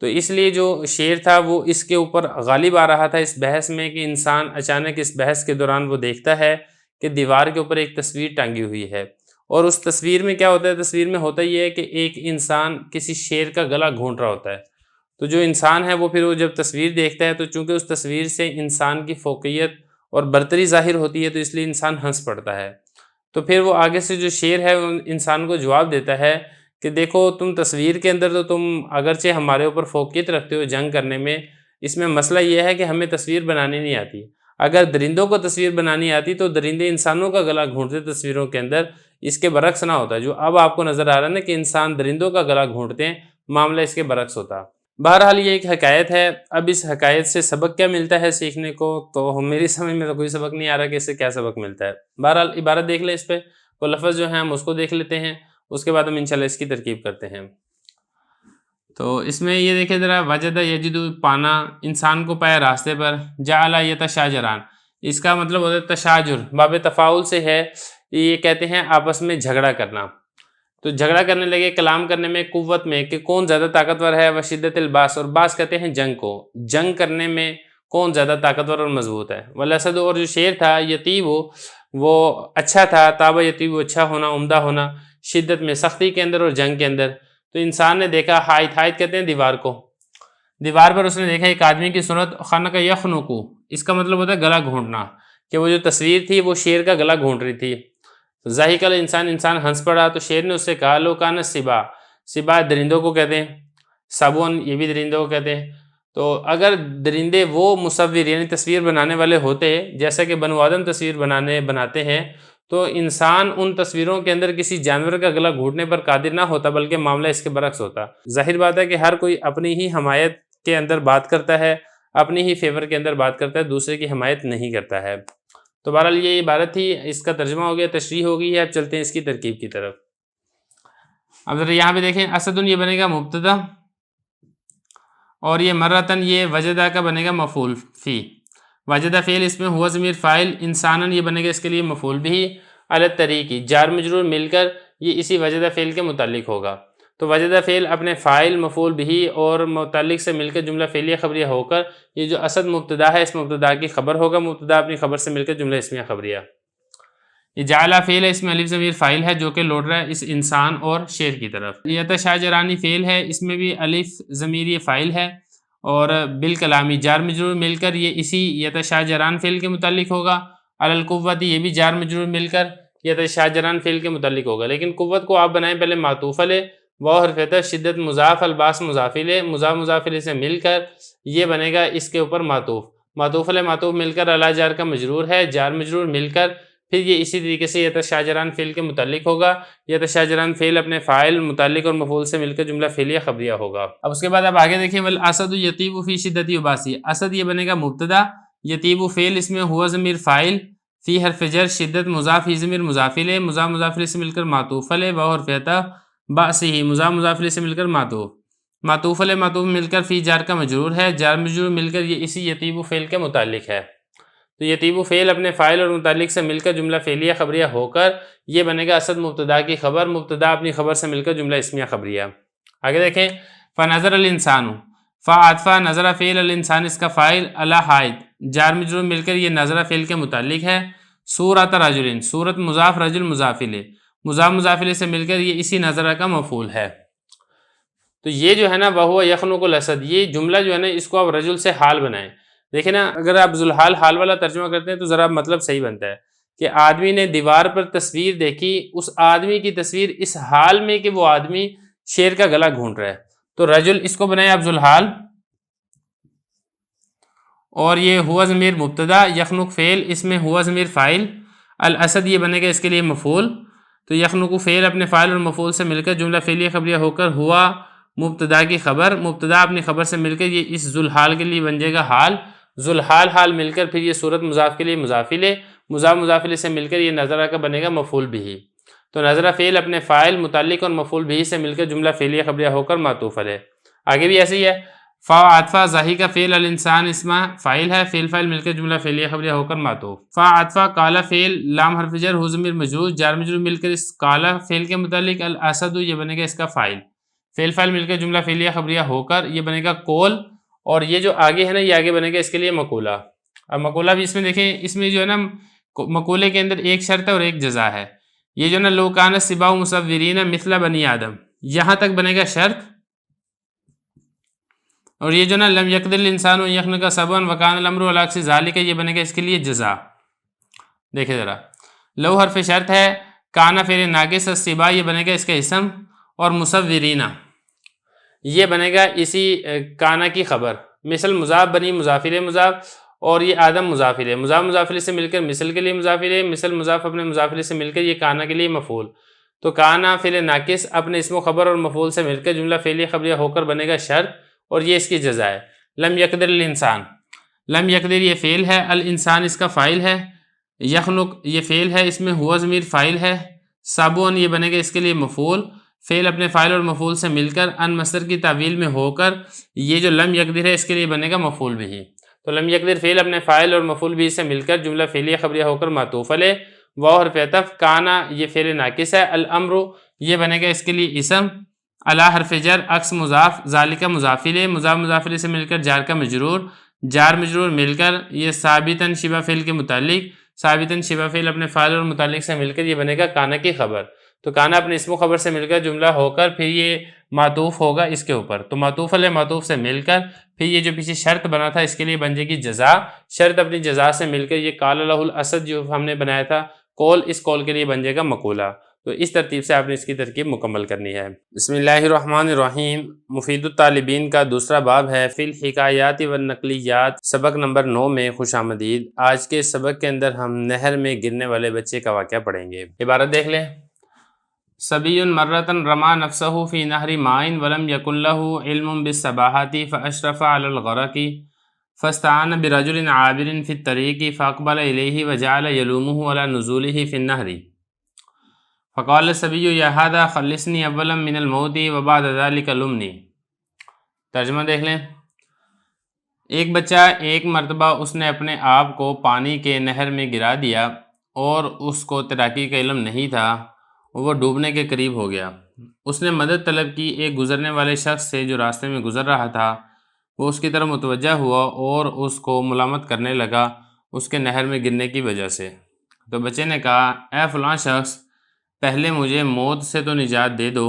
تو اس لیے جو شیر تھا وہ اس کے اوپر غالب آ رہا تھا اس بحث میں کہ انسان اچانک اس بحث کے دوران وہ دیکھتا ہے کہ دیوار کے اوپر ایک تصویر ٹانگی ہوئی ہے، اور اس تصویر میں کیا ہوتا ہے، تصویر میں ہوتا یہ ہے کہ ایک انسان کسی شیر کا گلا گھونٹ رہا ہوتا ہے۔ تو جو انسان ہے وہ پھر وہ جب تصویر دیکھتا ہے تو چونکہ اس تصویر سے انسان کی فوقیت اور برتری ظاہر ہوتی ہے تو اس لیے انسان ہنس پڑتا ہے۔ تو پھر وہ آگے سے جو شیر ہے وہ انسان کو جواب دیتا ہے کہ دیکھو تم تصویر کے اندر تو تم اگرچہ ہمارے اوپر فوقیت رکھتے ہو جنگ کرنے میں، اس میں مسئلہ یہ ہے کہ ہمیں تصویر بنانی نہیں آتی۔ اگر درندوں کو تصویر بنانی آتی تو درندے انسانوں کا گلا گھونٹتے تصویروں کے اندر، اس کے برعکس نہ ہوتا۔ جو اب آپ کو نظر آ رہا ہے نا کہ انسان درندوں کا گلا گھونٹتے ہیں، معاملہ اس کے برعکس ہوتا۔ بہرحال یہ ایک حکایت ہے۔ اب اس حکایت سے سبق کیا ملتا ہے سیکھنے کو، تو میری سمجھ میں تو کوئی سبق نہیں آ رہا کہ اس سے کیا سبق ملتا ہے۔ بہرحال عبارت دیکھ لیں، اس پہ وہ لفظ جو ہیں ہم اس کو دیکھ لیتے ہیں، اس کے بعد ہم انشاءاللہ اس کی ترکیب کرتے ہیں۔ تو اس میں یہ دیکھیں ذرا، وجد یجد پانا، انسان کو پایا راستے پر، جعل یتشاجران، اس کا مطلب ہوتا ہے تشاجر، باب تفاعل سے ہے، یہ کہتے ہیں آپس میں جھگڑا کرنا۔ تو جھگڑا کرنے لگے کلام کرنے میں، قوت میں، کہ کون زیادہ طاقتور ہے، وشدت الباس، اور باس کہتے ہیں جنگ کو، جنگ کرنے میں کون زیادہ طاقتور اور مضبوط ہے۔ والاسد، اور جو شیر تھا، یطیب، وہ اچھا تھا، تابع یطیب، اچھا ہونا، عمدہ ہونا، شدت میں، سختی کے اندر اور جنگ کے اندر۔ تو انسان نے دیکھا، حائط، حائط کہتے ہیں دیوار کو، دیوار پر اس نے دیکھا ایک آدمی کی صورت، خنق یخنق، اس کا مطلب ہوتا ہے گلا گھونٹنا، کہ وہ جو تصویر تھی وہ شیر کا گلا گھونٹ رہی تھی۔ ظاہر کل انسان ہنس پڑا تو شیر نے اس سے کہا لو کان سبا، سبا درندوں کو کہتے ہیں، سبون یہ بھی درندوں کو کہتے ہیں۔ تو اگر درندے وہ مصور یعنی تصویر بنانے والے ہوتے جیسا کہ بنو آدم تصویر بناتے ہیں، تو انسان ان تصویروں کے اندر کسی جانور کا گلا گھونٹنے پر قادر نہ ہوتا، بلکہ معاملہ اس کے برعکس ہوتا۔ ظاہر بات ہے کہ ہر کوئی اپنی ہی حمایت کے اندر بات کرتا ہے، اپنی ہی فیور کے اندر بات کرتا ہے، دوسرے کی حمایت نہیں کرتا ہے۔ تو بہرحال یہ عبارت تھی، اس کا ترجمہ ہو گیا، تشریح ہو گئی ہے۔ اب چلتے ہیں اس کی ترکیب کی طرف۔ اب ذرا یہاں پہ دیکھیں، اسدن یہ بنے گا مبتدا، اور یہ مرتن یہ وجدہ کا بنے گا مفعول فی، وجدہ فعل اس میں ہوا ضمیر فاعل، انسانن یہ بنے گا اس کے لیے مفعول بھی، علی الطریق جار مجرور مل کر یہ اسی وجدہ فعل کے متعلق ہوگا۔ تو وجدہ فعل اپنے فاعل، مفعول بھی اور متعلق سے مل کر جملہ فعلیہ خبریہ ہو کر، یہ جو اسد مبتدا ہے اس مبتدا کی خبر ہوگا، مبتدا اپنی خبر سے مل کر جملہ اسمیہ خبریہ۔ یہ جعلہ فعل ہے، اس میں الف ضمیر فاعل ہے جو کہ لوٹ رہا ہے اس انسان اور شیر کی طرف۔ یتشاجرانی فعل ہے، اس میں بھی الف ضمیر یہ فاعل ہے، اور بالکلامی جار مجرور مل کر یہ اسی یتشاجران فعل کے متعلق ہوگا۔ علی القوۃ یہ بھی جار مجرور مل کر یتشاجران فعل کے متعلق ہوگا، لیکن قوت کو آپ بنائیں پہلے معطوف علیہ، واو حرف عطف، شدت مضاف، الباس مضاف الیہ، مضاف مضاف الیہ سے مل کر یہ بنے گا اس کے اوپر معطوف۔ معطوف علیہ معطوف مل کر علی جار کا مجرور ہے، جار مجرور مل کر پھر یہ اسی طریقے سے یتشاجران فعل کے متعلق ہوگا، یتشاجران فعل اپنے فاعل متعلق اور مفعول سے مل کر جملہ فعلیہ خبریہ ہوگا۔ اب اس کے بعد آپ آگے دیکھیں والاسد یطیب فی شدت یباسی، اسد یہ بنے گا مبتدا، یطیب فعل اس میں ہوا ضمیر فاعل، فی حرف جر، شدت مضاف، ہی ضمیر مضاف الیہ، مضاف مضاف الیہ سے مل کر معطوف علیہ، واو حرف عطف، باسی مضاف مضاف الیہ سے مل کر معطوف، معطوف علیہ معطوف مل کر فی جار کا مجرور ہے، جار مجرور مل کر یہ اسی یطیب فعل کے متعلق ہے۔ تو یطیب فعل اپنے فاعل اور متعلق سے مل کر جملہ فعلیہ خبریہ ہو کر یہ بنے گا اسد مبتدا کی خبر، مبتدا اپنی خبر سے مل کر جملہ اسمیہ خبریہ۔ آگے دیکھیں فنظر الانسان، فا عطفہ نظر فعل الانسان اس کا فاعل، علی حائط جار مجرور مل کر یہ نظر فعل کے متعلق ہے، صورت رجل صورت مضاف رجل مضاف الیہ، مضاف مضاف الیہ سے مل کر یہ اسی نظر کا مفعول ہے۔ تو یہ جو ہے نا وہو یخنق الاسد، یہ جملہ جو ہے نا اس کو آپ رجل سے حال بنائیں۔ دیکھیں نا اگر آپ ذوالحال حال والا ترجمہ کرتے ہیں تو ذرا مطلب صحیح بنتا ہے کہ آدمی نے دیوار پر تصویر دیکھی، اس آدمی کی تصویر اس حال میں کہ وہ آدمی شیر کا گلا گھونٹ رہا ہے، تو رجل اس کو بنائے آپ ذوالحال، اور یہ ہوا ضمیر مبتدا، یخنق فعل اس میں ہوا ضمیر فاعل، الاسد یہ بنے گا اس کے لیے مفعول، تو یخنق فعل اپنے فاعل اور مفعول سے مل کر جملہ فعلیہ خبریہ ہو کر ہوا مبتدا کی خبر، مبتدا اپنی خبر سے مل کر یہ اس ذوالحال کے لیے بن جائے گا حال، ذوالحال حال مل کر پھر یہ صورت مضاف کے لیے مضاف الیہ، مضاف مضاف الیہ سے مل کر یہ نظرہ کا بنے گا مفعول بھی، تو نظرہ فعل اپنے فاعل متعلق اور مفعول بھی سے مل کر جملہ فعلیہ خبریہ ہو کر معطوف علیہ۔ آگے بھی ایسے ہی ہے، فا عطفہ ظاہی کا فعل الانسان اسما فاعل ہے، فعل فاعل مل کر جملہ فعلیہ خبریہ ہو کر معطوف، فا عطفہ کالا فعل لام حرف جر ہو ضمیر مجرور، جار مجرور مل کر اس کالا فعل کے متعلق، الاسد یہ بنے گا اس کا فاعل، فعل فاعل مل کر جملہ فعلیہ خبریہ ہو کر یہ بنے گا قول، اور یہ جو آگے ہے نا یہ آگے بنے گا اس کے لیے مقولہ۔ اب مقولہ بھی اس میں دیکھیں، اس میں جو ہے نا مقولے کے اندر ایک شرط ہے اور ایک جزا ہے، یہ جو ہے نا لو کان السباع مصورین مثل بنی آدم یہاں تک بنے گا شرط، اور یہ جو نا لم یقدر الانسان ان یخلق سبعا وکان الامر علی عکس ذلک یہ بنے گا اس کے لیے جزا۔ دیکھیں ذرا، لو حرف شرط ہے، کانا فعل ناقص، السباع یہ بنے گا اس کا اسم، اور مصورین یہ بنے گا اسی کانا کی خبر، مثل مضاف بنی مضاف الیہ مضاف، اور یہ آدم مضاف الیہ، مضاف مضاف الیہ سے مل کر مثل کے لیے مضاف الیہ، مثل مضاف اپنے مضاف الیہ سے مل کر یہ کانا کے لیے مفعول، تو کانا فعل ناقص اپنے اسم و خبر اور مفعول سے مل کر جملہ فعلیہ خبریہ ہو کر بنے گا شرط، اور یہ اس کی جزا ہے۔ لم یقدر الانسان، لم یقدر یہ فعل ہے، الانسان اس کا فاعل ہے، یخلق یہ فعل ہے اس میں ہوا ضمیر فاعل ہے، سابون یہ بنے گا اس کے لیے مفعول، فعل اپنے فاعل اور مفعول سے مل کر ان مصدر کی تعویل میں ہو کر یہ جو لم یقدر ہے اس کے لیے بنے گا مفعول بھی، تو لم یقدر فعل اپنے فاعل اور مفعول بھی سے مل کر جملہ فعلیہ خبریہ ہو کر معطوف علیہ، واو حرف عطف، کانا یہ فعل ناقص ہے، الامر یہ بنے گا اس کے لیے اسم، علی حرف جر عکس مضاف، ذالک مضاف الیہ، مضاف مضاف الیہ سے مل کر جار کا مجرور، جار مجرور مل کر یہ ثابتاً شبہ فعل کے متعلق، ثابتاً شبہ فعل اپنے فاعل اور متعلق سے مل کر یہ بنے گا کانا کی خبر، تو کانا اپنے اسم و خبر سے مل کر جملہ ہو کر پھر یہ معطوف ہوگا اس کے اوپر، تو معطوف علیہ معطوف سے مل کر پھر یہ جو پیچھے شرط بنا تھا اس کے لیے بن جائے گی جزا، شرط اپنی جزا سے مل کر یہ قال له الاسد جو ہم نے بنایا تھا قول، اس قول کے لیے بن جائے گا مقولہ، تو اس ترتیب سے آپ نے اس کی ترکیب مکمل کرنی ہے۔ بسم اللہ الرحمن الرحیم، مفید الطالبین کا دوسرا باب ہے فی الحکایات والنقلیات، سبق نمبر 9 میں خوش آمدید۔ آج کے سبق کے اندر ہم نہر میں گرنے والے بچے کا واقعہ پڑھیں گے۔ عبارت دیکھ لیں، صبی مرتن رما نفسہ فی نہر مائن ولم یکن لہ علم بالسباحۃ فاشرف علی الغرق فاستعان برجل عابر فی الطریق فاقبل الیہ وجعل یلومہ علی نزولہ فی النہر فقال الصبی یا ھذا خلصنی اولا من الموت وبعد ذلک لمنی۔ ترجمہ دیکھ لیں، ایک بچہ ایک مرتبہ اس نے اپنے آپ کو پانی کے نہر میں گرا دیا اور اس کو تیراکی کا علم نہیں تھا، وہ ڈوبنے کے قریب ہو گیا۔ اس نے مدد طلب کی ایک گزرنے والے شخص سے جو راستے میں گزر رہا تھا، وہ اس کی طرف متوجہ ہوا اور اس کو ملامت کرنے لگا اس کے نہر میں گرنے کی وجہ سے۔ تو بچے نے کہا، اے فلاں شخص، پہلے مجھے موت سے تو نجات دے دو،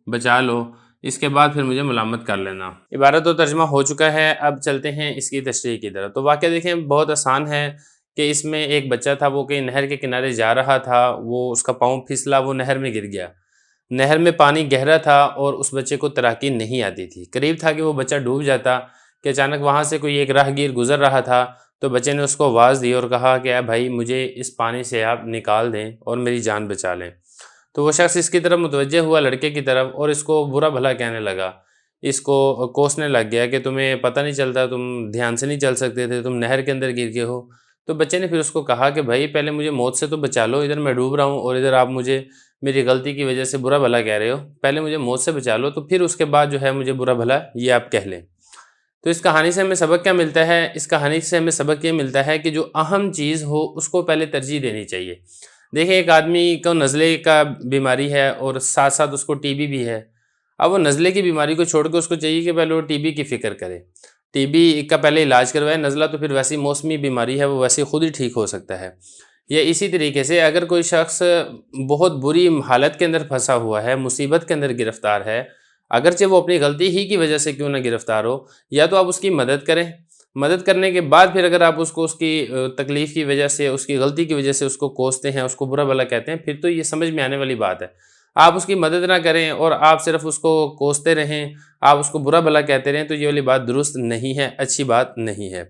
بچا لو، اس کے بعد پھر مجھے ملامت کر لینا۔ عبارت و ترجمہ ہو چکا ہے، اب چلتے ہیں اس کی تشریح کی طرف۔ تو واقعہ دیکھیں بہت آسان ہے کہ اس میں ایک بچہ تھا، وہ کہیں نہر کے کنارے جا رہا تھا، وہ اس کا پاؤں پھسلا، وہ نہر میں گر گیا۔ نہر میں پانی گہرا تھا اور اس بچے کو تیراکی نہیں آتی تھی، قریب تھا کہ وہ بچہ ڈوب جاتا کہ اچانک وہاں سے کوئی ایک راہ گیر گزر رہا تھا، تو بچے نے اس کو آواز دی اور کہا کہ اے بھائی مجھے اس پانی سے آپ نکال دیں اور میری جان بچا لیں۔ تو وہ شخص اس کی طرف متوجہ ہوا لڑکے کی طرف اور اس کو برا بھلا کہنے لگا، اس کو کوسنے لگ گیا کہ تمہیں پتہ نہیں چلتا، تم دھیان سے نہیں چل سکتے تھے، تم نہر کے اندر گر گئے ہو۔ تو بچے نے پھر اس کو کہا کہ بھائی پہلے مجھے موت سے تو بچا لو، ادھر میں ڈوب رہا ہوں اور ادھر آپ مجھے میری غلطی کی وجہ سے برا بھلا کہہ رہے ہو، پہلے مجھے موت سے بچا لو تو پھر اس کے بعد جو ہے مجھے برا بھلا یہ آپ کہہ لیں۔ تو اس کہانی سے ہمیں سبق کیا ملتا ہے؟ اس کہانی سے ہمیں سبق یہ ملتا ہے کہ جو اہم چیز ہو اس کو پہلے ترجیح دینی چاہیے۔ دیکھیں ایک آدمی کو نزلے کا بیماری ہے اور ساتھ ساتھ اس کو ٹی بی بھی ہے۔ اب وہ نزلے کی بیماری کو چھوڑ کے اس کو چاہیے کہ پہلے وہ ٹی بی کی فکر کرے، ٹی بی کا پہلے علاج کروائے، نزلہ تو پھر ویسی موسمی بیماری ہے وہ ویسے خود ہی ٹھیک ہو سکتا ہے۔ یا اسی طریقے سے اگر کوئی شخص بہت بری حالت کے اندر پھنسا ہوا ہے، مصیبت کے اندر گرفتار ہے، اگرچہ وہ اپنی غلطی ہی کی وجہ سے کیوں نہ گرفتار ہو، یا تو آپ اس کی مدد کریں، مدد کرنے کے بعد پھر اگر آپ اس کو اس کی تکلیف کی وجہ سے، اس کی غلطی کی وجہ سے اس کو کوستے ہیں، اس کو برا بھلا کہتے ہیں، پھر تو یہ سمجھ میں آنے والی بات ہے۔ آپ اس کی مدد نہ کریں اور آپ صرف اس کو کوستے رہیں، آپ اس کو برا بھلا کہتے رہیں، تو یہ والی بات درست نہیں ہے، اچھی بات نہیں ہے۔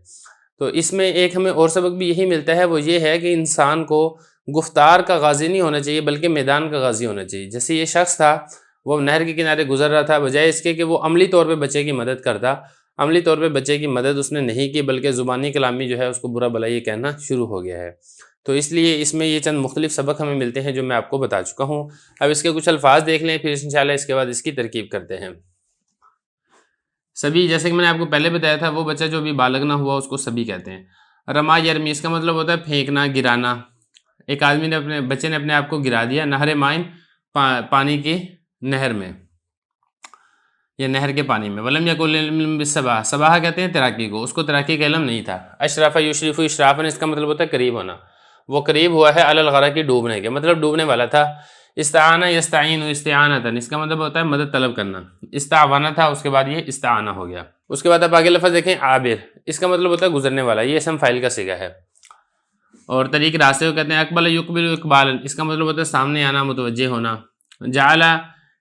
تو اس میں ایک ہمیں اور سبق بھی یہی ملتا ہے، وہ یہ ہے کہ انسان کو گفتار کا غازی نہیں ہونا چاہیے بلکہ میدان کا غازی ہونا چاہیے۔ جیسے یہ شخص تھا، وہ نہر کے کنارے گزر رہا تھا، بجائے اس کے کہ وہ عملی طور پہ بچے کی مدد کرتا، عملی طور پہ بچے کی مدد اس نے نہیں کی بلکہ زبانی کلامی جو ہے اس کو برا بھلا یہ کہنا شروع ہو گیا ہے۔ تو اس لیے اس میں یہ چند مختلف سبق ہمیں ملتے ہیں جو میں آپ کو بتا چکا ہوں۔ اب اس کے کچھ الفاظ دیکھ لیں، پھر انشاءاللہ اس کے بعد اس کی ترکیب کرتے ہیں۔ سبی، جیسے کہ میں نے آپ کو پہلے بتایا تھا، وہ بچہ جو ابھی بالغ نہ ہوا اس کو سبی کہتے ہیں۔ رما یرمی، اس کا مطلب ہوتا ہے پھینکنا، گرانا۔ ایک آدمی نے بچے نے اپنے آپ کو گرا دیا، نہر مائن، پانی کی نہر میں یا نہر کے پانی میں۔ ولم یکن علم بالسباحہ، سباحہ کہتے ہیں تیراکی کو، اس کو تیراکی کا علم نہیں تھا۔ اشرف یشرف اشرافاً، اس کا مطلب ہوتا ہے قریب ہونا، وہ قریب ہوا ہے علی الغرق، ڈوبنے کے، مطلب ڈوبنے والا تھا۔ استعانہ یستعین استعانۃ، اس کا مطلب ہوتا ہے مدد طلب کرنا، استعانہ تھا، اس کے بعد یہ استعانہ ہو گیا۔ اس کے بعد اب آگے لفظ دیکھیں، عابر، اس کا مطلب ہوتا ہے گزرنے والا، یہ اسم فاعل کا صیغہ ہے۔ اور طریق راستے کو کہتے ہیں اقبل یقبل اقبالا، اس کا مطلب ہوتا ہے سامنے آنا، متوجہ ہونا۔ جعل،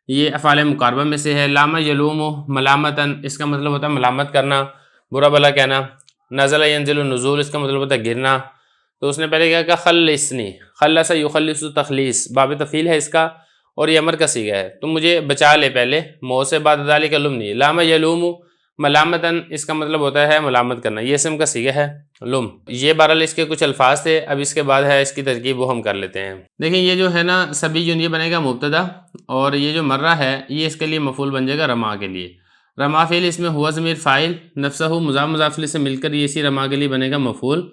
یہ افعال مقاربہ میں سے ہے۔ لام یلوم ملامتاً، اس کا مطلب ہوتا ہے ملامت کرنا، برا بھلا کہنا۔ نزل ینزل النزول، اس کا مطلب ہوتا ہے گرنا۔ تو اس نے پہلے کہا کہ خلصنی، خلص یخلص تخلیص، باب تفعیل ہے اس کا اور یہ امر کا صیغہ ہے، تو مجھے بچا لے پہلے، موت سے بعد ذالک لمنی۔ لام یلوم ملامتاً، اس کا مطلب ہوتا ہے ملامت کرنا، یہ اسم کا صیغہ ہے لم۔ یہ بہرحال اس کے کچھ الفاظ تھے، اب اس کے بعد ہے اس کی ترکیب، وہ ہم کر لیتے ہیں۔ دیکھیں یہ جو ہے نا سبی، یہ بنے گا مبتدا، اور یہ جو مرہ ہے یہ اس کے لیے مفعول بن جائے گا رما کے لیے۔ رما فعل اس میں ہوا ضمیر فاعل، نفسہ مضاف مضاف الیہ سے مل کر یہ اسی رما کے لیے بنے گا مفعول۔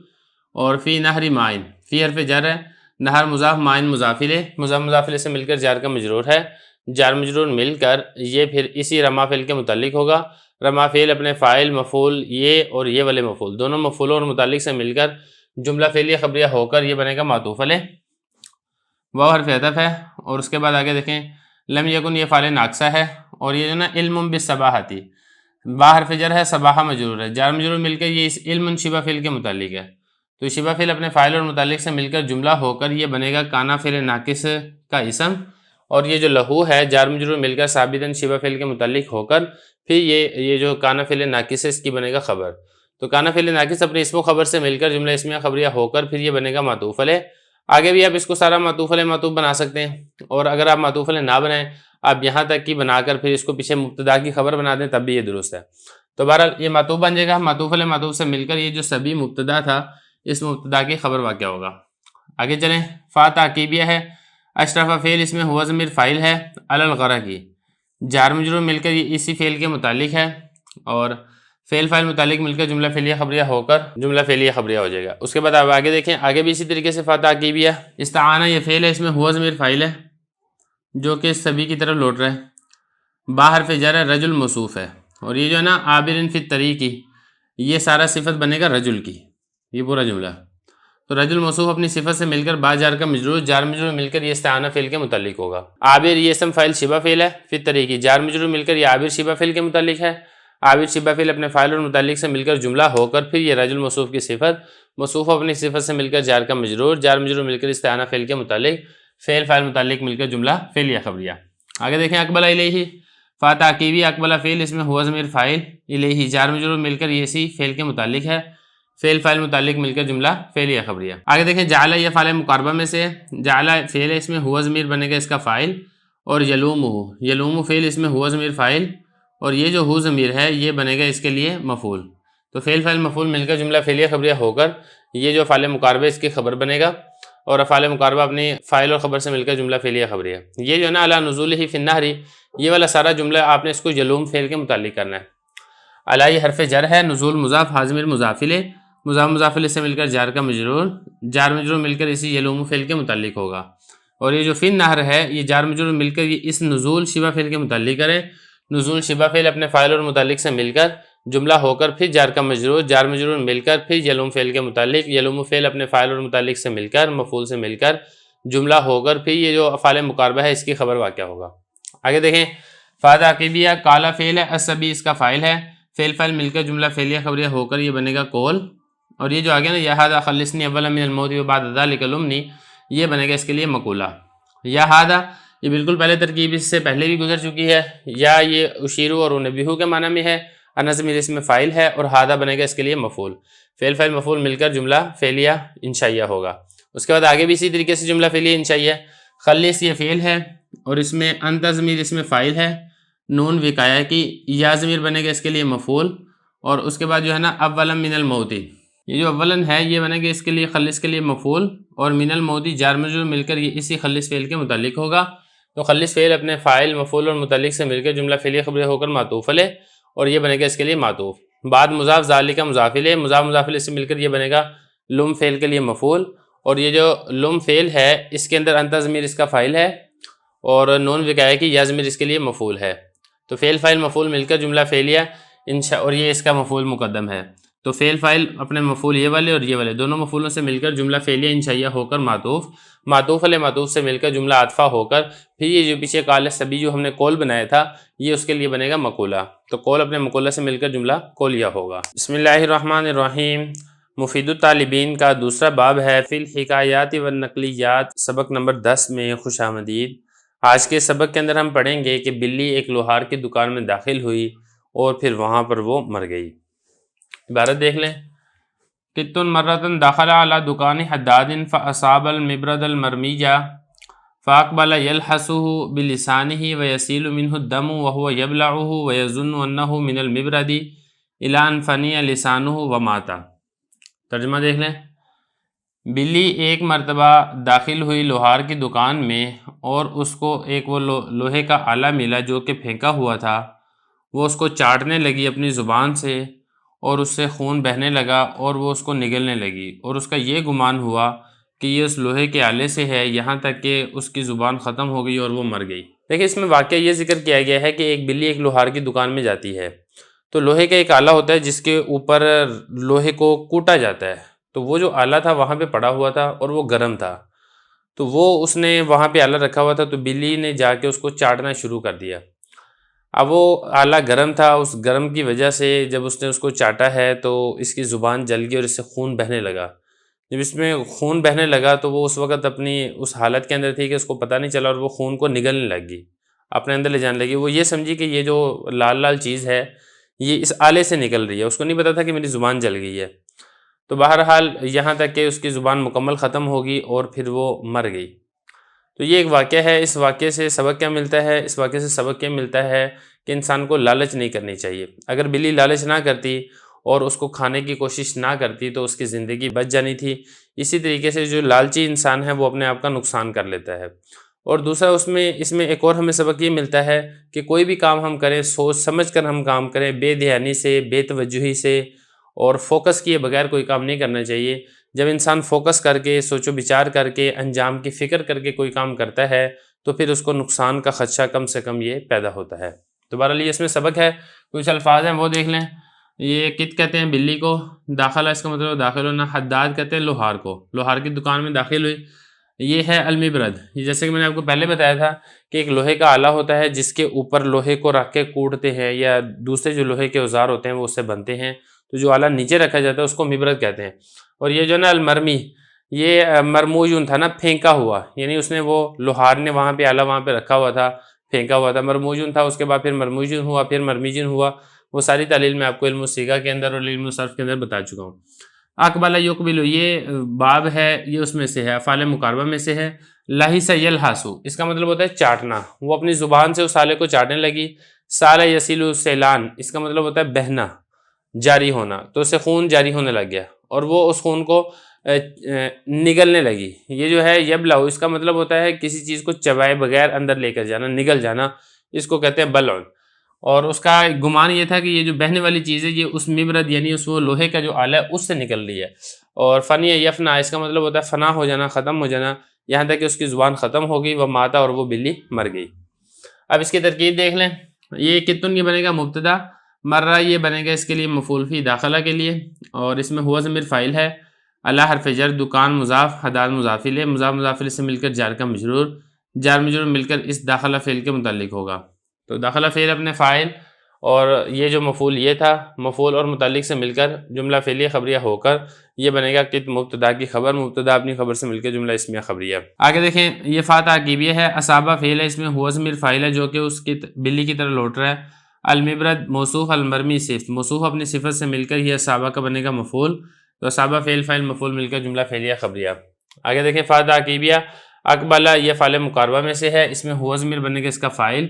اور فی نہر مائن، فی حرف جر ہے، نہر مضاف، مائن مضاف الیہ، مضاف مضاف الیہ سے مل کر جار کا مجرور ہے، جار مجرور مل کر یہ پھر اسی رما فعل کے متعلق ہوگا۔ رما فعل اپنے فاعل، مفعول یہ اور یہ والے مفعول دونوں مفعولوں اور متعلق سے مل کر جملہ فعلیہ خبریہ ہو کر یہ بنے گا معطوف علیہ، واو حرف عطف ہے۔ اور اس کے بعد آگے دیکھیں لم یکن، یہ فعل ناقصہ ہے، اور یہ جو نا علم بالصباحتی، با حرف جر ہے، صباحہ مجرور ہے، جار مجرور مل کر یہ اس علم شبہ فعل کے متعلق ہے، تو شبہ فعل اپنے فاعل اور متعلق سے مل کر جملہ ہو کر یہ بنے گا کانا فعل ناقص کا اسم، اور یہ جو لہو ہے جار مجرور مل کر ثابتاً شبہ فعل کے متعلق ہو کر پھر یہ جو کانا فعل ناقص ہے اس کی بنے گا خبر، تو کانا فعل ناقص اپنے اسم و خبر سے مل کر جملہ اسمیہ خبریہ ہو کر پھر یہ بنے گا معطوف علیہ۔ آگے بھی آپ اس کو سارا معطوف علیہ معطوف بنا سکتے ہیں، اور اگر آپ معطوف علیہ نہ بنائیں، آپ یہاں تک کی بنا کر پھر اس کو پیچھے مبتدا کی خبر بنا دیں تب بھی یہ درست ہے۔ تو بہرحال یہ معطوف بن جائے گا، معطوف علیہ معطوف سے مل کر یہ جو سبھی مبتدا تھا اس مبتدا کی خبر واقع ہوگا۔ آگے چلیں، فا تعقیبیہ ہے، اشرف فعل اس میں ہوا ضمیر فاعل ہے، علی الغرق کی، جار مجرور مل کر یہ اسی فعل کے متعلق ہے، اور فعل فاعل متعلق مل کر جملہ فعلیہ خبریہ ہو کر جملہ فعلیہ خبریہ ہو جائے گا۔ اس کے بعد آپ آگے دیکھیں، آگے بھی اسی طریقے سے فا تعقیبیہ، استعانہ یہ فعل ہے، اس میں ہوا ضمیر فاعل ہے جو کہ سبھی کی طرف لوٹ رہا ہے، با حرف جر ہے، رجل موصوف ہے، اور یہ جو ہے نا عابر فی الطریق، یہ سارا صفت بنے گا رجل کی، یہ پورا جملہ، تو رجل موصوف اپنی صفت سے مل کر با جار کا مجرور، جار مجرور مل کر یہ استعانہ فعل کے متعلق ہوگا۔ عابر یہ اسم فاعل شبہ فعل ہے، فی الطریق، جار مجرور مل کر یہ عابر شبہ فعل کے متعلق ہے، عابر شبہ فعل اپنے فاعل اور متعلق سے مل کر جملہ ہو کر پھر یہ رجل موصوف کی صفت، موصوف اپنی صفت سے مل کر جار کا مجرور، جار مجرور مل کر استعانہ فعل کے متعلق، فعل فاعل متعلق مل کر جملہ فعلیہ خبریہ۔ آگے دیکھیں، اقبل الیہ، فا تعقیبی، اقبل فعل اس میں ہوا ضمیر فاعل، الیہ جار مجرور مل کر یہ اسی فعل کے متعلق ہے، فعل فاعل متعلق مل کر جملہ فعلیہ خبریہ۔ آگے دیکھیں جعل یہ فعل مقاربہ میں سے ہے، جعل فعل ہے، اس میں ہوا ضمیر بنے گا اس کا فاعل، اور یلوم فعل اس میں ہوا ضمیر فاعل، اور یہ جو ہو ضمیر ہے یہ بنے گا اس کے لیے مفعول۔ تو فعل فاعل مفعول مل کر جملہ فعلیہ خبریہ ہو کر یہ جو فعل مقاربہ اس کی خبر بنے گا، اور افعال مقاربہ اپنی فاعل اور خبر سے مل کر جملہ فعلیہ خبریہ۔ یہ جو ہے نا علی نزولہ فی النہر، یہ والا سارا جملہ آپ نے اس کو یلوم فعل کے متعلق کرنا ہے۔ علی یہ حرف جر ہے، نزول مضاف، حاضمیر مضاف الیہ، مضاف الیہ سے مل کر جار کا مجرور، جار مجرور مل کر اسی یلوم فعل کے متعلق ہوگا۔ اور یہ جو فی النہر ہے یہ جار مجرور مل کر یہ اس نزول شبہ فعل کے متعلق کرے، نزول شبہ فعل اپنے فاعل اور متعلق سے مل کر جملہ ہو کر پھر جار کا مجرور، جار مجرور مل کر پھر یلوم فعل کے متعلق، یلوم فعل اپنے فاعل اور متعلق سے مل کر مفعول سے مل کر جملہ ہو کر پھر یہ جو افعال مقاربہ ہے اس کی خبر واقع ہوگا۔ آگے دیکھیں فاعل عقیبیہ، کالا فعل ہے، الصبی اس کا فاعل ہے، فعل فاعل مل کر جملہ فعلیہ خبریہ ہو کر یہ بنے گا قول، اور یہ جو آگے نا یا ھذا خلصنی اولا من الموت وبعد ذلک لمنی، یہ بنے گا اس کے لیے مقولہ۔ یا ھذا یہ بالکل پہلے ترکیب اس سے پہلے بھی گزر چکی ہے، یا یہ اشیرو اور انبیہو کے معنی میں ہے، ضمیر اس میں فاعل ہے، اور ھذا بنے گا اس کے لیے مفعول، فعل فاعل مفعول مل کر جملہ فعلیہ انشائیہ ہوگا۔ اس کے بعد آگے بھی اسی طریقے سے جملہ فعلیہ انشائیہ، خلص یہ فعل ہے اور اس میں انت ضمیر اس میں فاعل ہے، نون وقایہ کی، یا ضمیر بنے گا اس کے لیے مفعول، اور اس کے بعد جو ہے نا اولا من الموت، یہ جو اولن ہے یہ بنے گا اس کے لیے خلص کے لیے مفعول، اور من الموت جار مجرور مل کر یہ اسی خلص فعل کے متعلق ہوگا۔ تو خلص فعل اپنے فاعل مفعول اور متعلق سے مل کر جملہ فعلیہ خبریہ ہو کر معطوف علیہ، اور یہ بنے گا اس کے لیے معطوف۔ بعد مضاف ذالک مضاف الیہ، مضاف الیہ سے مل کر یہ بنے گا لم فعل کے لیے مفعول، اور یہ جو لم فعل ہے اس کے اندر انت ضمیر اس کا فاعل ہے، اور نون وقایہ کی یا ضمیر اس کے لیے مفعول ہے۔ تو فعل فاعل مفعول مل کر جملہ فعلیہ اور یہ اس کا مفعول مقدم ہے۔ تو فعل فاعل اپنے مفعول یہ والے اور یہ والے دونوں مفعولوں سے مل کر جملہ فعلیہ انشائیہ ہو کر معطوف علیہ معطوف سے مل کر جملہ عاطفہ ہو کر پھر یہ جو پیچھے قال الصبی جو ہم نے قول بنایا تھا یہ اس کے لیے بنے گا مقولہ۔ تو قول اپنے مقولہ سے مل کر جملہ قولیہ ہوگا۔ بسم اللہ الرحمن الرحیم۔ مفید الطالبین کا دوسرا باب ہے فی الحکایات والنقلیات، سبق نمبر 10 میں خوش آمدید۔ آج کے سبق کے اندر ہم پڑھیں گے کہ بلی ایک لوہار کی دکان میں داخل ہوئی اور پھر وہاں پر وہ مر گئی۔ عبارت دیکھ لیں، قط مرۃ دخل علی دکان حداد فاصاب المبرد المرمیجہ فاقبل یلحسہ بلسانہ ویسیل منہ الدم وهو یبلعہ ویظن انہ من المبرد الی ان فنی لسانہ ومات۔ ترجمہ دیکھ لیں، بلی ایک مرتبہ داخل ہوئی لوہار کی دکان میں اور اس کو ایک وہ لوہے کا آلہ ملا جو کہ پھینکا ہوا تھا، وہ اس کو چاٹنے لگی اپنی زبان سے اور اس سے خون بہنے لگا اور وہ اس کو نگلنے لگی، اور اس کا یہ گمان ہوا کہ یہ اس لوہے کے آلے سے ہے، یہاں تک کہ اس کی زبان ختم ہو گئی اور وہ مر گئی۔ دیکھیں اس میں واقعہ یہ ذکر کیا گیا ہے کہ ایک بلی ایک لوہار کی دکان میں جاتی ہے، تو لوہے کا ایک آلہ ہوتا ہے جس کے اوپر لوہے کو کوٹا جاتا ہے، تو وہ جو آلہ تھا وہاں پہ پڑا ہوا تھا اور وہ گرم تھا، تو وہ اس نے وہاں پہ آلہ رکھا ہوا تھا، تو بلی نے جا کے اس کو چاٹنا شروع کر دیا۔ اب وہ آلہ گرم تھا، اس گرم کی وجہ سے جب اس نے اس کو چاٹا ہے تو اس کی زبان جل گئی اور اس سے خون بہنے لگا۔ جب اس میں خون بہنے لگا تو وہ اس وقت اپنی اس حالت کے اندر تھی کہ اس کو پتہ نہیں چلا اور وہ خون کو نگلنے لگ گئی، اپنے اندر لے جانے لگی۔ وہ یہ سمجھی کہ یہ جو لال لال چیز ہے یہ اس آلے سے نکل رہی ہے، اس کو نہیں پتا تھا کہ میری زبان جل گئی ہے۔ تو بہرحال یہاں تک کہ اس کی زبان مکمل ختم ہوگی اور پھر وہ مر گئی۔ تو یہ ایک واقعہ ہے، اس واقعے سے سبق کیا ملتا ہے؟ اس واقعے سے سبق یہ ملتا ہے کہ انسان کو لالچ نہیں کرنی چاہیے۔ اگر بلی لالچ نہ کرتی اور اس کو کھانے کی کوشش نہ کرتی تو اس کی زندگی بچ جانی تھی۔ اسی طریقے سے جو لالچی انسان ہے وہ اپنے آپ کا نقصان کر لیتا ہے۔ اور دوسرا اس میں ایک اور ہمیں سبق یہ ملتا ہے کہ کوئی بھی کام ہم کریں سوچ سمجھ کر ہم کام کریں، بے دھیانی سے، بے توجہی سے اور فوکس کیے بغیر کوئی کام نہیں کرنا چاہیے۔ جب انسان فوکس کر کے سوچ و بچار کر کے انجام کی فکر کر کے کوئی کام کرتا ہے تو پھر اس کو نقصان کا خدشہ کم سے کم یہ پیدا ہوتا ہے۔ دوبارہ لیے اس میں سبق ہے، کچھ الفاظ ہیں وہ دیکھ لیں۔ یہ قط کہتے ہیں بلی کو، داخلہ اس کا مطلب داخل ہونا، حداد کہتے ہیں لوہار کو، لوہار کی دکان میں داخل ہوئی۔ یہ ہے المبرد، جیسے کہ میں نے آپ کو پہلے بتایا تھا کہ ایک لوہے کا آلہ ہوتا ہے جس کے اوپر لوہے کو رکھ کے کوٹتے ہیں یا دوسرے جو لوہے کے اوزار ہوتے ہیں وہ اس سے بنتے ہیں، تو جو آلہ نیچے رکھا جاتا ہے اس کو مبرد کہتے ہیں۔ اور یہ جو نا المرمی، یہ مرموجن تھا نا، پھینکا ہوا، یعنی اس نے وہ لوہار نے وہاں پہ آلہ وہاں پہ رکھا ہوا تھا، پھینکا ہوا تھا، مرموجن تھا، اس کے بعد پھر مرموجن ہوا، پھر مرمیجن ہوا۔ وہ ساری تعلیل میں آپ کو علم الصیغہ کے اندر اور علم الصرف کے اندر بتا چکا ہوں۔ اقبل یقبل یہ باب ہے، یہ اس میں سے ہے، افعال مقاربہ میں سے ہے۔ لہس یلحسو اس کا مطلب ہوتا ہے چاٹنا، وہ اپنی زبان سے اس آلے کو چاٹنے لگی۔ سال یسیل سیلان اس کا مطلب ہوتا ہے بہنا، جاری ہونا، تو اسے خون جاری ہونے لگ گیا اور وہ اس خون کو نگلنے لگی۔ یہ جو ہے یبلعو اس کا مطلب ہوتا ہے کسی چیز کو چبائے بغیر اندر لے کر جانا، نگل جانا، اس کو کہتے ہیں بلعن۔ اور اس کا گمان یہ تھا کہ یہ جو بہنے والی چیز ہے یہ اس مبرد یعنی اس وہ لوہے کا جو آلہ ہے اس سے نکل رہی ہے۔ اور فنی یفنا اس کا مطلب ہوتا ہے فنا ہو جانا، ختم ہو جانا، یہاں تک کہ اس کی زبان ختم ہو گئی، وہ ماتا اور وہ بلی مر گئی۔ اب اس کی ترکیب دیکھ لیں، یہ کتن یہ بنے گا مبتدا، مرہ یہ بنے گا اس کے لیے مفعول فی داخلہ کے لیے، اور اس میں ہوا ضمیر فاعل ہے، اللہ حرف جر، دکان مضاف، حداد مضاف الیہ، مضاف مضاف الیہ سے مل کر جار کا مجرور، جار مجرور مل کر اس داخلہ فعل کے متعلق ہوگا۔ تو داخلہ فعل اپنے فاعل اور یہ جو مفعول یہ تھا، مفعول اور متعلق سے مل کر جملہ فعلیہ خبریہ ہو کر یہ بنے گا کت مبتدا کی خبر، مبتدا اپنی خبر سے مل کے جملہ اسمیہ خبریہ۔ آگے دیکھیں، یہ فا تعقیبیہ ہے، اصابہ فعل ہے، اس میں ہوا ضمیر فاعل ہے جو کہ اس کی بلی کی طرح لوٹ رہا ہے۔ المبرد موصوف، المرمی صفت، موصوف اپنی صفت سے مل کر یہ اصابہ کا بنے گا مفعول، تو اصابہ فعل فاعل مفعول مل کر جملہ فعلیہ خبریہ۔ آگے دیکھیں فا تعقیبیہ، اقبلہ یہ فعل مقاربہ میں سے ہے، اس میں ہوا ضمیر بنے گا اس کا فاعل،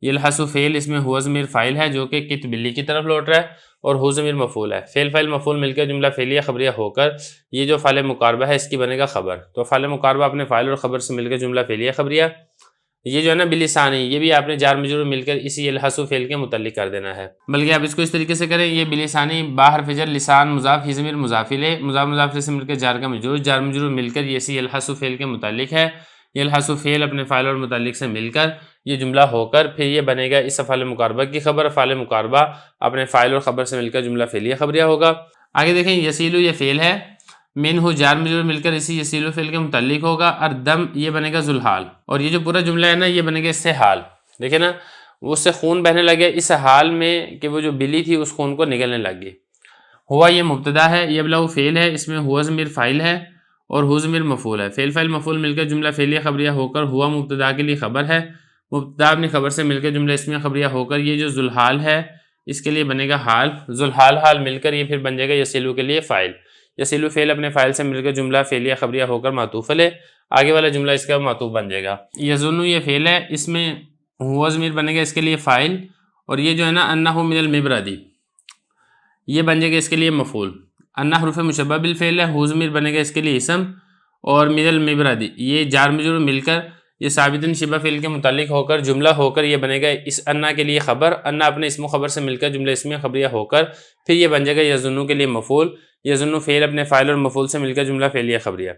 یلحس فعل اس میں ہوا ضمیر فاعل ہے جو کہ کت بلی کی طرف لوٹ رہا ہے، اور ہو ضمیر مفعول ہے، فعل فاعل مفعول مل کر جملہ فعلیہ خبریہ ہو کر یہ جو فعل مقاربہ ہے اس کی بنے گا خبر، تو فعل مقاربہ اپنے فاعل اور خبر سے مل کر جملہ فعلیہ خبریہ۔ یہ جو ہے نا بلسانی، یہ بھی آپ نے جار مجرور مل کر اسی یلحس فعل کے متعلق کر دینا ہے، بلکہ آپ اس کو اس طریقے سے کریں، یہ بلسانی با حرف جر، لسان مضاف، ہی ضمیر مضاف الیہ، مضاف مضاف الیہ سے مل کر جار کا مجرور، جار مجرور مل کر یہ اسی یلحس فعل کے متعلق ہے، یلحس فعل اپنے فاعل اور متعلق سے مل کر یہ جملہ ہو کر پھر یہ بنے گا اس افعال مقاربہ کی خبر، افعال مقاربہ اپنے فاعل اور خبر سے مل کر جملہ فعلیہ خبریہ ہوگا۔ آگے دیکھیں یسیلو یہ فعل ہے، منہ جار مجرور مل کر اسی یسیلو فعل کے متعلق ہوگا، اور دم یہ بنے گا ذوالحال، اور یہ جو پورا جملہ ہے نا یہ بنے گا اس سے حال، دیکھیں نا اس سے خون بہنے لگے اس حال میں کہ وہ جو بلی تھی اس خون کو نگلنے لگ گئی۔ ہوا یہ مبتدا ہے، یبلغ فعل ہے، اس میں ہوا ضمیر فاعل ہے اور ہو ضمیر مفعول ہے، فعل فاعل مفعول مل کر جملہ فعلیہ خبریہ ہو کر ہوا مبتدا کے لیے خبر ہے، مبتدا اپنی خبر سے مل کر جملہ اسمیہ خبریہ ہو کر یہ جو ذوالحال ہے اس کے لیے بنے گا حال، ذوالحال حال مل کر یہ پھر بن جائے گا یسیلو کے لیے فاعل، یسیلو فعل اپنے فاعل سے مل کر جملہ فعلیہ خبریہ ہو کر معطوف علیہ، آگے والا جملہ اس کا معطوف بن جائے گا۔ یظن یہ فعل ہے، اس میں ہوا ضمیر بنے گا اس کے لیے فاعل، اور یہ جو ہے نا انہ من المبردی یہ بن جائے گا اس کے لیے مفعول، انہ حرف مشبہ بالفعل ہے، ہو ضمیر بنے گا اس کے لیے اسم، اور من المبردی یہ جار مجرور مل کر یہ ثابتن شبہ فعل کے متعلق ہو کر جملہ ہو کر یہ بنے گا اس انہ کے لیے خبر، انہ اپنے اسم و خبر سے مل کر جملہ اسمیہ خبریہ ہو کر پھر یہ بن جائے گا یظن کے لیے مفعول، یظن فعل اپنے فاعل اور مفعول سے مل کر جملہ فعلیہ خبریہ۔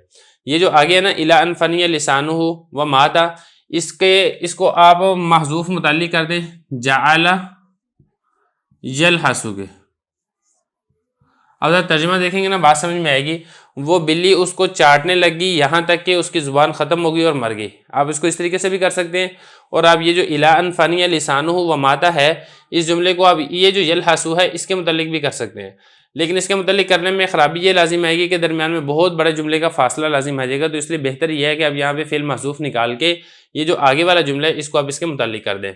یہ جو آگے ہے نا الی ان فنی لسانہ و ماتا، اس کو آپ محذوف متعلق کر دیں جعل یلحسو کے، اب اگر ترجمہ دیکھیں گے نا بات سمجھ میں آئے گی، وہ بلی اس کو چاٹنے لگی یہاں تک کہ اس کی زبان ختم ہو گئی اور مر گئی، آپ اس کو اس طریقے سے بھی کر سکتے ہیں، اور آپ یہ جو الی ان فنی لسانہ و ماتا ہے اس جملے کو آپ یہ جو یلحسو ہے اس کے متعلق بھی کر سکتے ہیں، لیکن اس کے متعلق کرنے میں خرابی یہ لازم آئے گی کہ درمیان میں بہت بڑے جملے کا فاصلہ لازم آ جائے گا، تو اس لیے بہتر یہ ہے کہ اب یہاں پہ فعل محذوف نکال کے یہ جو آگے والا جملہ ہے اس کو آپ اس کے متعلق کر دیں۔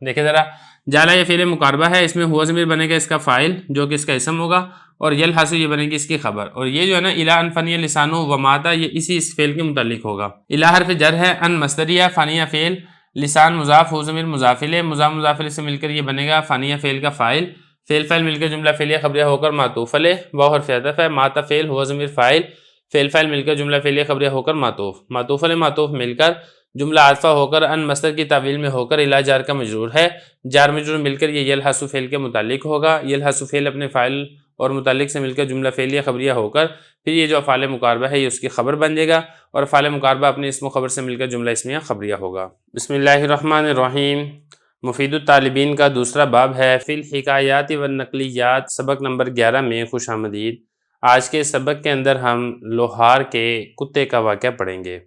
دیکھیں ذرا، جالا یہ فعل مقاربہ ہے، اس میں ہوا ضمیر بنے گا اس کا فاعل جو کہ اس کا اسم ہوگا، اور یلحسو یہ بنے گی اس کی خبر، اور یہ جو ہے نا الی ان فنی لسانہ و ماتا یہ اسی اس فعل کے متعلق ہوگا۔ الی حرف جر ہے، ان مصدریہ، فانیہ فعل، لسان مضاف، ہو ضمیر مضاف الیہ، مضاف مضاف الیہ سے مل کر یہ بنے گا فانیہ فعل کا فاعل، فعل فاعل مل کر جملہ فعلیہ خبریہ ہو کر معطوف علیہ، واو حرف عطف ہے، ماتا فعل، ہوا ضمیر فاعل، فعل فاعل مل کر جملہ فعلیہ خبریہ ہو کر معطوف، معطوف علیہ معطوف مل کر جملہ عاطفہ ہو کر ان مصدر کی تعویل میں ہو کر الی جار کا مجرور ہے، جار مجرور مل کر یہ یلحسو فعل کے متعلق ہوگا، یلحسو فعل اپنے فاعل اور متعلق سے مل کر جملہ فعلیہ خبریہ ہو کر پھر یہ جو افعال مقاربہ ہے یہ اس کی خبر بن جائے گا، اور افعال مقاربہ اپنے اسم و خبر سے مل کر جملہ اسمیہ خبریہ ہوگا۔ بسم اللہ الرحمن الرحیم، مفید الطالبین کا دوسرا باب ہے فی الحکایات والنقلیات، سبق نمبر 11 میں خوش آمدید۔ آج کے سبق کے اندر ہم لوہار کے کتے کا واقعہ پڑھیں گے۔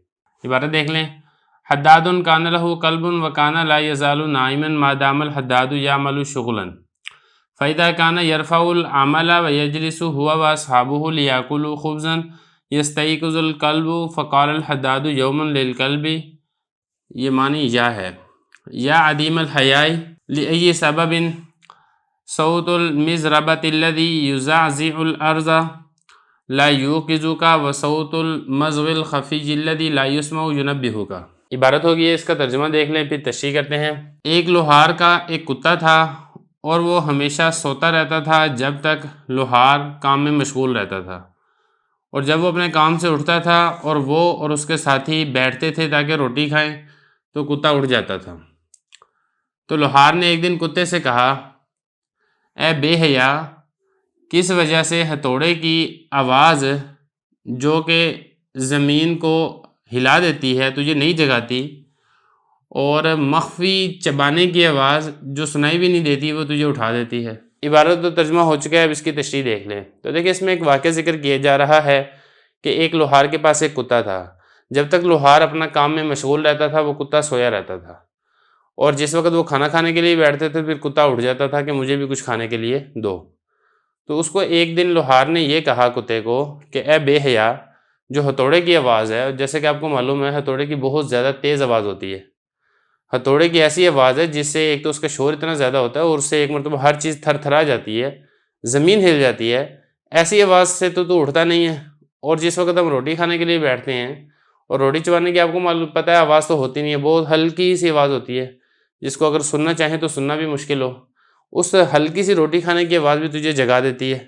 عبارت دیکھ لیں، حداد کان لہ کلب وکان لا یزال نائما ما دام الحداد یعمل شغلا فاذا کان یرفع العمل ویجلس هو واصحابه لیاکلوا خبزا یستیقظ الکلب فقال الحداد یوما للکلب، یہ معنی یا ہے، یا عدیم الحیاء لأی سبب صوت المزربة الذي يزعزع الارض لا یوقظک وصوت المزغ الخفی الذی لا یسمع ینبہک۔ عبارت ہوگی ہے، اس کا ترجمہ دیکھ لیں پھر تشریح کرتے ہیں۔ ایک لوہار کا ایک کتا تھا اور وہ ہمیشہ سوتا رہتا تھا جب تک لوہار کام میں مشغول رہتا تھا، اور جب وہ اپنے کام سے اٹھتا تھا اور وہ اور اس کے ساتھی بیٹھتے تھے تاکہ روٹی کھائیں تو کتا اٹھ جاتا تھا۔ تو لوہار نے ایک دن کتے سے کہا، اے بے حیا، کس وجہ سے ہتھوڑے کی آواز جو کہ زمین کو ہلا دیتی ہے تجھے نہیں جگاتی، اور مخفی چبانے کی آواز جو سنائی بھی نہیں دیتی وہ تجھے اٹھا دیتی ہے؟ عبارت تو ترجمہ ہو چکا ہے، اب اس کی تشریح دیکھ لیں۔ تو دیکھیں اس میں ایک واقعہ ذکر کیا جا رہا ہے کہ ایک لوہار کے پاس ایک کتا تھا۔ جب تک لوہار اپنا کام میں مشغول رہتا تھا وہ کتا سویا رہتا تھا، اور جس وقت وہ کھانا کھانے کے لیے بیٹھتے تھے پھر کتا اٹھ جاتا تھا کہ مجھے بھی کچھ کھانے کے لیے دو۔ تو اس کو ایک دن لوہار نے یہ کہا کتے کو کہ اے بے حیا، جو ہتھوڑے کی آواز ہے، جیسے کہ آپ کو معلوم ہے ہتھوڑے کی بہت زیادہ تیز آواز ہوتی ہے۔ ہتھوڑے کی ایسی آواز ہے جس سے ایک تو اس کا شور اتنا زیادہ ہوتا ہے اور اس سے ایک مرتبہ ہر چیز تھر تھرا جاتی ہے، زمین ہل جاتی ہے۔ ایسی آواز سے تو اٹھتا نہیں ہے، اور جس وقت ہم روٹی کھانے کے لیے بیٹھتے ہیں اور روٹی چبانے کی آپ کو معلوم پتہ ہے آواز تو ہوتی نہیں ہے، بہت ہلکی سی آواز ہوتی ہے جس کو اگر سننا چاہیں تو سننا بھی مشکل ہو، اس ہلکی سی روٹی کھانے کی آواز بھی تجھے جگا دیتی ہے۔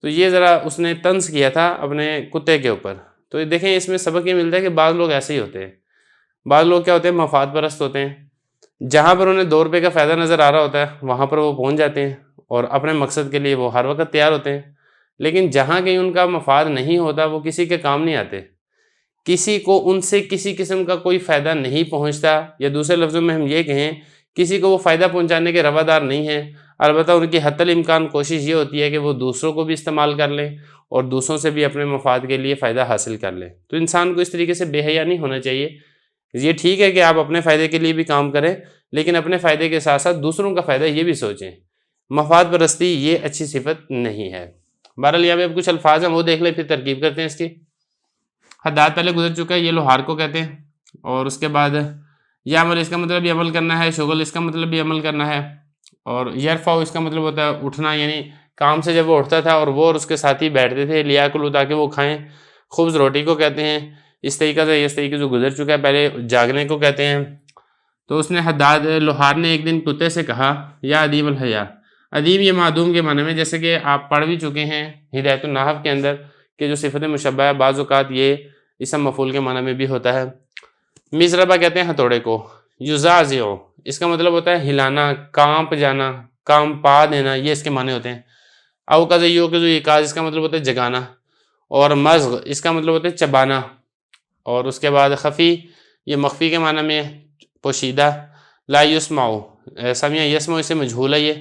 تو یہ ذرا اس نے طنز کیا تھا اپنے کتے کے اوپر۔ تو دیکھیں اس میں سبق یہ ملتا ہے کہ بعض لوگ ایسے ہی ہوتے ہیں، بعض لوگ کیا ہوتے ہیں، مفاد پرست ہوتے ہیں، جہاں پر انہیں 2 روپے کا فائدہ نظر آ رہا ہوتا ہے وہاں پر وہ پہنچ جاتے ہیں اور اپنے مقصد کے لیے وہ ہر وقت تیار ہوتے ہیں، لیکن جہاں کہیں ان کا مفاد نہیں ہوتا وہ کسی کے کام نہیں آتے، کسی کو ان سے کسی قسم کا کوئی فائدہ نہیں پہنچتا، یا دوسرے لفظوں میں ہم یہ کہیں کسی کو وہ فائدہ پہنچانے کے روادار نہیں ہیں۔ البتہ ان کی حتی الامکان کوشش یہ ہوتی ہے کہ وہ دوسروں کو بھی استعمال کر لیں اور دوسروں سے بھی اپنے مفاد کے لیے فائدہ حاصل کر لیں۔ تو انسان کو اس طریقے سے بے حیا نہیں ہونا چاہیے۔ یہ ٹھیک ہے کہ آپ اپنے فائدے کے لیے بھی کام کریں، لیکن اپنے فائدے کے ساتھ ساتھ دوسروں کا فائدہ یہ بھی سوچیں۔ مفاد پرستی یہ اچھی صفت نہیں ہے۔ بہرحال یہاں پہ اب کچھ الفاظ ہیں وہ دیکھ لیں پھر ترکیب کرتے ہیں اس کی۔ حداد پہلے گزر چکا ہے، یہ لوہار کو کہتے ہیں، اور اس کے بعد یا عمل اس کا مطلب بھی عمل کرنا ہے، شغل اس کا مطلب بھی عمل کرنا ہے، اور یرفع اس کا مطلب ہوتا ہے اٹھنا، یعنی کام سے جب وہ اٹھتا تھا اور وہ اور اس کے ساتھی بیٹھتے تھے لیاکلوا تاکہ وہ کھائیں۔ خبز روٹی کو کہتے ہیں، اس طریقے سے اس طریقے سے گزر چکا ہے، پہلے جاگنے کو کہتے ہیں۔ تو اس نے حداد لوہار نے ایک دن کتے سے کہا، یا ادیم الحیا، ادیم یہ معدوم کے معنی میں، جیسے کہ آپ پڑھ بھی چکے ہیں ہدایت النحو کے اندر کہ جو صفت مشبہ ہے بعض اوقات یہ اسم مفعول کے معنی میں بھی ہوتا ہے۔ مضربہ کہتے ہیں ہتھوڑے کو، یزازع اس کا مطلب ہوتا ہے ہلانا، کانپ جانا، کام پا دینا، یہ اس کے معنی ہوتے ہیں۔ اوقظ یوقظ ایقاظ اس کا مطلب ہوتا ہے جگانا، اور مزغ اس کا مطلب ہوتا ہے چبانا، اور اس کے بعد خفی یہ مخفی کے معنی میں پوشیدہ، لا یسمع سمع یسمع اس سے مجہول ہے یہ،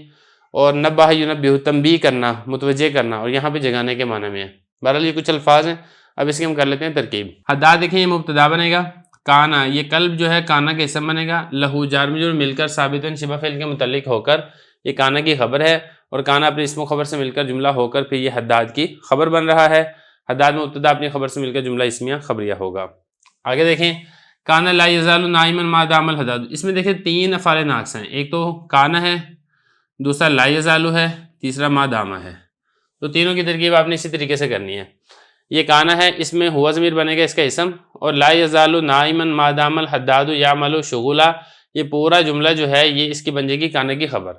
اور نبہ ینبہ تنبیہ کرنا، متوجہ کرنا، اور یہاں پہ جگانے کے معنی میں ہے۔ بہرحال یہ کچھ الفاظ ہیں، اب اس کی ہم کر لیتے ہیں ترکیب۔ حداد دیکھیں یہ مبتدا بنے گا، کانا یہ قلب جو ہے کانا کے اسم بنے گا، لہو جار مجرور مل کر ثابتاً شبہ فعل کے متعلق ہو کر یہ کانا کی خبر ہے، اور کانا اپنے اسم و خبر سے مل کر جملہ ہو کر پھر یہ حداد کی خبر بن رہا ہے۔ حداد میں مبتدا اپنی خبر سے مل کر جملہ اسمیہ خبریہ ہوگا۔ آگے دیکھیں، کانا لا یزال نائما ما دام الحداد، اس میں دیکھیں 3 افعال ناقص ہیں، ایک تو کانا ہے، دوسرا لا یزال ہے، تیسرا ما دام ہے۔ تو تینوں کی ترکیب آپ نے اسی طریقے سے کرنی ہے۔ یہ کانا ہے، اس میں ہوا ضمیر بنے گا اس کا اسم، اور لا یزال نائما ما دام الحداد یعمل شغلا، یہ پورا جملہ جو ہے یہ اس کی بن جائے گی کانا کی خبر،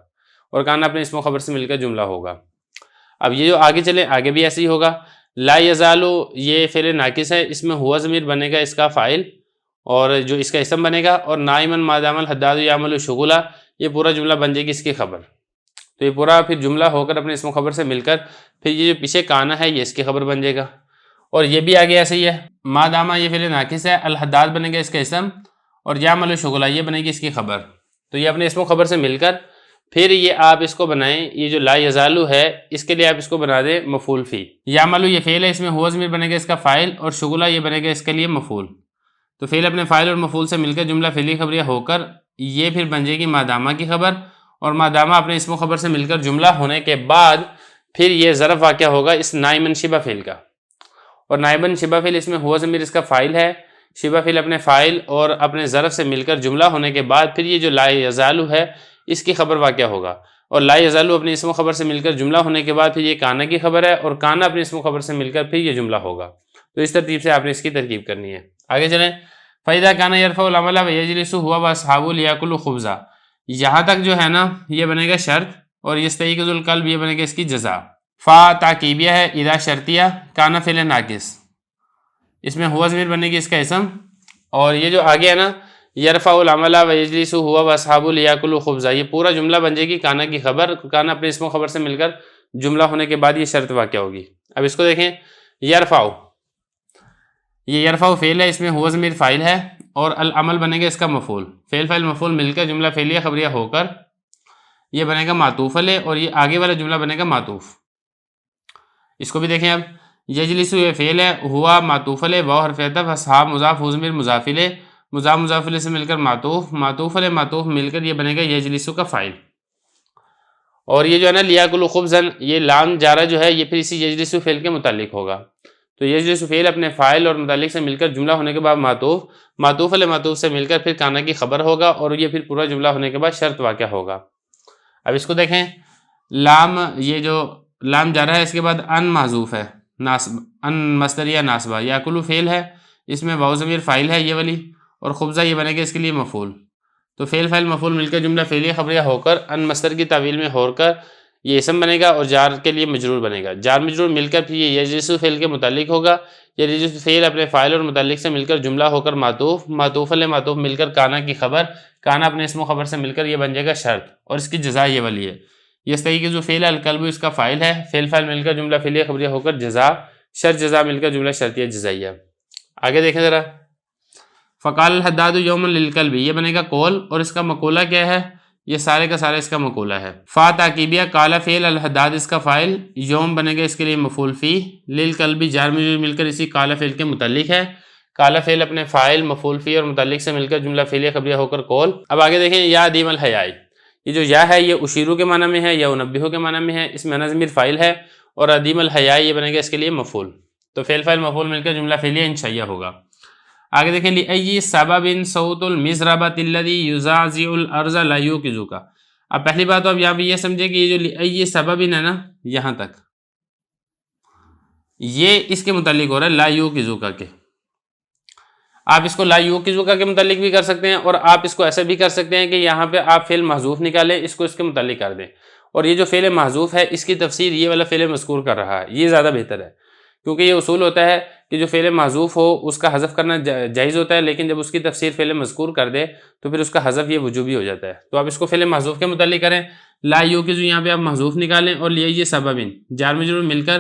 اور کانا اپنے اسم و خبر سے مل کر جملہ ہوگا۔ اب یہ جو آگے چلے آگے بھی ایسے ہی ہوگا، لا یزال یہ فعل ناقص ہے، اس میں ہوا ضمیر بنے گا اس کا فاعل اور جو اس کا اسم بنے گا، اور نائما ما دام الحداد یعمل شغلا یہ پورا جملہ بن جائے گی اس کی خبر۔ تو یہ پورا پھر جملہ ہو کر اپنے اسم و خبر سے مل کر پھر یہ جو پیچھے کانا ہے یہ اس کی خبر بن جائے گا، اور یہ بھی آگے ایسے ہی ہے۔ ما دامہ یہ فعل ناقص ہے، الحداد بنے گا اس کا اسم، اور یعمل شغلا یہ بنے گی اس کی خبر۔ تو یہ اپنے اسم و خبر سے مل کر پھر یہ آپ اس کو بنائیں، یہ جو لا یزالو ہے اس کے لیے آپ اس کو بنا دیں مفعول فی۔ یعملو یہ فعل ہے، اس میں ہوا ضمیر بنے گا اس کا فاعل، اور شغلا یہ بنے گا اس کے لیے مفعول۔ تو فعل اپنے فاعل اور مفعول سے مل کر جملہ فعلی خبریہ ہو کر یہ پھر بن جائے گی ما دامہ کی خبر، اور ما دامہ اپنے اسم و خبر سے مل کر جملہ ہونے کے بعد پھر یہ ظرف واقع ہوگا اس نائمن شبہ فعل کا، اور نائبن شبہ فعل اس میں ہوا ضمیر اس کا فاعل ہے، شبہ فعل اپنے فاعل اور اپنے ظرف سے مل کر جملہ ہونے کے بعد پھر یہ جو لا یزالو ہے اس کی خبر واقع ہوگا، اور لا یزالو اپنے اسم و خبر سے مل کر جملہ ہونے کے بعد پھر یہ کانا کی خبر ہے، اور کانا اپنے اسم و خبر سے مل کر پھر یہ جملہ ہوگا. تو اس ترتیب سے آپ نے اس کی ترکیب کرنی ہے. آگے چلیں. فَإِذَا كَانَ يَرْفَعُ الْعَمَلَ وَيَجْلِسُ هُوَ وَأَصْحَابُهُ لِيَأْكُلُوا خُبْزًا، یہاں تک جو ہے نا یہ بنے گا شرط، اور یستیقظ القلب یہ بنے گا اس کی جزا. فا تعقیبیہ ہے، اذا شرطیہ، کانا فعل ناقص، اس میں ہوا ضمیر بنے گی اس کا اسم. اور یہ جو آگے ہے نا یرفع العمل ویجلس ہوا واصحاب لیاکلوا خبزا، یہ پورا جملہ بن جائے گی کانا کی خبر، کانا اپنے اسم و خبر سے مل کر جملہ ہونے کے بعد یہ شرط واقع ہوگی. اب اس کو دیکھیں. یرفع، یہ یرفع فعل ہے، اس میں ہوا ضمیر فاعل ہے، اور العمل بنے گا اس کا مفعول. فعل فاعل مفعول مل کر جملہ فعلیہ خبریہ ہو کر یہ بنے گا معطوف علیہ، اور یہ آگے والا جملہ بنے گا معطوف. اس کو بھی دیکھیں. اب یجلس یہ فعل ہے، ہوا معطوف علیہ، واو حرف عطف، اصحاب مضاف، ہو ضمیر مضاف الیہ، مضاف مضاف الیہ سے مل کر معطوف، معطوف علیہ معطوف مل کر یہ بنے گا یجلس کا فاعل. اور یہ جو ہے نا لیاکلوا خبزا، یہ لام جارہ جو ہے یہ پھر اسی یجلس فعل کے متعلق ہوگا. تو یجلس فعل اپنے فاعل اور متعلق سے مل کر جملہ ہونے کے بعد معطوف، معطوف علیہ معطوف سے مل کر پھر کانا کی خبر ہوگا، اور یہ پھر پورا جملہ ہونے کے بعد شرط واقع ہوگا. اب اس کو دیکھیں. لام، یہ جو لام جارہ ہے اس کے بعد ان محذوف ہے، ناصب، ان مصدریہ ناصبہ. یاکلو فعل ہے، اس میں واو ضمیر فاعل ہے یہ والی، اور خبزہ یہ بنے گا اس کے لیے مفعول. تو فعل فاعل مفعول مل کر جملہ فعلیہ خبریہ ہو کر ان مصدر کی تعویل میں ہو کر یہ اسم بنے گا، اور جار کے لیے مجرور بنے گا. جار مجرور مل کر پھر یہ یجلس فعل کے متعلق ہوگا. یجلس فعل اپنے فاعل اور متعلق سے مل کر جملہ ہو کر معطوف، معطوف علیہ معطوف مل کر کانا کی خبر، کانا اپنے اسم و خبر سے مل کر یہ بن جائے گا شرط، اور اس کی جزا یہ والی ہے. یستیقظ فعل القلب اس کا فاعل ہے، فعل فاعل مل کر جملہ فعلیہ خبریہ ہو کر جزا، شرط جزا مل کر جملہ شرطیہ جزائیہ. آگے دیکھیں ذرا. فقال الحداد یوما للکلب، یہ بنے گا قول، اور اس کا مقولہ کیا ہے؟ یہ سارے کا سارا اس کا مقولہ ہے. فا تعقیبیہ، قال فعل، الحداد اس کا فاعل، یوم بنے گا اس کے لیے مفعول فی، للکلب جار مجرور مل کر اسی قال فعل کے متعلق ہے. قال فعل اپنے فاعل مفعول فی اور متعلق سے مل کر جملہ فعلیہ خبریہ ہو کر قول. اب آگے دیکھیں. یا عدیم الحیاء، یہ جو یا ہے یہ اشیرو کے معنی میں ہے یا انبہو کے معنی میں ہے، اس میں ضمیر فاعل ہے، اور عدیم الحیاء یہ بنے گا اس کے لیے مفعول. تو فعل فاعل مفعول مل کر جملہ فعلیہ انشائیہ ہوگا. آگے دیکھیں. لأی سبب صوت المزربۃ الذی یزعزع الارض لا یوقظک. اب پہلی بات تو اب یہاں پہ یہ سمجھے کہ یہ جو لأی سبب ہے نا یہاں تک یہ اس کے متعلق ہو رہا ہے لا یوقظک کے. آپ اس کو لا یوقظک کے متعلق بھی کر سکتے ہیں، اور آپ اس کو ایسے بھی کر سکتے ہیں کہ یہاں پہ آپ فعل محذوف نکالیں، اس کو اس کے متعلق کر دیں، اور یہ جو فعل محذوف ہے اس کی تفسیر یہ والا فعل مذکور کر رہا ہے. یہ زیادہ بہتر ہے، کیونکہ یہ اصول ہوتا ہے کہ جو فعل محذوف ہو اس کا حذف کرنا جائز ہوتا ہے، لیکن جب اس کی تفسیر فعل مذکور کر دے تو پھر اس کا حذف یہ وجوبی ہو جاتا ہے. تو آپ اس کو فعل محذوف کے متعلق کریں. لا یوقظ یہاں پہ آپ محذوف نکالیں، اور یہ سبب جار مجرور مل کر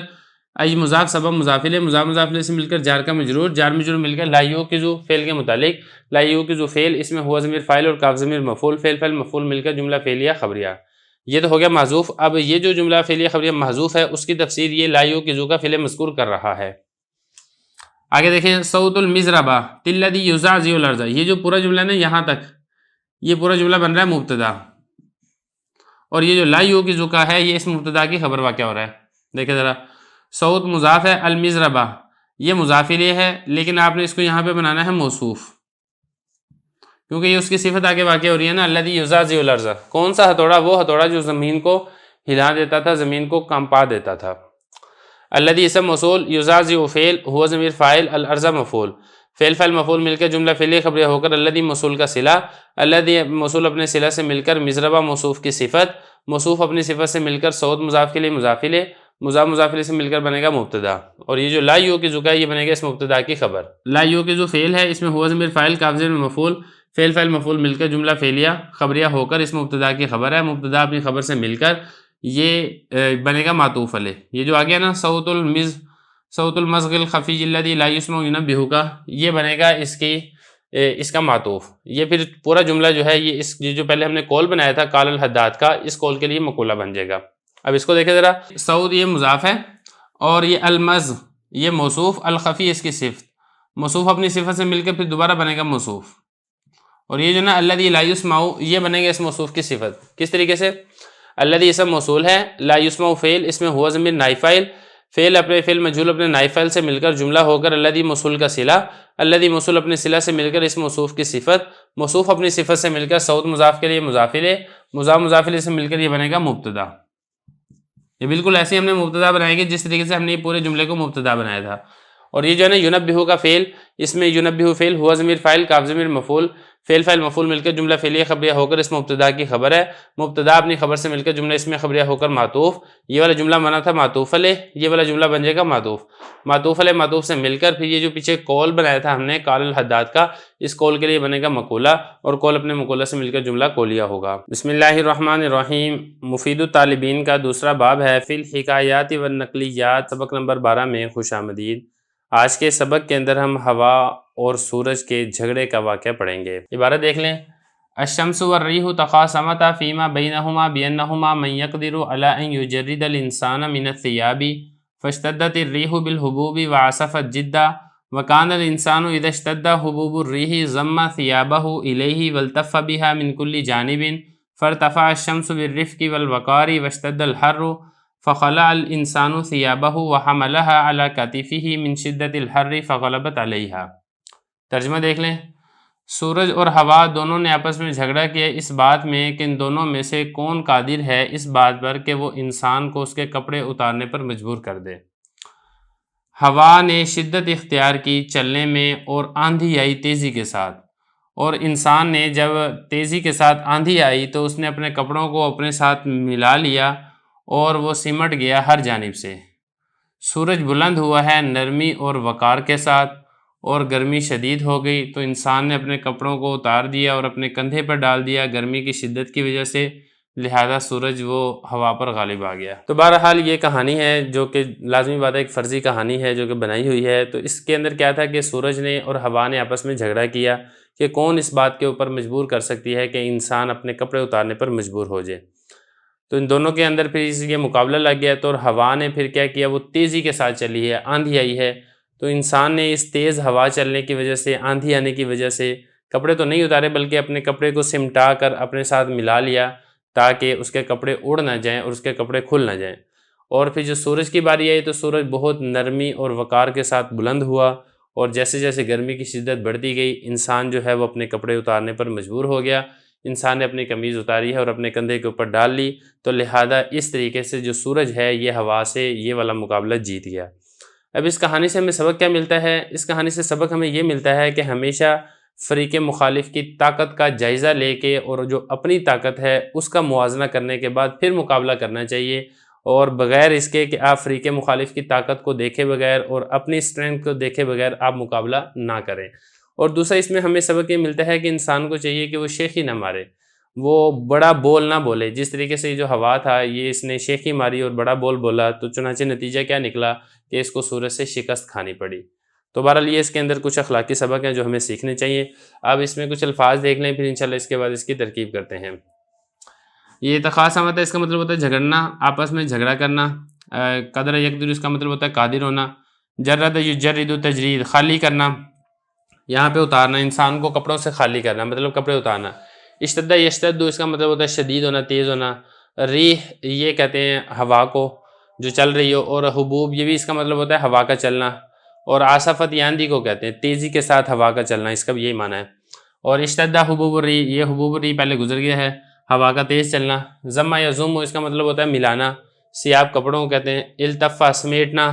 ای مضاف سبب مضاف الیہ، مضاف مضاف الیہ سے مل کر جار کا مجرور، جار مجرور مل کر لا یوقظ فعل کے متعلق. لا یوقظ فعل، اس میں ہوا ضمیر فاعل اور کاف ضمیر مفعول، فعل فاعل مفعول مل کر جملہ فعلیہ خبریہ. یہ تو ہو گیا محذوف. اب یہ جو جملہ فعلیہ خبریہ محذوف ہے اس کی تفسیر یہ لا یوقظ کا فعل مذکور کر رہا ہے. آگے دیکھیں. صوت المزربہ الذی یزعزع الارض، یہ جو پورا جملہ ہے یہاں تک یہ پورا جملہ بن رہا ہے مبتدا، اور یہ جو لا یوقظ کا ہے یہ اس مبتدا کی خبر واقع ہو رہا ہے. دیکھیں ذرا. صوت مضاف ہے، المزربہ یہ مضاف الیہ ہے، لیکن آپ نے اس کو یہاں پہ بنانا ہے موصوف، کیونکہ یہ اس کی صفت آگے واقع ہو رہی ہے نا. الذی یزعزع الارض، کون سا ہتھوڑا؟ وہ ہتھوڑا جو زمین کو ہلا دیتا تھا، زمین کو کانپا دیتا تھا. الذی اسم موصول، یزعزع فعل، ہوا ضمیر فاعل، الارض مفعول، فعل فاعل مفعول مل کر جملہ فعلیہ خبریہ ہو کر الذی موصول کا صلہ، الذی موصول اپنے صلہ سے مل کر مزربہ موصوف کی صفت، موصوف اپنی صفت سے مل کر صوت مضاف کے لیے مضاف الیہ، مضاف مضاف الیہ سے مل کر بنے گا مبتدا. اور یہ جو لا یوقظ کا یہ بنے گا اس مبتدا کی خبر. لا یوقظ فعل ہے، اس میں ہوا ضمیر فاعل کاف ضمیر مفعول، فعل فاعل مفعول مل کر جملہ فعلیہ خبریہ ہو کر اس مبتدا کی خبر ہے. مبتدا اپنی خبر سے مل کر یہ بنے گا معطوف علیہ. یہ جو آگیا نا صوت المزغ الخفی الذی لا یسمع ینبہک، یہ بنے گا اس کا معطوف. یہ پھر پورا جملہ جو ہے یہ جو پہلے ہم نے قول بنایا تھا قال الحداد کا، اس قول کے لیے مقولہ بن جائے گا. اب اس کو دیکھیں ذرا. صوت یہ مضاف ہے، اور یہ المزغ یہ موصوف، الخفی اس کی صفت، موصوف اپنی صفت سے مل کر پھر دوبارہ بنے گا موصوف. اور یہ جو نا الذی لا یسمع یہ بنے گا اس موصوف کی صفت. کس طریقے سے؟ الذی اسم موصول ہے، لا یسمع فعل، اس میں ہوا ضمیر نائب فاعل، فعل مجهول اپنے نائب فاعل سے مل کر جملہ ہو کر الذی موصول کا صلہ، الذی موصول اپنے صلہ سے مل کر اسم موصوف کی صفت، موصوف اپنی صفت سے مل کر صوت مضاف کے لیے مضاف الیہ، مضاف الیہ سے مل کر یہ بنے گا مبتدا۔ یہ بالکل ایسے ہم نے مبتدا بنائے گے جس طریقے سے ہم نے پورے جملے کو مبتدا بنایا تھا۔ اور یہ جو ہے نا ینبہ کا فعل، اس میں ینبہ فعل، ہوا ضمیر فاعل، کاف ضمیر مفعول، فعل فاعل مفعول مل کر جملہ فعلیہ خبریہ ہو کر اس مبتدا کی خبر ہے، مبتدا اپنی خبر سے مل کر جملہ اس میں خبریہ ہو کر معطوف، یہ والا جملہ بنا تھا معطوف علیہ، یہ والا جملہ بن جائے گا معطوف علیہ معطوف سے مل کر پھر یہ جو پیچھے قول بنایا تھا ہم نے قال الحداد کا، اس قول کے لیے بنے گا مقولہ، اور قول اپنے مقولہ سے مل کر جملہ قولیہ ہوگا۔ بسم اللہ الرحمن الرحیم۔ مفید الطالبین کا دوسرا باب ہے فی الحکایات والنقلیات، سبق نمبر 12 میں خوش آمدید۔ آج کے سبق کے اندر ہم ہوا اور سورج کے جھگڑے کا واقعہ پڑھیں گے۔ عبارت دیکھ لیں، الشمس والریح تخاصمتا فیما بینہما بانہما من یقدر علی ان یجرد الانسان من الثیاب فاشتدت الریح بالحبوب وعصفت جدا وکان الانسان اذا اشتد حبوب الریح ضم ثیابہ الیہ والتف بها من کل جانب فارتفع الشمس بالرفق والوقار واشتد الحر فخلع الانسان ثیابہ وحملها علی کتفہ من شدت الحر فغلبت علیہا۔ ترجمہ دیکھ لیں، سورج اور ہوا دونوں نے آپس میں جھگڑا کیا اس بات میں کہ ان دونوں میں سے کون قادر ہے اس بات پر کہ وہ انسان کو اس کے کپڑے اتارنے پر مجبور کر دے۔ ہوا نے شدت اختیار کی چلنے میں اور آندھی آئی تیزی کے ساتھ، اور انسان نے جب تیزی کے ساتھ آندھی آئی تو اس نے اپنے کپڑوں کو اپنے ساتھ ملا لیا اور وہ سمٹ گیا ہر جانب سے۔ سورج بلند ہوا ہے نرمی اور وقار کے ساتھ، اور گرمی شدید ہو گئی تو انسان نے اپنے کپڑوں کو اتار دیا اور اپنے کندھے پر ڈال دیا گرمی کی شدت کی وجہ سے، لہذا سورج وہ ہوا پر غالب آ گیا۔ تو بہرحال یہ کہانی ہے جو کہ لازمی بات ہے، ایک فرضی کہانی ہے جو کہ بنائی ہوئی ہے۔ تو اس کے اندر کیا تھا کہ سورج نے اور ہوا نے آپس میں جھگڑا کیا کہ کون اس بات کے اوپر مجبور کر سکتی ہے کہ انسان اپنے کپڑے اتارنے پر مجبور ہو جائے۔ تو ان دونوں کے اندر پھر یہ مقابلہ لگ گیا، تو اور ہوا نے پھر کیا کیا، وہ تیزی کے ساتھ چلی ہے، آندھی آئی ہے، تو انسان نے اس تیز ہوا چلنے کی وجہ سے، آندھی آنے کی وجہ سے کپڑے تو نہیں اتارے بلکہ اپنے کپڑے کو سمٹا کر اپنے ساتھ ملا لیا تاکہ اس کے کپڑے اڑ نہ جائیں اور اس کے کپڑے کھل نہ جائیں۔ اور پھر جو سورج کی باری آئی تو سورج بہت نرمی اور وقار کے ساتھ بلند ہوا، اور جیسے جیسے گرمی کی شدت بڑھتی گئی انسان جو ہے وہ اپنے کپڑے اتارنے پر مجبور ہو گیا۔ انسان نے اپنی قمیض اتاری ہے اور اپنے کندھے کے اوپر ڈال لی، تو لہذا اس طریقے سے جو سورج ہے یہ ہوا سے یہ والا مقابلہ جیت گیا۔ اب اس کہانی سے ہمیں سبق کیا ملتا ہے؟ اس کہانی سے سبق ہمیں یہ ملتا ہے کہ ہمیشہ فریق مخالف کی طاقت کا جائزہ لے کے اور جو اپنی طاقت ہے اس کا موازنہ کرنے کے بعد پھر مقابلہ کرنا چاہیے، اور بغیر اس کے کہ آپ فریق مخالف کی طاقت کو دیکھے بغیر اور اپنی اسٹرینتھ کو دیکھے بغیر آپ مقابلہ نہ کریں۔ اور دوسرا اس میں ہمیں سبق یہ ملتا ہے کہ انسان کو چاہیے کہ وہ شیخی نہ مارے، وہ بڑا بول نہ بولے۔ جس طریقے سے جو ہوا تھا یہ اس نے شیخی ماری اور بڑا بول بولا، تو چنانچہ نتیجہ کیا نکلا کہ اس کو سورج سے شکست کھانی پڑی۔ تو بہرحال یہ اس کے اندر کچھ اخلاقی سبق ہیں جو ہمیں سیکھنے چاہیے۔ اب اس میں کچھ الفاظ دیکھ لیں، پھر انشاءاللہ اس کے بعد اس کی ترکیب کرتے ہیں۔ یہ تخاصمت ہے، اس کا مطلب ہوتا ہے جھگڑنا، آپس میں جھگڑا کرنا۔ قدر یقدر اس کا مطلب ہوتا ہے قادر ہونا۔ جرد یجرد تجرید، خالی کرنا، یہاں پہ اتارنا، انسان کو کپڑوں سے خالی کرنا مطلب کپڑے اتارنا۔ اشتد یشتد اس کا مطلب ہوتا ہے شدید ہونا، تیز ہونا۔ ریح یہ کہتے ہیں ہوا کو جو چل رہی ہو، اور حبوب یہ بھی اس کا مطلب ہوتا ہے ہوا کا چلنا، اور عاصفت آندھی کو کہتے ہیں تیزی کے ساتھ ہوا کا چلنا، اس کا بھی یہی معنی ہے۔ اور اشتد حبوب الریح، یہ حبوب الریح پہلے گزر گیا ہے، ہوا کا تیز چلنا۔ ضم یا ضم اس کا مطلب ہوتا ہے ملانا، سیاب کپڑوں کو کہتے ہیں۔ التفا سمیٹنا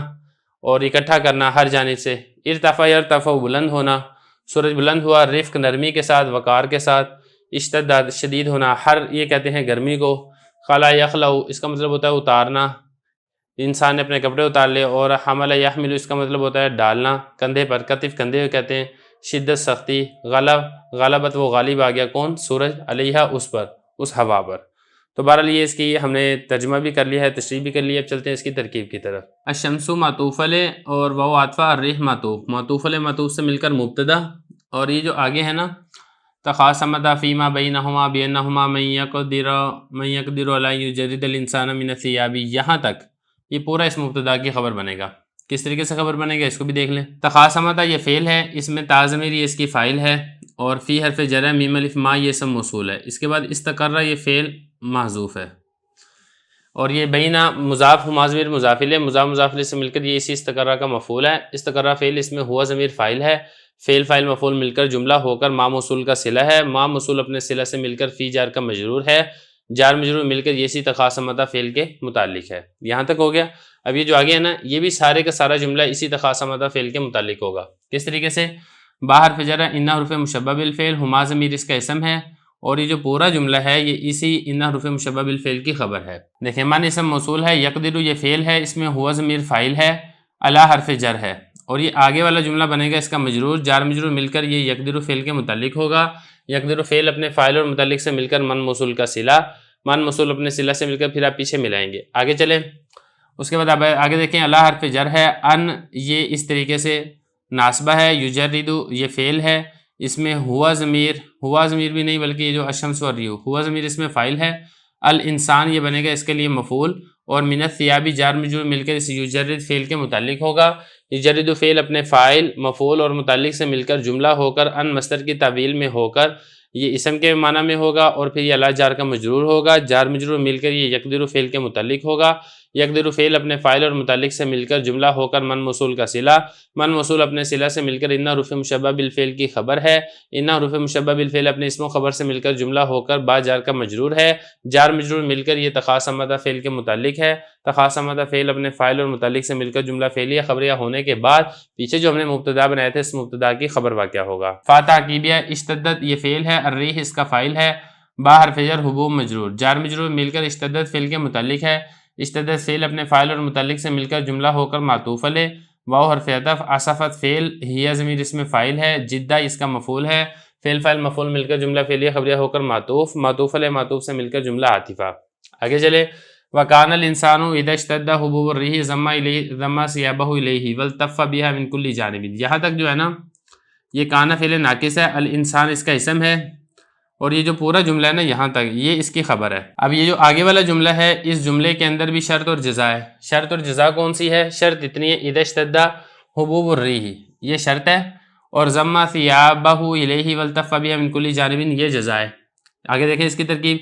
اور اکٹھا کرنا ہر جانب سے۔ ارتفع یرتفع بلند ہونا، سورج بلند ہوا۔ رفق نرمی کے ساتھ، وقار کے ساتھ۔ اشتد شدید ہونا، ہر یہ کہتے ہیں گرمی کو۔ خلا یخلع اس کا مطلب ہوتا ہے اتارنا، انسان نے اپنے کپڑے اتار لے۔ اور حمل یحمل اس کا مطلب ہوتا ہے ڈالنا کندھے پر، کتف کندھے کو کہتے ہیں۔ شدت سختی۔ غلبت وہ غالب آ گیا، کون؟ سورج، علیہا اس پر، اس ہوا پر۔ تو بہرحال یہ اس کی ہم نے ترجمہ بھی کر لیا ہے، تشریح بھی کر لی ہے۔ اب چلتے ہیں اس کی ترکیب کی طرف۔ الشمس معطوف علیہ اور واو عاطفہ، الریح معطوف، معطوف علیہ معطوف سے مل کر مبتدا، اور یہ جو آگے ہے نا تخاصمتا فیما بینہما بانہما من یقدر علی یجرد الانسان من الثیاب، یہاں تک یہ پورا اس مبتدا کی خبر بنے گا۔ کس طریقے سے خبر بنے گا اس کو بھی دیکھ لیں۔ تخاصمتا یہ فعل ہے، اس میں تا ضمیر یہ اس کی فاعل ہے، اور فی حرف جر ہے، میم الف ما یہ اسم موصول ہے۔ اس کے بعد استقر یہ فعل محذوف ہے۔ اور یہ بینہ مضاف ہما ضمیر مضاف الیہ، مضاف مضاف الیہ سے مل کر یہ اسی استقرہ کا مفعول ہے۔ استقرہ فعل اس میں ہوا ضمیر فاعل ہے، فعل فاعل مفعول مل کر جملہ ہو کر ما موصول کا صلہ ہے، ما موصول اپنے صلہ سے مل کر فی جار کا مجرور ہے، جار مجرور مل کر یہ اسی تخاصمتہ فعل کے متعلق ہے۔ یہاں تک ہو گیا۔ اب یہ جو آگے ہے نا، یہ بھی سارے کا سارا جملہ اسی تخاصمتہ فعل کے متعلق ہوگا۔ کس طریقے سے؟ با حرف جر ہے، انہ حرف مشبہ بالفعل، ہما ضمیر اس کا اسم ہے، اور یہ جو پورا جملہ ہے یہ اسی انہ حرف مشبہ بالفعل کی خبر ہے۔ دیکھیں من اسم موصول ہے، یقدر یہ فعل ہے، اس میں ہوا ضمیر فاعل ہے، الا حرف جر ہے، اور یہ آگے والا جملہ بنے گا اس کا مجرور، جار مجرور مل کر یہ یقدر فعل کے متعلق ہوگا۔ یقدر فعل اپنے فاعل اور متعلق سے مل کر من موصول کا صلہ، من موصول اپنے صلہ سے مل کر پھر آپ پیچھے ملائیں گے۔ آگے چلیں، اس کے بعد آپ آگے دیکھیں الا حرف جر ہے، ان یہ اس طریقے سے ناصبہ ہے، یجرد یہ فعل ہے، اس میں ہوا ضمیر بھی نہیں بلکہ یہ جو الشمس والریح، ہوا ضمیر اس میں فاعل ہے، الانسان یہ بنے گا اس کے لیے مفعول، اور من الثیاب جار مجرور مل کر اس یجرد فعل کے متعلق ہوگا۔ یجرد فعل اپنے فاعل مفعول اور متعلق سے مل کر جملہ ہو کر ان مصدر کی تعویل میں ہو کر یہ اسم کے معنی میں ہوگا، اور پھر یہ الا جار کا مجرور ہوگا، جار مجرور مل کر یہ یقدر فعل کے متعلق ہوگا۔ یقدر فعل اپنے فاعل اور متعلق سے مل کر جملہ ہو کر من موصول کا صلہ، من موصول اپنے صلہ سے مل کر انہ حرف مشبہ بالفعل کی خبر ہے، انہ حرف مشبہ بالفعل اپنے اسم و خبر سے مل کر جملہ ہو کر با جار کا مجرور ہے، جار مجرور مل کر یہ تخاصمتہ فعل کے متعلق ہے، تخاصمتہ فعل اپنے فاعل اور متعلق سے مل کر جملہ فعلیہ خبریہ ہونے کے بعد پیچھے جو ہم نے مبتدا بنائے تھے اس مبتدا کی خبر واقع ہوگا۔ تعقیبیہ اشتدت یہ فعل ہے، الریح اس کا فاعل ہے، با حرف جر حبوب مجرور، جار مجرور مل کر اشتدت فعل کے متعلق ہے، اشتدت فعل اپنے فاعل اور متعلق سے مل کر جملہ ہو کر معطوف علیہ، واو حرف عطف، اسفت فعل ہی ضمیر اس میں فاعل ہے، جدہ اس کا مفعول ہے، فعل فاعل مفعول مل کر جملہ فعلیہ خبریہ ہو کر معطوف، معطوف علیہ معطوف سے مل کر جملہ عاطفہ۔ آگے چلے، وَكَانَ الْإِنسَانُ إِذَا اشْتَدَّ حُبُوبُ الرِّيحِ ضَمَّ ثِيَابَهُ إِلَيْهِ وَالْتَفَّ بِهَا مِنْ كُلِّ جَانِبٍ۔ یہاں تک جو ہے نا یہ کانا فعل ناقص ہے، الانسان اس کا اسم ہے، اور یہ جو پورا جملہ ہے نا یہاں تک یہ اس کی خبر ہے۔ اب یہ جو آگے والا جملہ ہے اس جملے کے اندر بھی شرط اور جزا ہے۔ شرط اور جزا کون سی ہے؟ شرط اتنی ہے اذا اشتد حبوب الریح یہ شرط ہے، اور ضم ثیابہ الیہ والتف بها من کل جانب یہ جزا ہے۔ آگے دیکھیں اس کی ترکیب،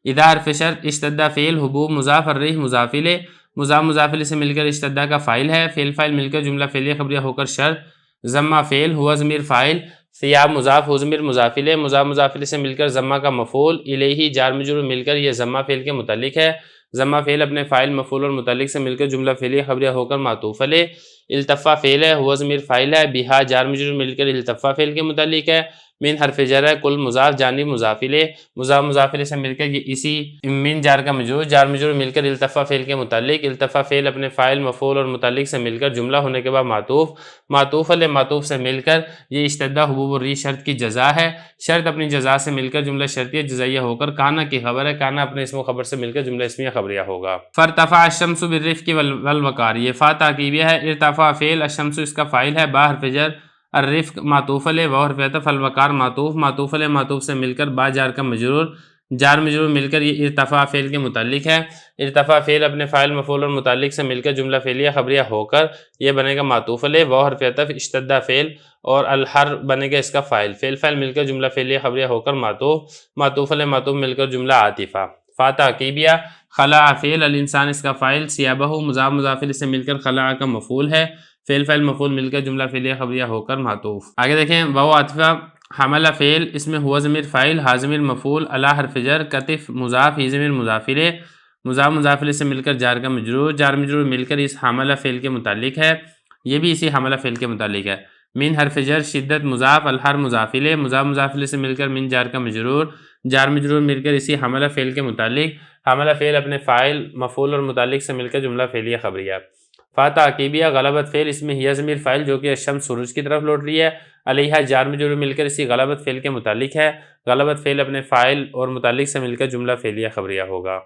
اذا حرف شرط، اشتد فعل، حبوب مضاف، الریح مضاف الیہ، مضاف مضاف الیہ سے مل کر اشتد کا فاعل ہے، فعل فاعل مل کر جملہ فعلیہ خبریہ ہو کر شرط، ضم فعل ہوا ضمیر فاعل، ثیاب مضاف ہو ضمیر مضاف الیہ، مضاف مضاف الیہ سے مل کر ضمہ کا مفعول، الیہ جار مجرور مل کر یہ ضمہ فعل کے متعلق ہے، ضمہ فعل اپنے فاعل مفعول اور متعلق سے مل کر جملہ فعلیہ خبریہ ہو کر معطوف علیہ، التفا فعل ہے، ہوا ضمیر فاعل ہے، بہا جار مجرور مل کر التفا فعل کے متعلق ہے، من حرف جر ہے، کل مضاف جانب مضاف الیہ، مضاف مضاف الیہ سے مل کر یہ اسی من جار کا مجرور، جار مجرور مل کر التفا فعل کے متعلق، التفا فعل اپنے فاعل مفعول اور متعلق سے مل کر جملہ ہونے کے بعد معطوف، معطوف علیہ معطوف سے مل کر یہ اشتدہ حبوب الریح شرط کی جزا ہے، شرط اپنی جزا سے مل کر جملہ شرطیہ جزائیہ ہو کر کانا کی خبر ہے، کانا اپنے اسم و خبر سے مل کر جملہ اسمیہ خبریہ ہوگا۔ فارتفع الشمس بالرفق والوقار یہ فا تعقیبیہ ہے، ارتفاع فعل، الشمس اس کا فاعل ہے، با حرف جر، الرفق معطوف علیہ، واو حرف عطف، الوقار معطوف، معطوف علیہ معطوف سے مل کر با جار کا مجرور، جار مجرور مل کر یہ ارتفاع فعل کے متعلق ہے، ارتفاع فعل اپنے فاعل مفعول اور متعلق سے مل کر جملہ فعلیہ خبریہ ہو کر یہ بنے گا معطوف علیہ، واو حرف عطف، اشتدہ فعل اور الحر بنے گا اس کا فاعل، فعل فاعل مل کر جملہ فعلیہ خبریہ ہو کر معطوف، معطوف علیہ معطوف مل کر جملہ عاطفہ۔ فا تعقیبیہ، خلع فعل، الانسان اس کا فاعل، ثیابہ مضاف مضاف الیہ سے مل کر خلع کا مفعول ہے، فعل فاعل مفعول مل کر جملہ فعلیہ خبریہ ہو کر معطوف۔ آگے دیکھیں واو عاطفہ، حملہ فعل، اس میں ہوا ضمیر فاعل، ہا ضمیر مفعول، الا حرف جر، کتف مضاف، ہی ضمیر مضاف الیہ، مضاف مضاف الیہ سے مل کر جار کا مجرور، جار مجرور مل کر اس حملہ فعل کے متعلق ہے، یہ بھی اسی حملہ فعل کے متعلق ہے۔ من حرف جر، شدت مضاف، الحر مضاف الیہ، مضاف مضاف الیہ سے مل کر من جار کا مجرور، جار مجرور مل کر اسی حملہ فعل کے متعلق، حملہ فعل اپنے فاعل مفعول اور متعلق سے مل کر جملہ فعلیہ خبریہ۔ فا تعقیبیہ، غلبت فعل، اس میں ہی ضمیر فاعل جو کہ الشمس سورج کی طرف لوٹ رہی ہے، علیہا جار مجرور مل کر اسی غلبت فعل کے متعلق ہے، غلبت فعل اپنے فاعل اور متعلق سے مل کر جملہ فعلیہ خبریہ ہوگا۔